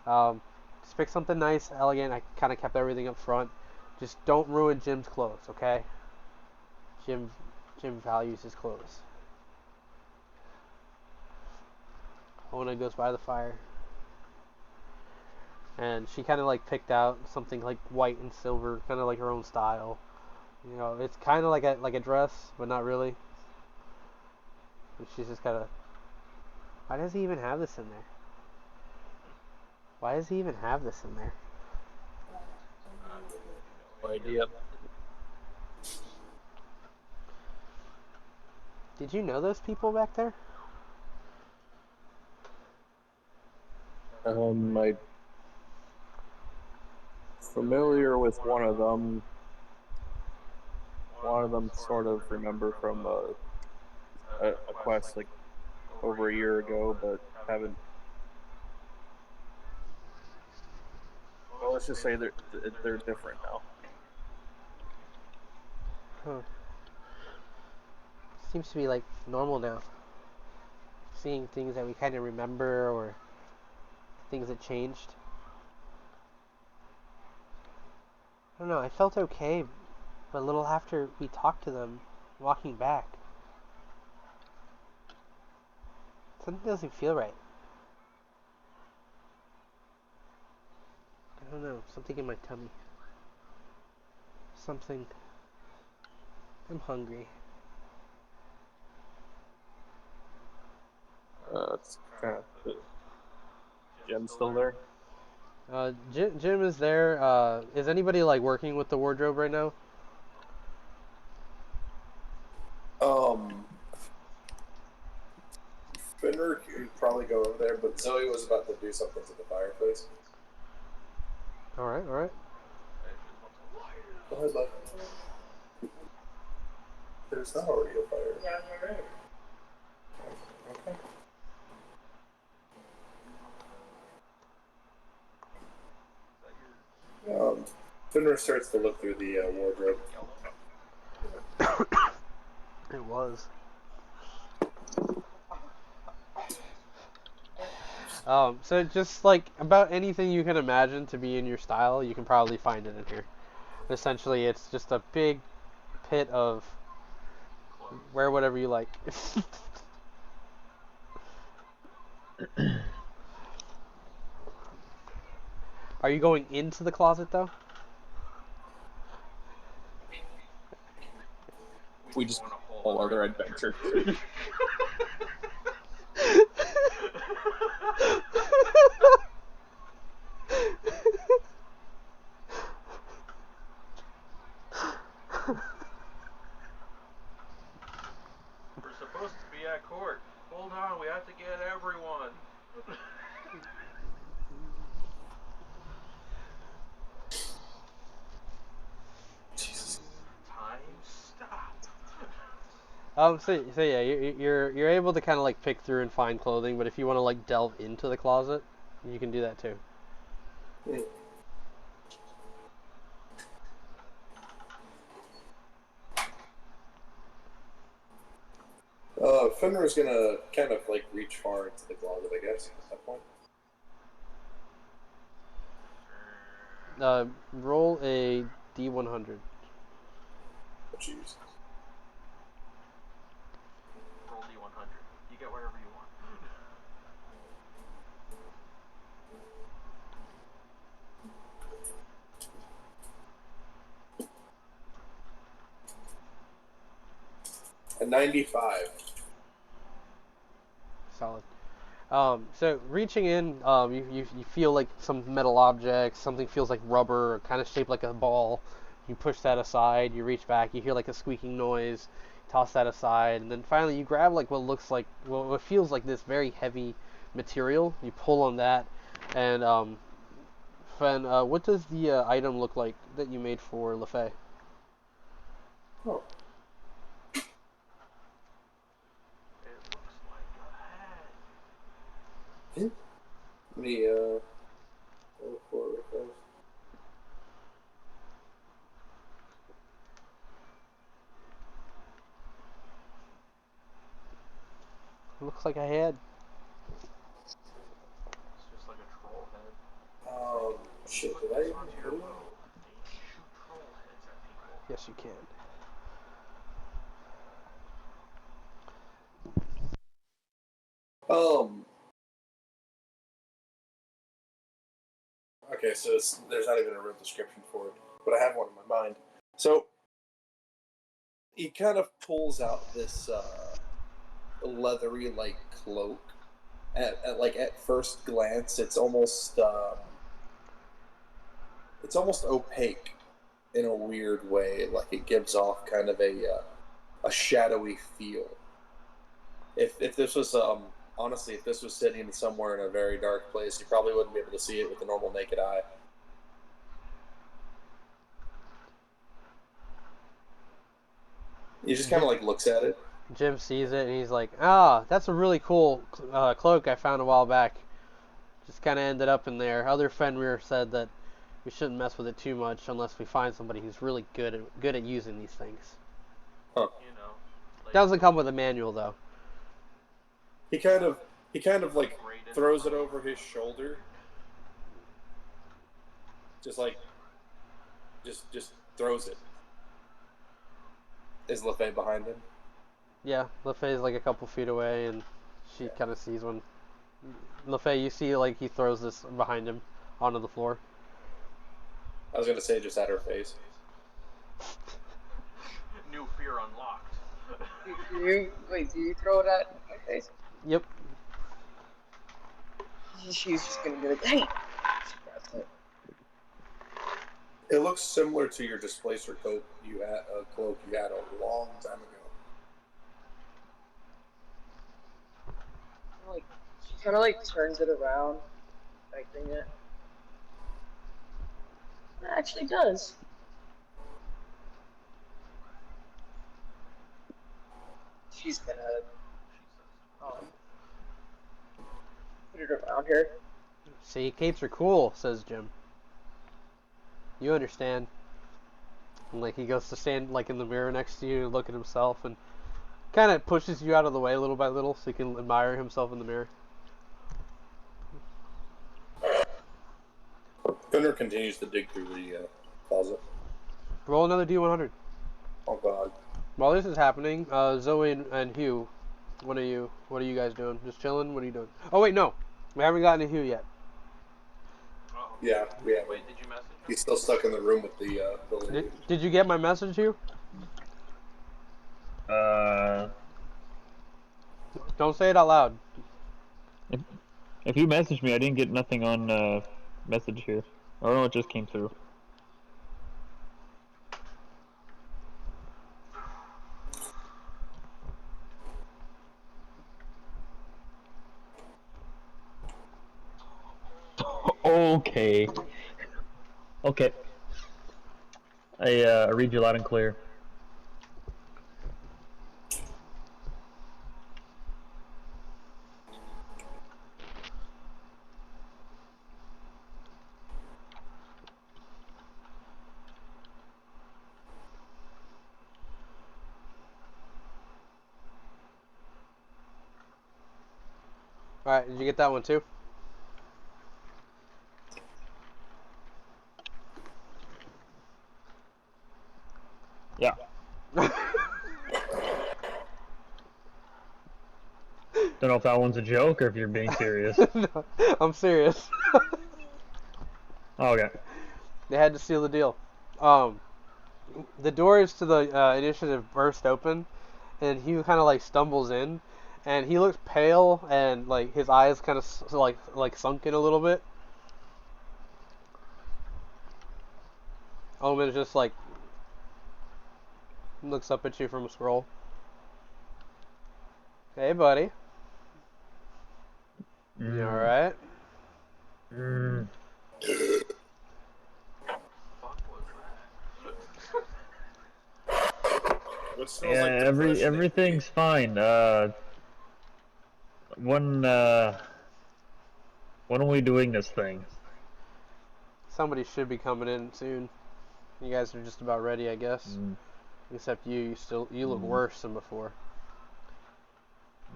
S1: Just pick something nice, elegant. I kind of kept everything up front. Just don't ruin Jim's clothes, okay? Jim values his clothes. Ona goes by the fire, and she kind of like picked out something like white and silver, kind of like her own style. It's kind of like a dress, but not really. And she's just kind of. Why does he even have this in there? Why does he even have this in there?
S3: No idea.
S1: Did you know those people back there?
S3: I'm familiar with one of them. One of them sort of remember from a quest like over a year ago, but haven't. Well, let's just say they're different now.
S1: Huh. Seems to be like normal now. Seeing things that we kind of remember or things that changed. I don't know, I felt okay, but a little after we talked to them, walking back, something doesn't feel right. I don't know, something in my tummy. Something. I'm hungry.
S3: It's kind of. Jim's still there.
S1: Jim is there. Is anybody like working with the wardrobe right now?
S5: Fenrir could probably go over there, but Zoe was about to do something to the fireplace.
S1: Alright.
S5: Go ahead, bud. There's not already a fire. Yeah, you're right. Okay. Fenrir starts to look through the wardrobe.
S1: It was. So just like about anything you can imagine to be in your style, you can probably find it in here. Essentially, it's just a big pit of
S2: Clothes.
S1: wear whatever you like. Are you going into the closet though?
S3: We just
S2: want a
S3: whole other adventure.
S2: We're supposed to be at court. Hold on, we have to get everyone.
S5: Jesus.
S2: Time stop.
S1: So yeah, you're able to kind of like pick through and find clothing, but if you want to like delve into the closet, you can do that too.
S5: Fenrir's gonna kind of like reach far into the closet, I guess, at that point.
S1: Roll a D100.
S5: Oh, jeez.
S2: Roll D100. You get whatever you want.
S5: A 95.
S1: Solid. So reaching in, you feel like some metal object, something feels like rubber, kind of shaped like a ball. You push that aside, you reach back, you hear like a squeaking noise, toss that aside, and then finally you grab like what looks like, well, what feels like this very heavy material. You pull on that, and Fen, what does the item look like that you made for LaFay?
S5: Oh.
S2: It looks like a head.
S5: Let me, look for it first.
S1: Looks like a head.
S2: It's just like a troll head.
S5: Shit,
S2: Put
S5: did I
S2: this
S5: even
S2: onto
S5: put
S2: your
S5: it?
S2: bow. Don't shoot troll heads at people.
S1: Yes, you can.
S5: Okay, so there's not even a real description for it, but I have one in my mind. So he kind of pulls out this leathery like cloak. At first glance, it's almost opaque in a weird way. Like it gives off kind of a shadowy feel. If this was honestly, if this was sitting somewhere in a very dark place, you probably wouldn't be able to see it with the normal naked eye. He just kind of like looks at it.
S1: Jim sees it and he's like, "Ah, that's a really cool cloak I found a while back. Just kind of ended up in there. Other Fenrir said that we shouldn't mess with it too much unless we find somebody who's really good at using these things.
S5: Huh.
S2: You know. Like,
S1: Doesn't come with a manual though."
S5: He kind of like
S2: braided
S5: throws it
S2: fur.
S5: over his shoulder. Just throws it. Is LaFay behind him?
S1: Yeah, LaFay's like a couple feet away and she kind of sees one. LaFay, you see like he throws this behind him onto the floor.
S5: I was gonna say just at her face.
S2: New fear unlocked.
S6: Do you throw it at my face?
S1: Yep.
S6: She's just gonna be like, hey!
S5: It looks similar to your displacer cloak you had a long time ago.
S6: Like, she kind of like turns it around, expecting it. It actually does. She's gonna put it around her.
S1: See, capes are cool, says Jim. You understand. And like he goes to stand like in the mirror next to you and look at himself and kind of pushes you out of the way little by little so he can admire himself in the mirror.
S5: continues to dig through the closet.
S1: Roll another D100.
S5: Oh god.
S1: While this is happening, Zoe and Hugh, what are you guys doing? Just chilling? What are you doing? Oh wait, no, we haven't gotten to Hugh yet.
S2: Oh.
S5: Yeah, we have.
S2: Wait, did you message him?
S5: He's still stuck in the room with the lady.
S1: Did you get my message, Hugh? Don't say it out loud.
S7: If you messaged me, I didn't get nothing on message here. I don't know, it just came through. Okay. Okay. I read you loud and clear.
S1: Alright, did you get that one too?
S7: Yeah. Don't know if that one's a joke or if you're being serious.
S1: No, I'm serious.
S7: Oh, okay.
S1: They had to seal the deal. The doors to the initiative burst open, and he kind of like stumbles in, and he looks pale, and like his eyes kind of like sunk in a little bit. Omen just like looks up at you from a scroll. Hey, buddy. You alright?
S2: Fuck was
S5: What smells
S7: Yeah,
S5: like depression?
S7: everything's fine. When are we doing this thing?
S1: Somebody should be coming in soon. You guys are just about ready, I guess. Except you look worse than before.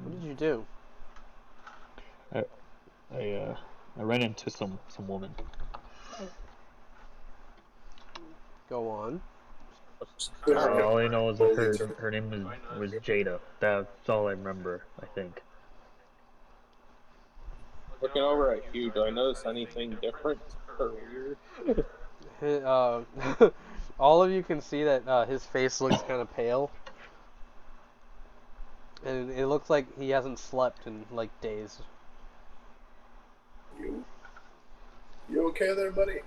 S1: What did you do?
S7: I ran into some woman.
S1: Go on.
S7: All I know is that her name was Jada. That's all I remember, I think.
S3: Looking over at you, do I notice anything different or weird?
S1: All of you can see that his face looks kind of pale. And it looks like he hasn't slept in like days.
S5: You okay there, buddy?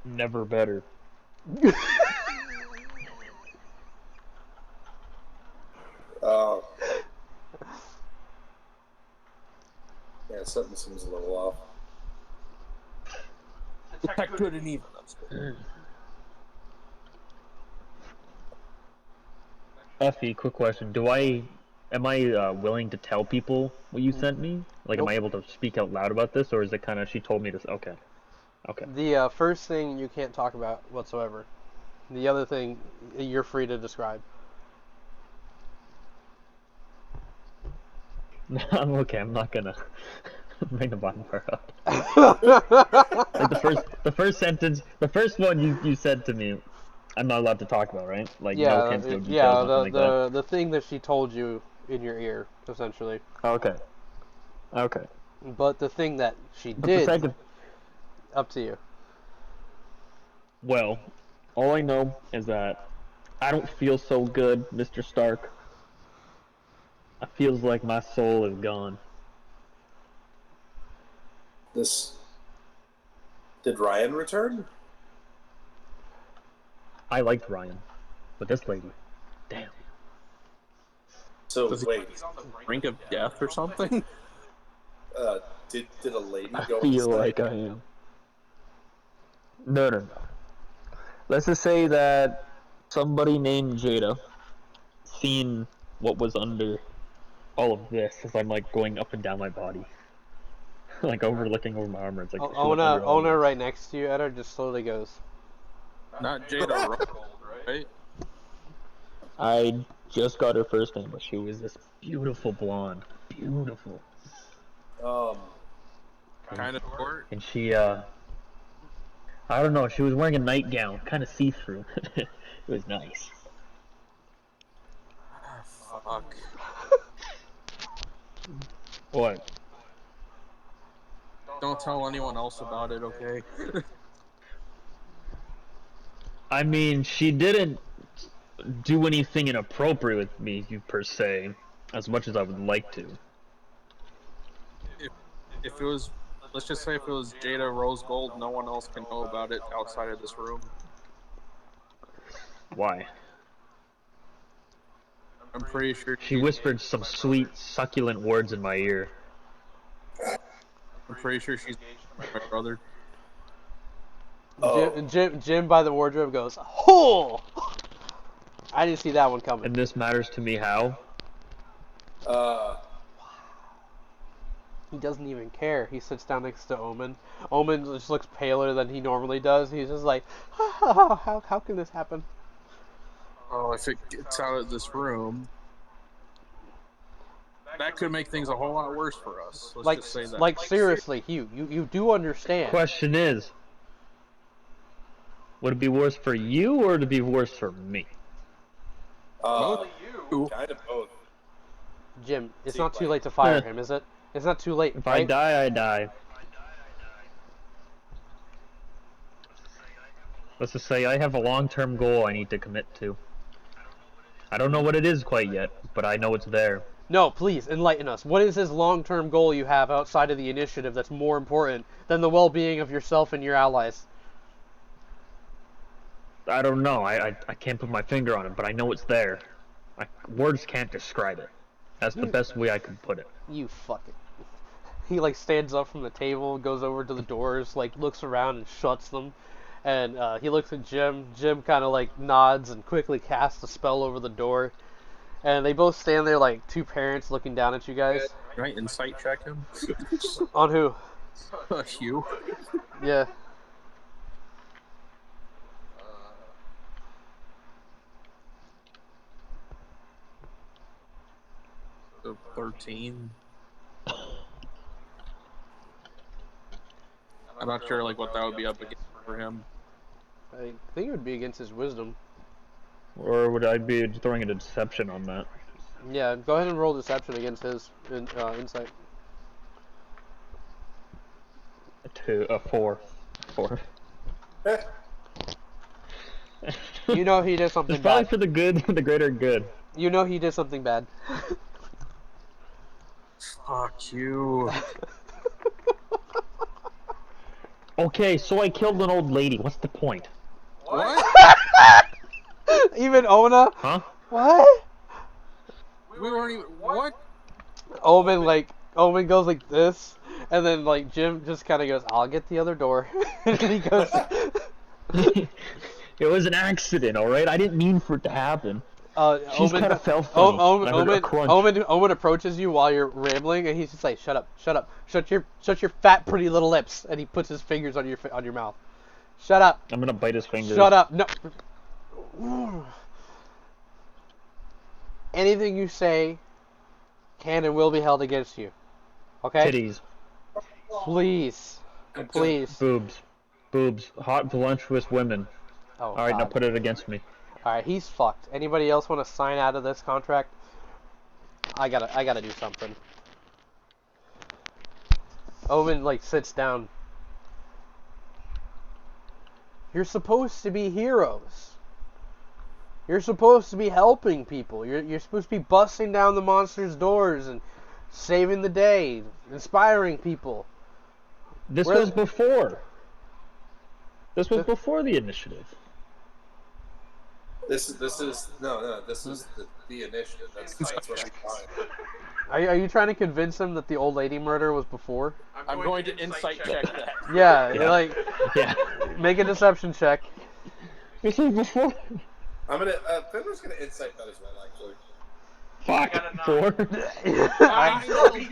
S7: Never better.
S5: Yeah, something seems a little off.
S3: Detect good and evil.
S7: Effie, quick question. Am I willing to tell people what you sent me? Like,
S1: Nope.
S7: am I able to speak out loud about this, or is it kind of she told me this? Okay. Okay.
S1: The first thing you can't talk about whatsoever. The other thing you're free to describe.
S7: I'm okay. I'm not gonna bring the bonfire up. Like the first sentence, the first one you said to me, I'm not allowed to talk about, right? Like no
S1: Yeah,
S7: hints, no details,
S1: yeah.
S7: nothing like that.
S1: The thing that she told you in your ear, essentially.
S7: Okay. Okay.
S1: But the thing that she
S7: But the
S1: did,
S7: second,
S1: up to you.
S7: well, all I know is that I don't feel so good, Mr. Stark. It feels like my soul is gone.
S5: Did Ryan return?
S7: I liked Ryan, but this lady, damn.
S5: So
S3: Does he-
S5: wait,
S3: Brink of death or something?
S5: did a lady
S7: I
S5: go?
S7: feel like I am. No. Let's just say that somebody named Jada seen what was under all of this as I'm like going up and down my body. Like looking over my armor. It's like she went under all
S1: Ona
S7: this.
S1: right next to you, Edda, just slowly goes.
S3: Not Jada Roll, right?
S7: I just got her first name, but she was this beautiful blonde. Beautiful.
S3: Kind of short.
S7: And she, I don't know, she was wearing a nightgown, kind of see-through. It was nice.
S3: Fuck.
S7: What?
S3: Don't tell anyone else about it, okay?
S7: I mean, she didn't do anything inappropriate with me, per se, as much as I would like to.
S3: If it was, let's just say if it was Jada Rose Gold, no one else can know about it outside of this room.
S7: Why?
S3: I'm pretty sure
S7: She whispered some sweet, succulent words in my ear.
S3: I'm pretty sure she's my brother.
S5: Oh.
S1: Jim by the wardrobe goes, "Ho!" I didn't see that one coming.
S7: And this matters to me how?
S1: He doesn't even care. He sits down next to Omen. Omen just looks paler than he normally does. He's just like, how can this happen?
S3: Oh, if it gets out of this room, that could make things a whole lot worse for us. Let's just say that.
S1: Like seriously, Hugh, you do understand.
S7: Question is, would it be worse for you or would it be worse for me?
S3: You.
S5: Kind of both.
S1: Jim, it's not too late to fire him, is it? It's not too late,
S7: If
S1: right?
S7: I die, I die. Let's just say I have a long-term goal I need to commit to. I don't know what it is quite yet, but I know it's there.
S1: No, please, enlighten us. What is this long-term goal you have outside of the initiative that's more important than the well-being of yourself and your allies?
S7: I don't know. I can't put my finger on it, but I know it's there. Words can't describe it. That's the best way I could put it.
S1: You fucking... He, like, stands up from the table, goes over to the doors, like, looks around and shuts them. And he looks at Jim. Jim kind of, like, nods and quickly casts a spell over the door. And they both stand there like two parents looking down at you guys.
S3: Can I insight check him?
S1: On who?
S3: You.
S1: Yeah.
S3: 13. I'm not sure like what that would be up against for him.
S1: I think it would be against his wisdom.
S7: Or would I be throwing a deception on that?
S1: Yeah, go ahead and roll deception against his insight.
S7: 4. 4.
S1: You know he did something
S7: It's probably
S1: bad.
S7: for the good, the greater good.
S1: You know he did something bad.
S3: Fuck you.
S7: Okay, so I killed an old lady. What's the point?
S3: What?
S1: Even Ona?
S7: Huh?
S1: What?
S3: We weren't even. What?
S1: Omen goes like this, and then like Jim just kind of goes, "I'll get the other door," and he goes.
S7: It was an accident, alright? I didn't mean for it to happen. She's kind of fell funny.
S1: Omen approaches you while you're rambling, and he's just like, "Shut up, shut your fat, pretty little lips," and he puts his fingers on your mouth. Shut up.
S7: I'm gonna bite his fingers.
S1: Shut up. No. Anything you say can and will be held against you. Okay?
S7: Titties.
S1: Please. Please.
S7: Boobs. Hot, voluptuous women.
S1: Oh,
S7: Alright, now
S1: God.
S7: put it against me.
S1: Alright, he's fucked. Anybody else want to sign out of this contract? I gotta do something. Omen, like, sits down. You're supposed to be heroes. You're supposed to be helping people. You're supposed to be busting down the monsters' doors and saving the day, inspiring people.
S7: This was before. This was before the initiative.
S5: This is the initiative. That's what we find.
S1: Are you trying to convince him that the old lady murder was before?
S3: I'm going to insight check that.
S1: Yeah,
S7: Yeah.
S1: like,
S7: Yeah.
S1: make a deception check.
S7: This was before.
S5: I'm gonna. Fenrir's gonna insight that as well, actually.
S7: Fuck. 4.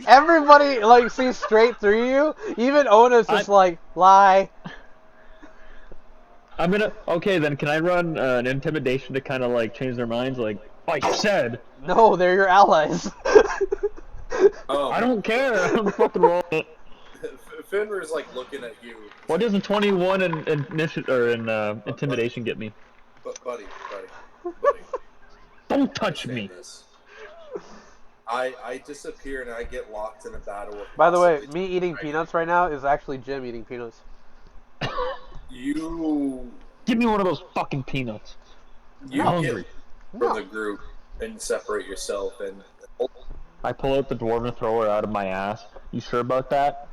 S1: Everybody, like, sees straight through you. Even Ona's just like, lie.
S7: I'm gonna. Okay, then can I run an intimidation to kind of like change their minds? Like, I said.
S1: No, they're your allies.
S5: Oh,
S7: I don't care. I'm fucking rolling it.
S5: Fenrir's like looking at you.
S7: What doesn't 21 in intimidation get me?
S5: But buddy.
S7: Don't touch
S5: Understand
S7: me.
S5: this. I disappear and I get locked in a battle with.
S1: By the way,
S5: possibly
S1: me eating peanuts right now is actually Jim eating peanuts.
S5: You
S7: Give me one of those fucking peanuts.
S5: you
S7: I'm
S5: get
S7: hungry.
S5: from the group and separate yourself and
S7: I pull out the dwarven thrower out of my ass. You sure about that?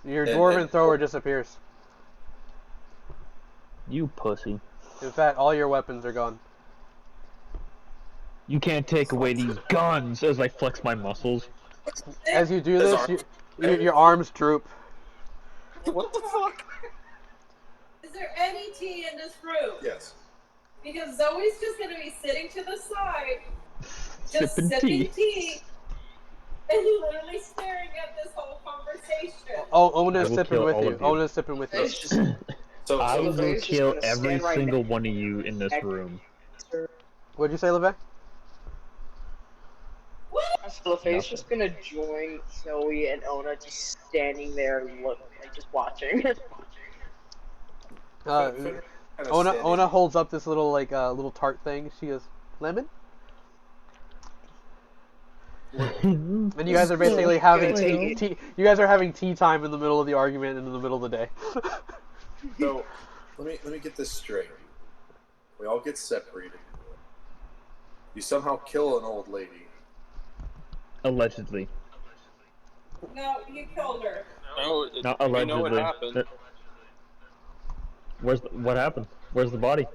S1: Your
S5: And-
S1: dwarven
S5: and-
S1: thrower disappears.
S7: You pussy.
S1: In fact, all your weapons are gone.
S7: You can't take away these guns as I flex my muscles.
S1: As you do
S5: His
S1: this,
S5: arm-
S1: your arms droop.
S3: What the fuck?
S4: Is there any tea in this room?
S5: yes.
S4: Because Zoe's just gonna be sitting to the side, just
S7: Sipping
S4: sipping
S7: tea.
S4: tea, and literally staring at this whole conversation.
S1: Oh,
S7: I
S1: Ona's
S7: will
S1: sipping
S7: kill
S1: with
S7: all
S1: you.
S7: of you.
S1: Ona's sipping with you.
S6: It's just
S5: So,
S7: I
S5: so
S7: will
S6: Levi's just
S7: kill
S6: gonna
S7: every
S6: stand right
S7: single one of you in this room.
S1: What'd you say, Leve?
S6: LaFay's just gonna join Zoe and Ona just standing there and just watching.
S5: Fenrir kinda
S1: Ona
S5: standing-
S1: holds up this little little tart thing. She goes, "Lemon?" And you guys are basically having tea. You guys are having tea time in the middle of the argument and in the middle of the day.
S5: So let me get this straight. We all get separated. You somehow kill an old lady.
S7: Allegedly.
S4: No, you killed her.
S3: No,
S7: Not
S3: we
S7: allegedly.
S3: know what happened.
S7: What happened? Where's the body?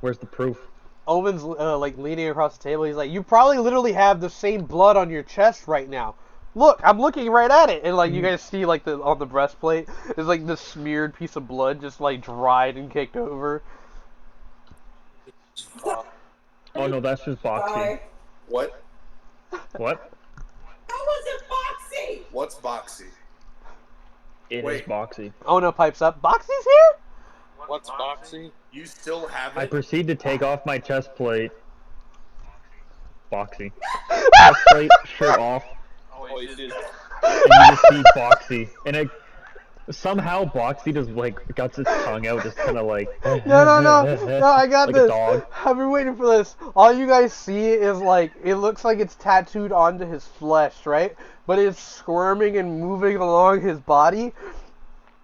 S7: Where's the proof?
S1: Owen's leaning across the table. He's like, "You probably literally have the same blood on your chest right now. Look, I'm looking right at it." And you guys see on the breastplate is this smeared piece of blood just dried and caked over.
S7: Oh no, that's just Boxy.
S4: Bye.
S5: What?
S7: What?
S4: How was it Foxy?
S5: What's Boxy?
S7: It is
S5: Wait.
S7: Boxy.
S1: Ona pipes up, "Boxy's here?"
S3: What's Boxy?
S5: You still have
S7: I
S5: it?
S7: proceed to take off my chest plate. Boxy. Chest plate, shirt off,
S3: Oh, you did.
S7: and you just see Boxy. And somehow Boxy just got his tongue out, just kind of
S1: No, I got
S7: like
S1: this.
S7: a dog.
S1: I've been waiting for this. All you guys see is it looks like it's tattooed onto his flesh, right? But it's squirming and moving along his body.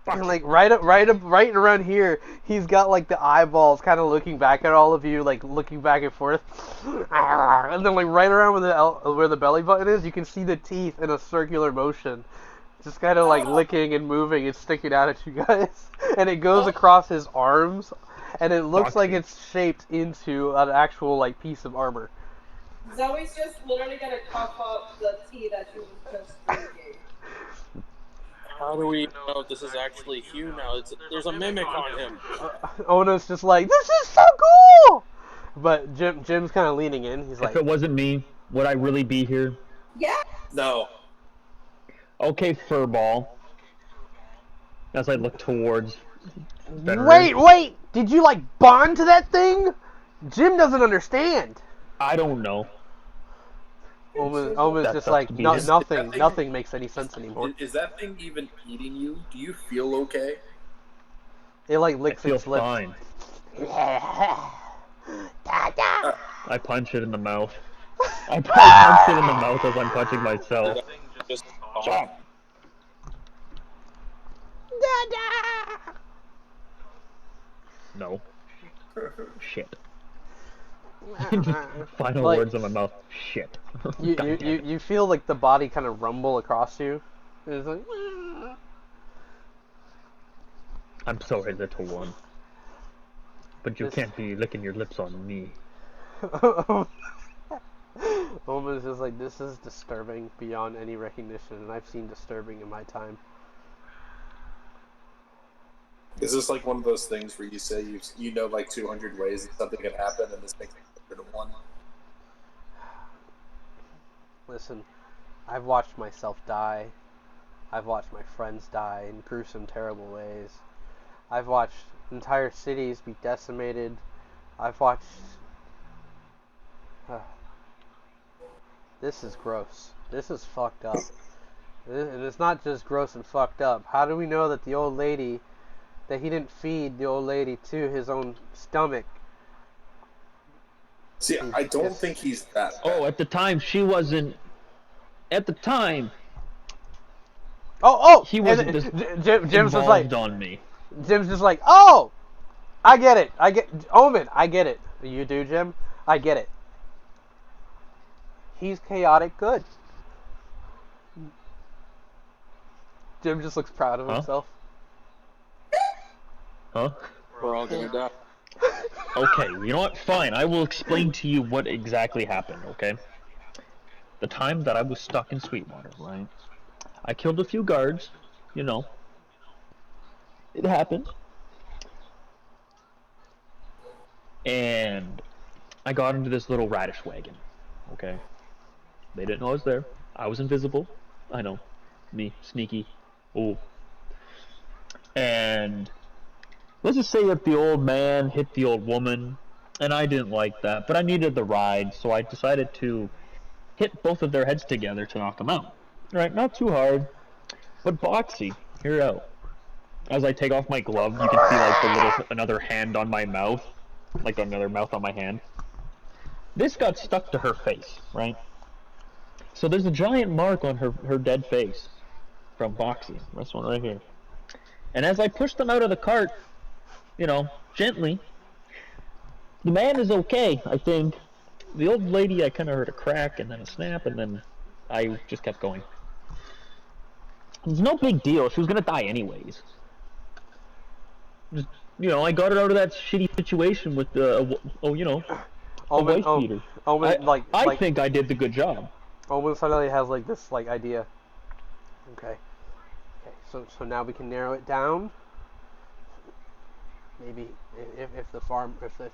S1: And right around here, he's got the eyeballs kind of looking back at all of you, looking back and forth. And then right around where the belly button is, you can see the teeth in a circular motion. Just kind of licking and moving and sticking out at you guys. And it goes across his arms, and it looks like it's shaped into an actual piece of armor.
S4: Zoe's just literally gonna cough up the tea that she was just drinking.
S3: How do we know if this is actually Hugh now? There's a mimic on him.
S1: Ona's just like, "This is so cool!" But Jim's kind of leaning in. He's
S7: If
S1: like,
S7: it wasn't me, would I really be here?
S4: Yeah.
S5: No.
S7: Okay, furball. As I look towards. Fenrir.
S1: Wait! Did you bond to that thing? Jim doesn't understand.
S7: I don't know.
S1: Omen's
S7: That's
S1: just
S7: up to me.
S1: nothing makes any sense anymore.
S5: Is that thing even eating you? Do you feel okay?
S1: It
S7: I
S1: licks
S7: feel
S1: its lips.
S7: fine. I punch it in the mouth. I punch it in the mouth as I'm punching myself.
S3: Just
S7: Stop. No. Shit. Final words in my mouth. Shit.
S1: You
S7: God damn it.
S1: you feel the body kind of rumble across you. It's like,
S7: I'm sorry, little one. But you
S1: This-
S7: can't be licking your lips on me.
S1: Omen's just like, "This is disturbing beyond any recognition, and I've seen disturbing in my time."
S5: Is this one of those things where you say you know 200 ways that something can happen and this makes it 101?
S1: Listen, I've watched myself die. I've watched my friends die in gruesome, terrible ways. I've watched entire cities be decimated. I've watched... This is gross. This is fucked up. And it's not just gross and fucked up. How do we know that the old lady, that he didn't feed the old lady to his own stomach?
S5: See, I don't think he's that bad.
S7: Oh, at the time she wasn't. At the time,
S1: Oh!
S7: he wasn't this
S1: Jim's just like,
S7: involved on me.
S1: Jim's just like, oh! I get it. Omen, I get it. You do, Jim? I get it. He's chaotic good. Jim just looks proud of himself.
S7: Huh?
S3: We're all gonna die.
S7: Okay, you know what? Fine, I will explain to you what exactly happened, okay? The time that I was stuck in Sweetwater, right? I killed a few guards, you know. It happened. And I got into this little radish wagon, okay? They didn't know I was there. I was invisible. I know. Me, sneaky. Ooh. And let's just say that the old man hit the old woman, and I didn't like that, but I needed the ride, so I decided to hit both of their heads together to knock them out. Right, not too hard, but boxy. Here out. As I take off my glove, you can see like the little another hand on my mouth, like another mouth on my hand. This got stuck to her face, right? So there's a giant mark on her dead face from boxy. This one right here. And as I push them out of the cart, you know, gently, the man is okay, I think. The old lady, I kind of heard a crack and then a snap, and then I just kept going. It's no big deal. She was gonna die anyways. Just, you know, I got her out of that shitty situation with the, a wife beater. I think I did the good job.
S1: Omen suddenly has like this like idea. Okay. So now we can narrow it down. Maybe if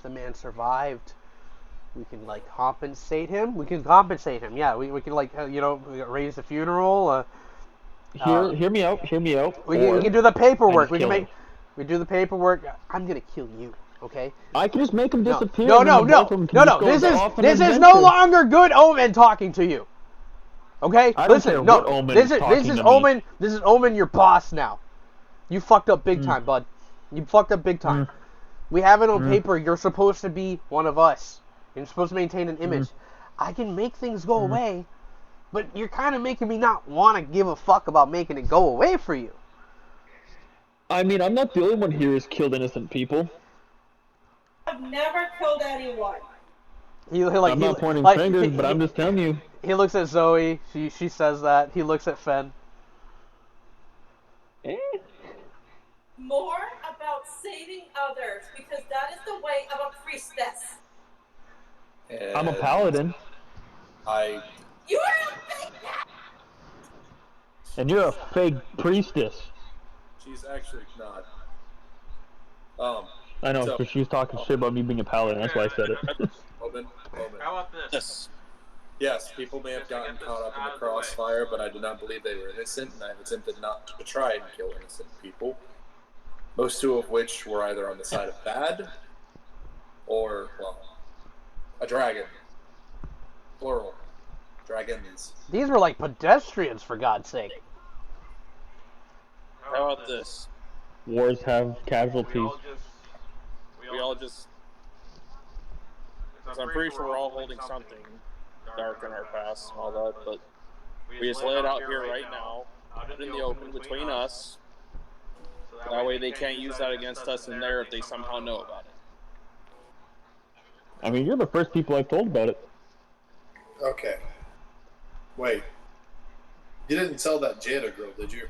S1: the man survived, we can like compensate him. We can compensate him. Yeah, we can like raise the funeral.
S7: Hear me out. Hear me out.
S1: We can do the paperwork. We do the paperwork. I'm gonna kill you. Okay.
S7: I can just make him disappear.
S1: No. This is no longer good Omen talking to you. Okay. Listen. No. This is Omen. This is Omen, your boss now. You fucked up big time, bud. You fucked up big time. We have it on paper. You're supposed to be one of us. You're supposed to maintain an image. I can make things go away, but you're kind of making me not want to give a fuck about making it go away for you.
S7: I mean, I'm not the only one here who's killed innocent people.
S4: I've never killed anyone.
S7: I'm not pointing fingers, but I'm just telling you.
S1: He looks at Zoe. She says that. He looks at Fen.
S4: More about saving others, because that is the way of a priestess.
S5: And
S7: I'm a paladin.
S4: You are a fake.
S7: And you're a fake priestess.
S5: She's actually not.
S7: I know, so she was talking shit about me being a paladin. That's why I said it.
S5: Omen.
S2: How about this?
S5: Yes, people may have gotten caught up in the crossfire, but I do not believe they were innocent, and I have attempted not to try and kill innocent people. Most two of which were either on the side of bad, or, well, a dragon. Plural. Dragons.
S1: These were like pedestrians, for God's sake.
S3: How about this?
S7: Wars have casualties.
S3: We all just... I'm pretty sure we're all holding something dark in our past and all that, but we just lay it out here right now, out in the open between us. That way they can't use that against us in there if they somehow know about it.
S7: I mean, you're the first people I've told about it.
S5: Okay. Wait. You didn't tell that Jada girl, did you?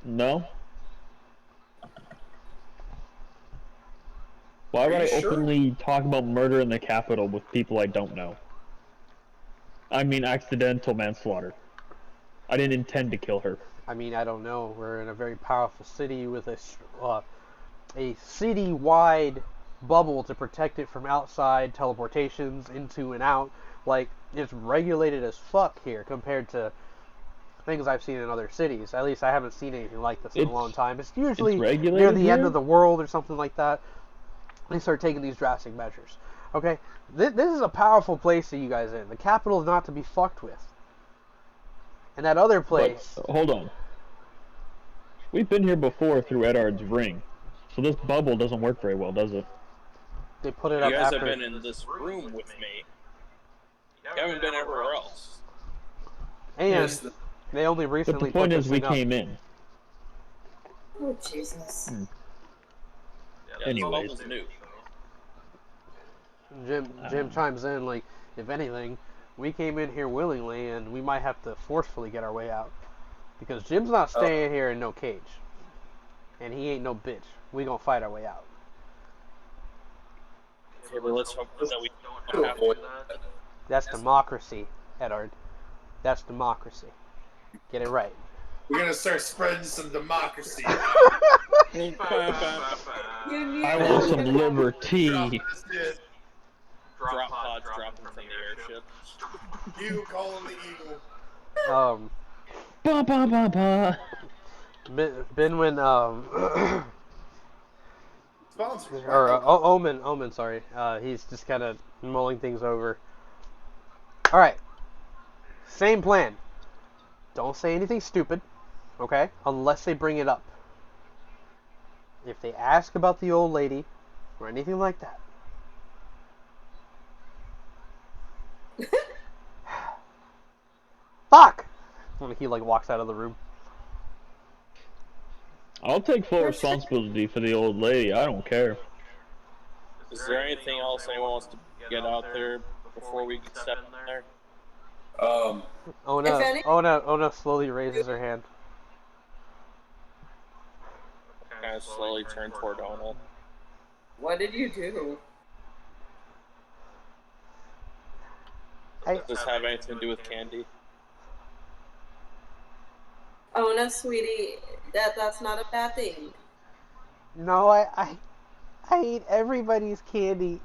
S7: No. Why would I openly talk about murder in the Capitale with people I don't know? I mean, accidental manslaughter. I didn't intend to kill her.
S1: I mean, I don't know. We're in a very powerful city with a city-wide bubble to protect it from outside teleportations into and out. Like, it's regulated as fuck here compared to things I've seen in other cities. At least I haven't seen anything like this in a long time. It's usually near the end of the world or something like that. They start taking these drastic measures. Okay? This is a powerful place that you guys are in. The Capitale is not to be fucked with. And that other
S7: But
S1: place.
S7: hold on. We've been here before through Edard's ring, so this bubble doesn't work very well, does it?
S1: They put it
S3: You
S1: up
S3: guys
S1: after.
S3: have been in this room with me. You haven't been everywhere else.
S1: And
S5: Yes,
S1: they only
S7: But
S1: recently
S7: the point
S1: put
S7: is,
S1: this
S7: we
S1: thing up.
S7: came in.
S4: Oh Jesus!
S3: Yeah,
S7: Anyways.
S3: this bubble's new.
S1: Jim chimes in like, if anything, we came in here willingly, and we might have to forcefully get our way out, because Jim's not staying here in no cage, and he ain't no bitch. We gonna fight our way out.
S3: Okay, but let's hope that we don't have to do that.
S1: That's democracy, Edard. That's democracy. Get it right.
S5: we're gonna start spreading some democracy.
S4: You knew
S7: I
S4: that
S7: want
S4: was
S7: some
S4: gonna
S7: liberty.
S3: Drop pods dropping from the airship.
S5: You call him the eagle.
S7: Ba ba ba ba.
S1: Benwin,
S5: Sponsor.
S1: or Omen, sorry. He's just kind of mulling things over. All right, same plan. Don't say anything stupid, okay? Unless they bring it up. If they ask about the old lady or anything like that, fuck! When he like walks out of the room.
S7: I'll take full responsibility for the old lady. I don't care.
S3: Is there anything else anyone wants to get out there before we step in there?
S1: Ona,
S4: If any-
S1: Ona slowly raises her hand.
S3: Kind of slowly turn toward Ona.
S4: What did you do?
S3: Does this have anything to do with candy?
S4: Oh no, sweetie, that's not a bad thing.
S1: No, I eat everybody's candy.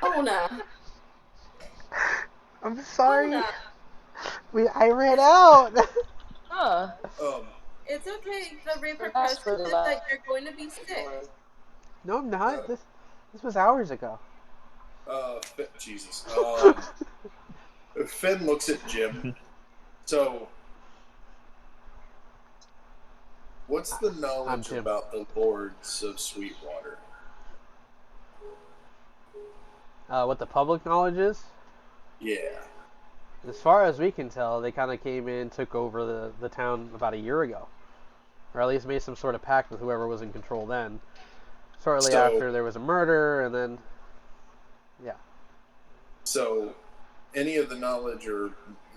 S4: Oh no.
S1: I'm sorry.
S4: Oh,
S1: I ran out.
S4: It's okay. The
S6: That's
S4: repercussions
S6: for the
S4: is that you're going to be sick.
S1: No, I'm not. This was hours ago.
S5: Jesus. Finn looks at Jim. So, what's the knowledge
S1: Jim.
S5: about the Lords of Sweetwater?
S1: What the public knowledge is?
S5: Yeah.
S1: As far as we can tell, they kind of came in, took over the town about a year ago. Or at least made some sort of pact with whoever was in control then. Shortly after, there was a murder, and then... Yeah.
S5: So, any of the knowledge, or...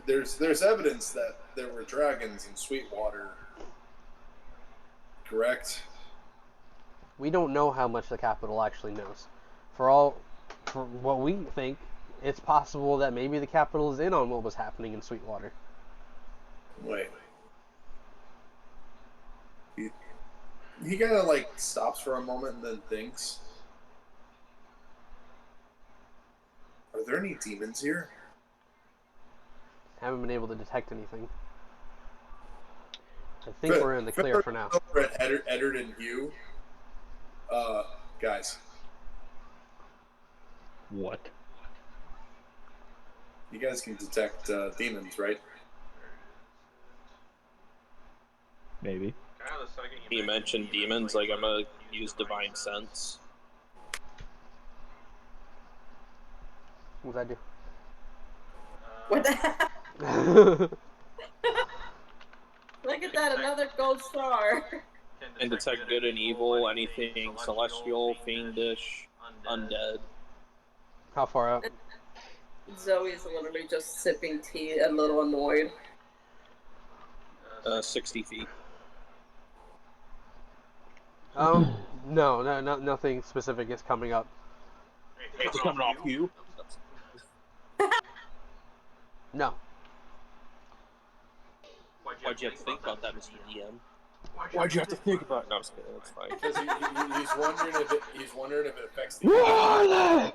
S5: There's evidence that there were dragons in Sweetwater, correct?
S1: We don't know how much the Capitale actually knows. For what we think, it's possible that maybe the Capitale is in on what was happening in Sweetwater.
S5: Wait. He kind of like stops for a moment and then thinks. Are there any demons here?
S1: Haven't been able to detect anything. I think we're in the clear for now.
S5: Over at Eddard and Hugh. Guys.
S7: What?
S5: You guys can detect demons, right?
S7: Maybe.
S3: You mentioned demons, like I'm gonna use divine sense.
S1: What does that
S4: What the heck?
S1: do?
S4: Look at that, another gold star.
S3: And detect good and evil, anything celestial, fiendish, undead.
S1: How far out?
S4: Zoe's literally just sipping tea, a little annoyed.
S3: 60 feet.
S1: No, nothing specific is coming up.
S3: It's coming off you.
S1: No.
S3: Why'd you have to think about that, Mr. DM? Why'd you have to think about it? No, I'm just kidding. It's fine.
S5: Because he's wondering if it affects the.
S7: Where are they?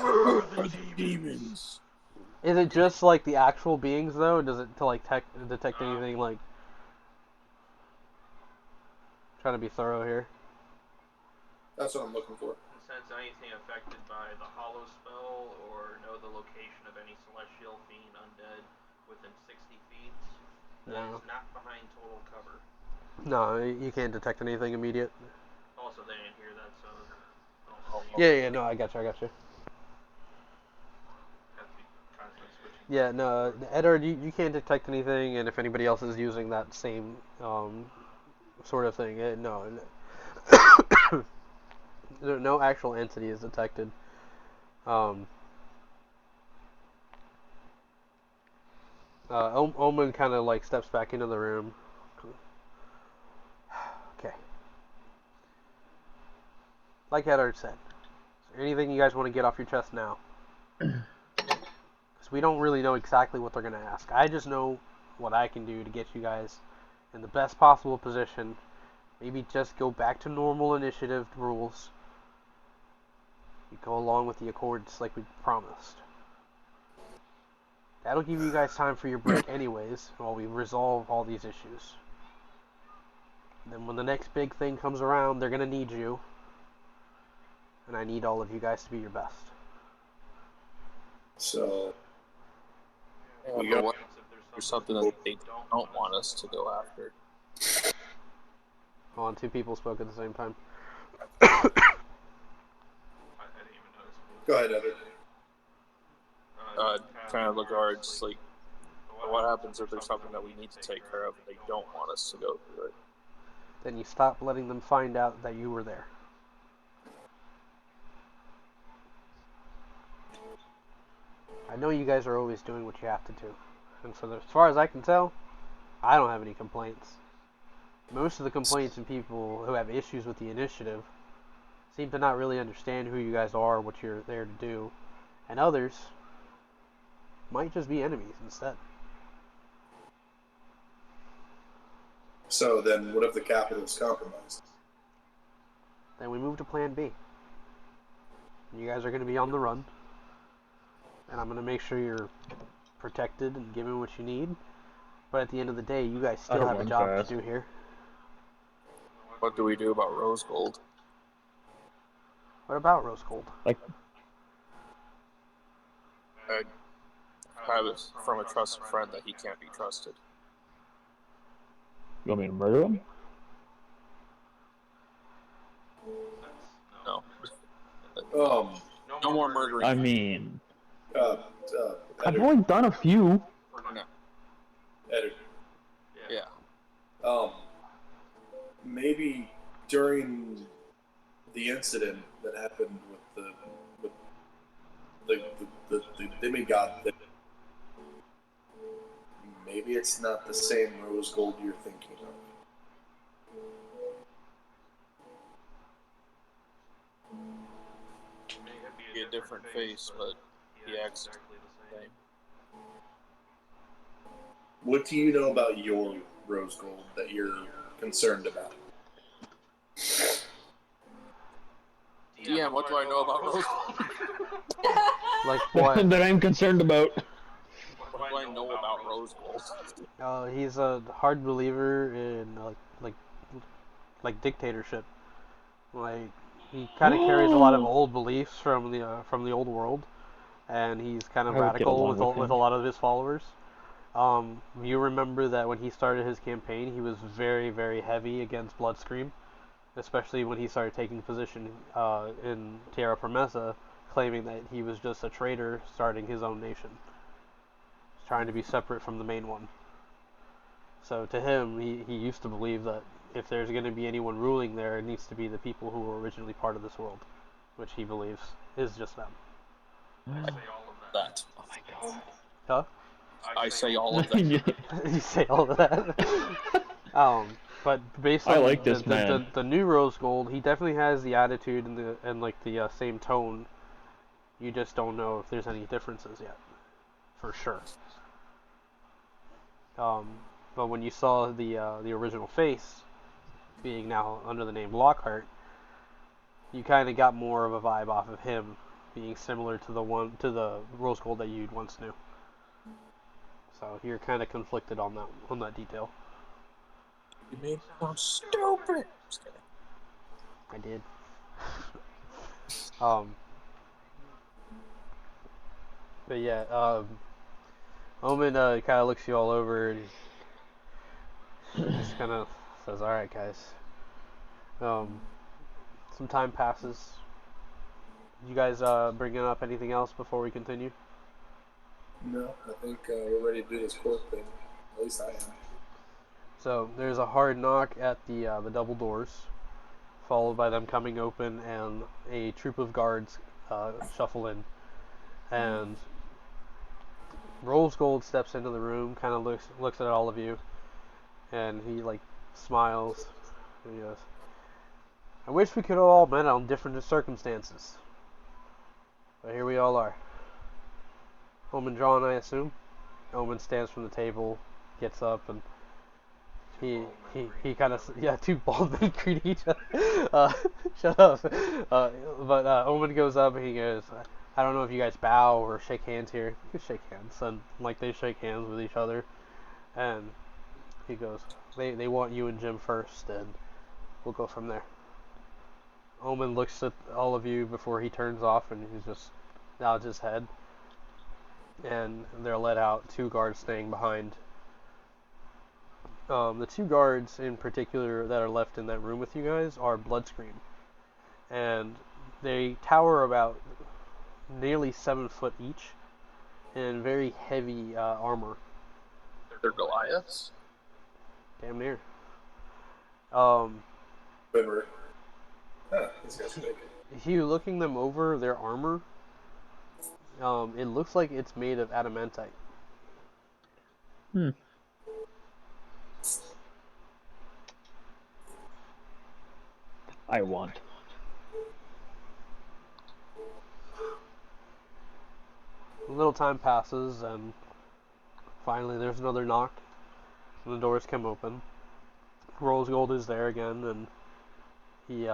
S3: Where are the demons?
S1: Is it just like the actual beings though? Does it to like detect anything like? Trying to be thorough here.
S5: That's what I'm looking for.
S2: sense anything affected by the hollow spell or know the location of any celestial, fiend, undead within 60 feet. That
S1: No.
S2: is not behind total cover.
S1: No, you can't detect anything immediate.
S2: Also, they didn't hear that, so.
S1: Yeah, no, I got you.
S2: Have to be constantly switching.
S1: Yeah, no, Edward, you can't detect anything, and if anybody else is using that same sort of thing, no. No actual entity is detected. Omen kind of like steps back into the room. Okay. Like Edward said, is there anything you guys want to get off your chest now? Because we don't really know exactly what they're going to ask. I just know what I can do to get you guys in the best possible position. Maybe just go back to normal initiative rules. We go along with the accords like we promised. That'll give you guys time for your break anyways, while we resolve all these issues. And then when the next big thing comes around, they're going to need you. And I need all of you guys to be your best.
S5: So,
S3: We got what? There's something that they don't want us to go after.
S1: Hold on, two people spoke at the same time.
S2: I didn't even notice.
S5: go ahead, Evan.
S3: Kind of regards, like, what happens if there's something that we need to take care of and they don't want us to go through it?
S1: Then you stop letting them find out that you were there. I know you guys are always doing what you have to do. And as far as I can tell, I don't have any complaints. Most of the complaints and people who have issues with the initiative seem to not really understand who you guys are, what you're there to do. And others might just be enemies instead.
S5: So then, what if the capital is compromised?
S1: Then we move to plan B. You guys are going to be on the run. And I'm going to make sure you're protected and given what you need. But at the end of the day, you guys still have a job to do here.
S3: What do we do about Rose Gold?
S1: What about Rose Gold?
S7: Like,
S3: I have it from a trusted friend that he can't be trusted.
S7: you want me to murder him?
S3: No.
S5: Um,
S3: No more murdering.
S7: I mean,
S5: uh,
S7: I've
S5: Edward,
S7: only done a few.
S3: No.
S5: Edward,
S3: Yeah.
S5: maybe during the incident that happened with the demigod, maybe it's not the same Rose Gold you're thinking of.
S3: Be a different face, but he acts the same.
S5: What do you know about your Rose Gold that you're concerned about?
S3: DM, what do I know about Rose Gold?
S1: Like what?
S7: That I'm concerned about.
S3: What do I know about Rose Gold?
S1: He's a hard believer in like dictatorship. Like he kind of carries a lot of old beliefs from the old world, and he's kind of
S7: I would get
S1: radical
S7: along with
S1: with a
S7: him.
S1: lot of his followers. You remember that when he started his campaign, he was very, very heavy against Bloodscream, especially when he started taking position in Tierra Promesa, claiming that he was just a traitor starting his own nation, trying to be separate from the main one. So to him, he used to believe that if there's going to be anyone ruling there, it needs to be the people who were originally part of this world, which he believes is just them.
S2: I say all of that.
S7: Oh my god.
S1: Huh?
S3: I say all of that.
S1: You say all of that. But based
S7: I
S1: on
S7: like this man.
S1: the new Rose Gold, he definitely has the attitude and the same tone. You just don't know if there's any differences yet, for sure. But when you saw the original face, being now under the name Lockhart, you kind of got more of a vibe off of him being similar to the Rose Gold that you once knew. So you're kind of conflicted on that detail.
S3: You made me sound stupid. Just kidding.
S1: I did. Um, but yeah, Omen kind of looks you all over and just kind of says, "All right, guys." Um, some time passes. You guys bringing up anything else before we continue?
S5: No, I think we're ready to do this court thing. At least I am.
S1: So there's a hard knock at the double doors, followed by them coming open and a troop of guards shuffle in. And Rolls Gold steps into the room, kind of looks at all of you, and he like smiles. And he goes, "I wish we could have all met on different circumstances, but here we all are." Omen John, I assume. Omen stands from the table, gets up, and he kind of, yeah, two bald men greet each other. Shut up. But Omen goes up and he goes, "I don't know if you guys bow or shake hands here." You can shake hands, and like they shake hands with each other. And he goes, they want you and Jim first, and we'll go from there." Omen looks at all of you before he turns off, and he just nods his head. And they're let out, two guards staying behind. The two guards in particular that are left in that room with you guys are Bloodscream. And they tower about nearly 7 foot each in very heavy armor.
S3: They're Goliaths?
S1: Damn near.
S5: River. These guys are big.
S1: If you looking them over, their armor, it looks like it's made of adamantite.
S7: I want.
S1: A little time passes, and finally there's another knock, and the doors come open. Rose Gold is there again, and he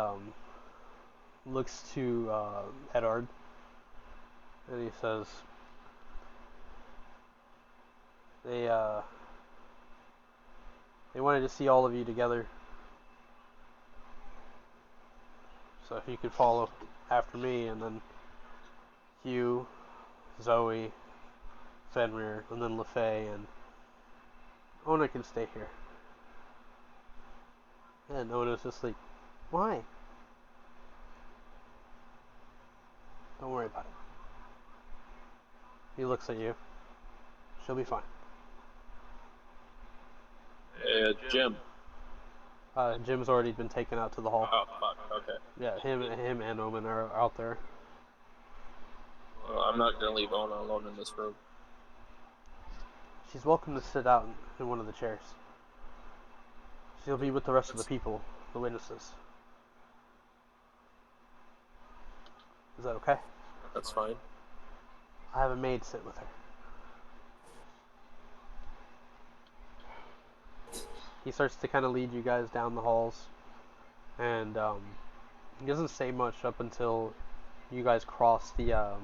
S1: looks to Edard, and he says, They wanted to see all of you together. So if you could follow after me, and then Hugh, Zoe, Fenrir, and then LaFay, and Ona can stay here." And Ona's just like, "Why?" "Don't worry about it." He looks at you. "She'll be fine."
S3: Jim.
S1: Jim's already been taken out to the hall.
S3: Oh, fuck, okay.
S1: Yeah, him and Omen are out there.
S3: Well, I'm not gonna leave Ona alone in this room.
S1: She's welcome to sit out in one of the chairs. She'll be with the rest of the people, the witnesses. Is that okay?
S3: That's fine.
S1: I have a maid sit with her. He starts to kind of lead you guys down the halls, and he doesn't say much up until you guys cross that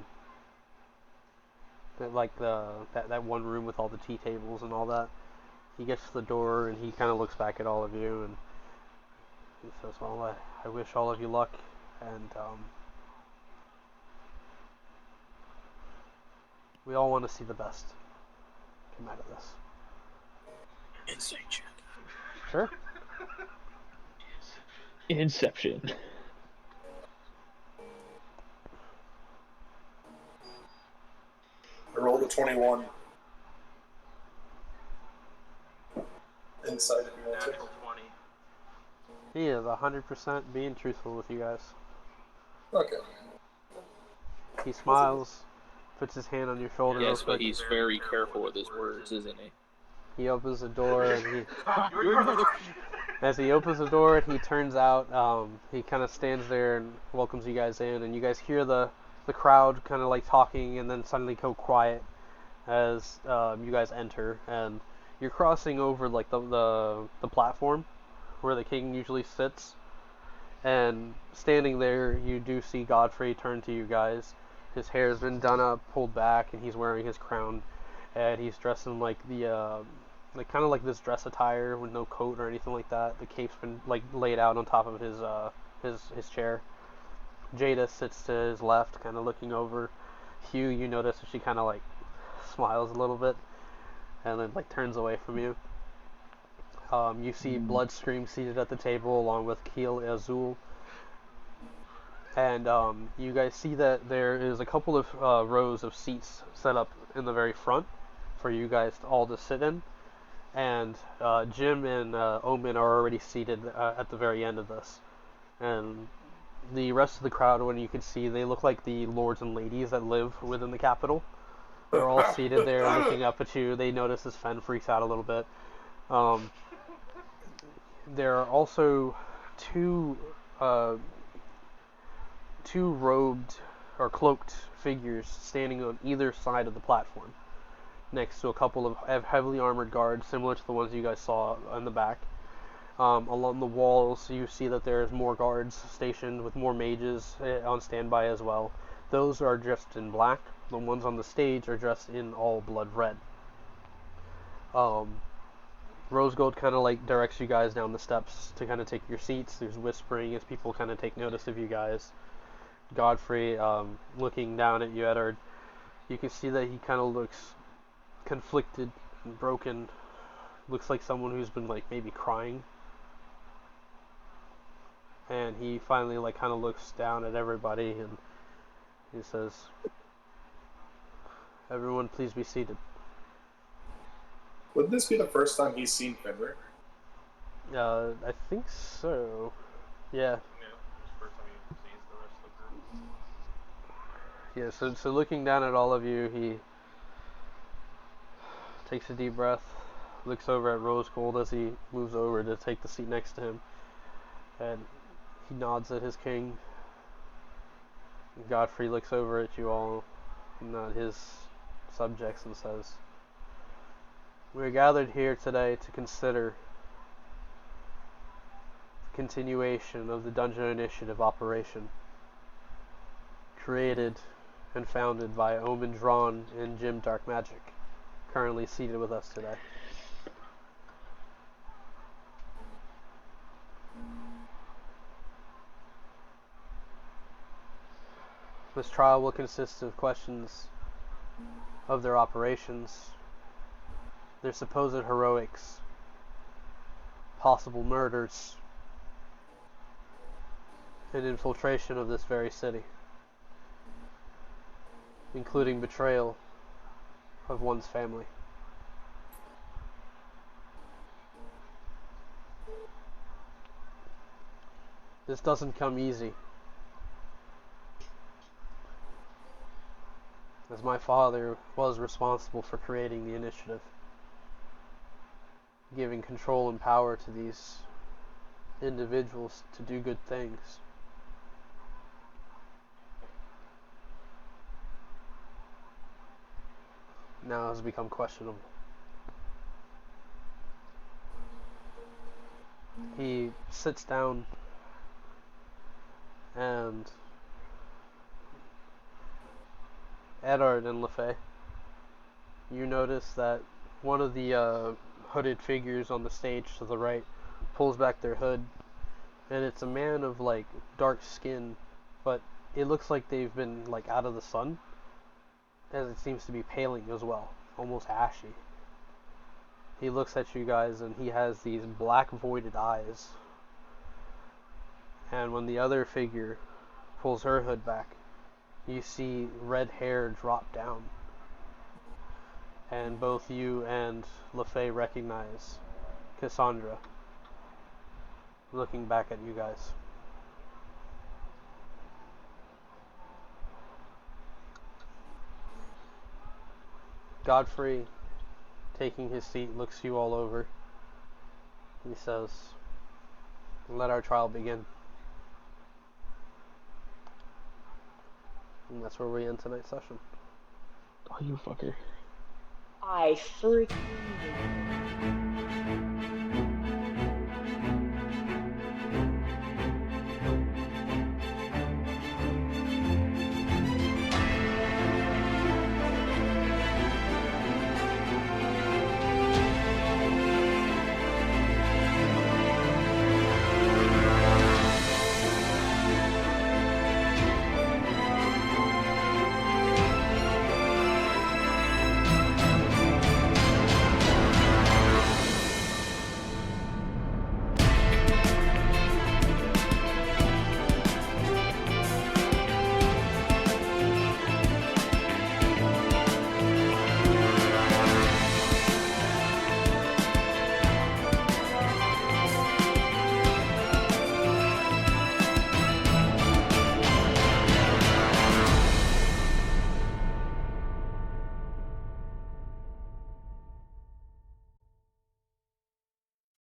S1: one room with all the tea tables and all that. He gets to the door and he kind of looks back at all of you, and he says, "Well, I wish all of you luck, and we all want to see the best come out of this."
S3: Insight check.
S1: Sure.
S7: Inception.
S5: I rolled a 21. Inside if you want to.
S2: Natural 20.
S1: He is 100% being truthful with you guys.
S5: Okay.
S1: He smiles, puts his hand on your shoulder real
S3: Yes, but
S1: quick.
S3: he's very careful with his words, isn't he?
S1: He opens the door, and
S2: You're mother.
S1: as he opens the door and he turns out, he kind of stands there and welcomes you guys in, and you guys hear the crowd kind of like talking, and then suddenly go quiet as you guys enter, and you're crossing over like the platform where the king usually sits, and standing there you do see Godfrey turn to you guys. His hair has been done up, pulled back, and he's wearing his crown, and he's dressed in like the like kind of like this dress attire with no coat or anything like that. The cape's been like laid out on top of his chair. Jada sits to his left, kind of looking over. Hugh, you notice that she kind of like smiles a little bit, and then like turns away from you. You see Bloodscream seated at the table along with Keel Azul. And you guys see that there is a couple of rows of seats set up in the very front for you guys all to sit in. And Jim and Omen are already seated at the very end of this. And the rest of the crowd, when you can see, they look like the lords and ladies that live within the Capitol. They're all seated there looking up at you. They notice as Fen freaks out a little bit. There are also two robed or cloaked figures standing on either side of the platform, next to a couple of heavily armored guards, similar to the ones you guys saw in the back. Along the walls, you see that there's more guards stationed with more mages on standby as well. Those are dressed in black. The ones on the stage are dressed in all blood red. Rose Gold kind of like directs you guys down the steps to kind of take your seats. There's whispering as people kind of take notice of you guys. Godfrey, looking down at you, Eddard, you can see that he kind of looks conflicted and broken. Looks like someone who's been like maybe crying. And he finally like kind of looks down at everybody and he says, "Everyone, please be seated."
S5: Would this be the first time he's seen Fenrir?
S1: I think so. Yeah.
S2: Yeah, it's the first time he sees the rest of the group.
S1: Yeah, so looking down at all of you, he takes a deep breath, looks over at Rose Gold as he moves over to take the seat next to him, and he nods at his king. Godfrey looks over at you all, not his subjects, and says, "We are gathered here today to consider the continuation of the Dungeon Initiative operation, created and founded by Omen Drawn and Jim Dark Magic, currently seated with us today. This trial will consist of questions of their operations, their supposed heroics, possible murders, and infiltration of this very city, including betrayal of one's family. This doesn't come easy, as my father was responsible for creating the initiative, giving control and power to these individuals to do good things. Now has become questionable. He sits down and Eddard and LaFay, you notice that one of the hooded figures on the stage to the right pulls back their hood, and it's a man of like dark skin, but it looks like they've been like out of the sun, as it seems to be paling as well, almost ashy. He looks at you guys and he has these black voided eyes. And when the other figure pulls her hood back, you see red hair drop down. And both you and LaFay recognize Cassandra looking back at you guys. Godfrey, taking his seat, looks you all over. He says, "Let our trial begin." And that's where we end tonight's session.
S7: Oh, you fucker.
S6: I freaking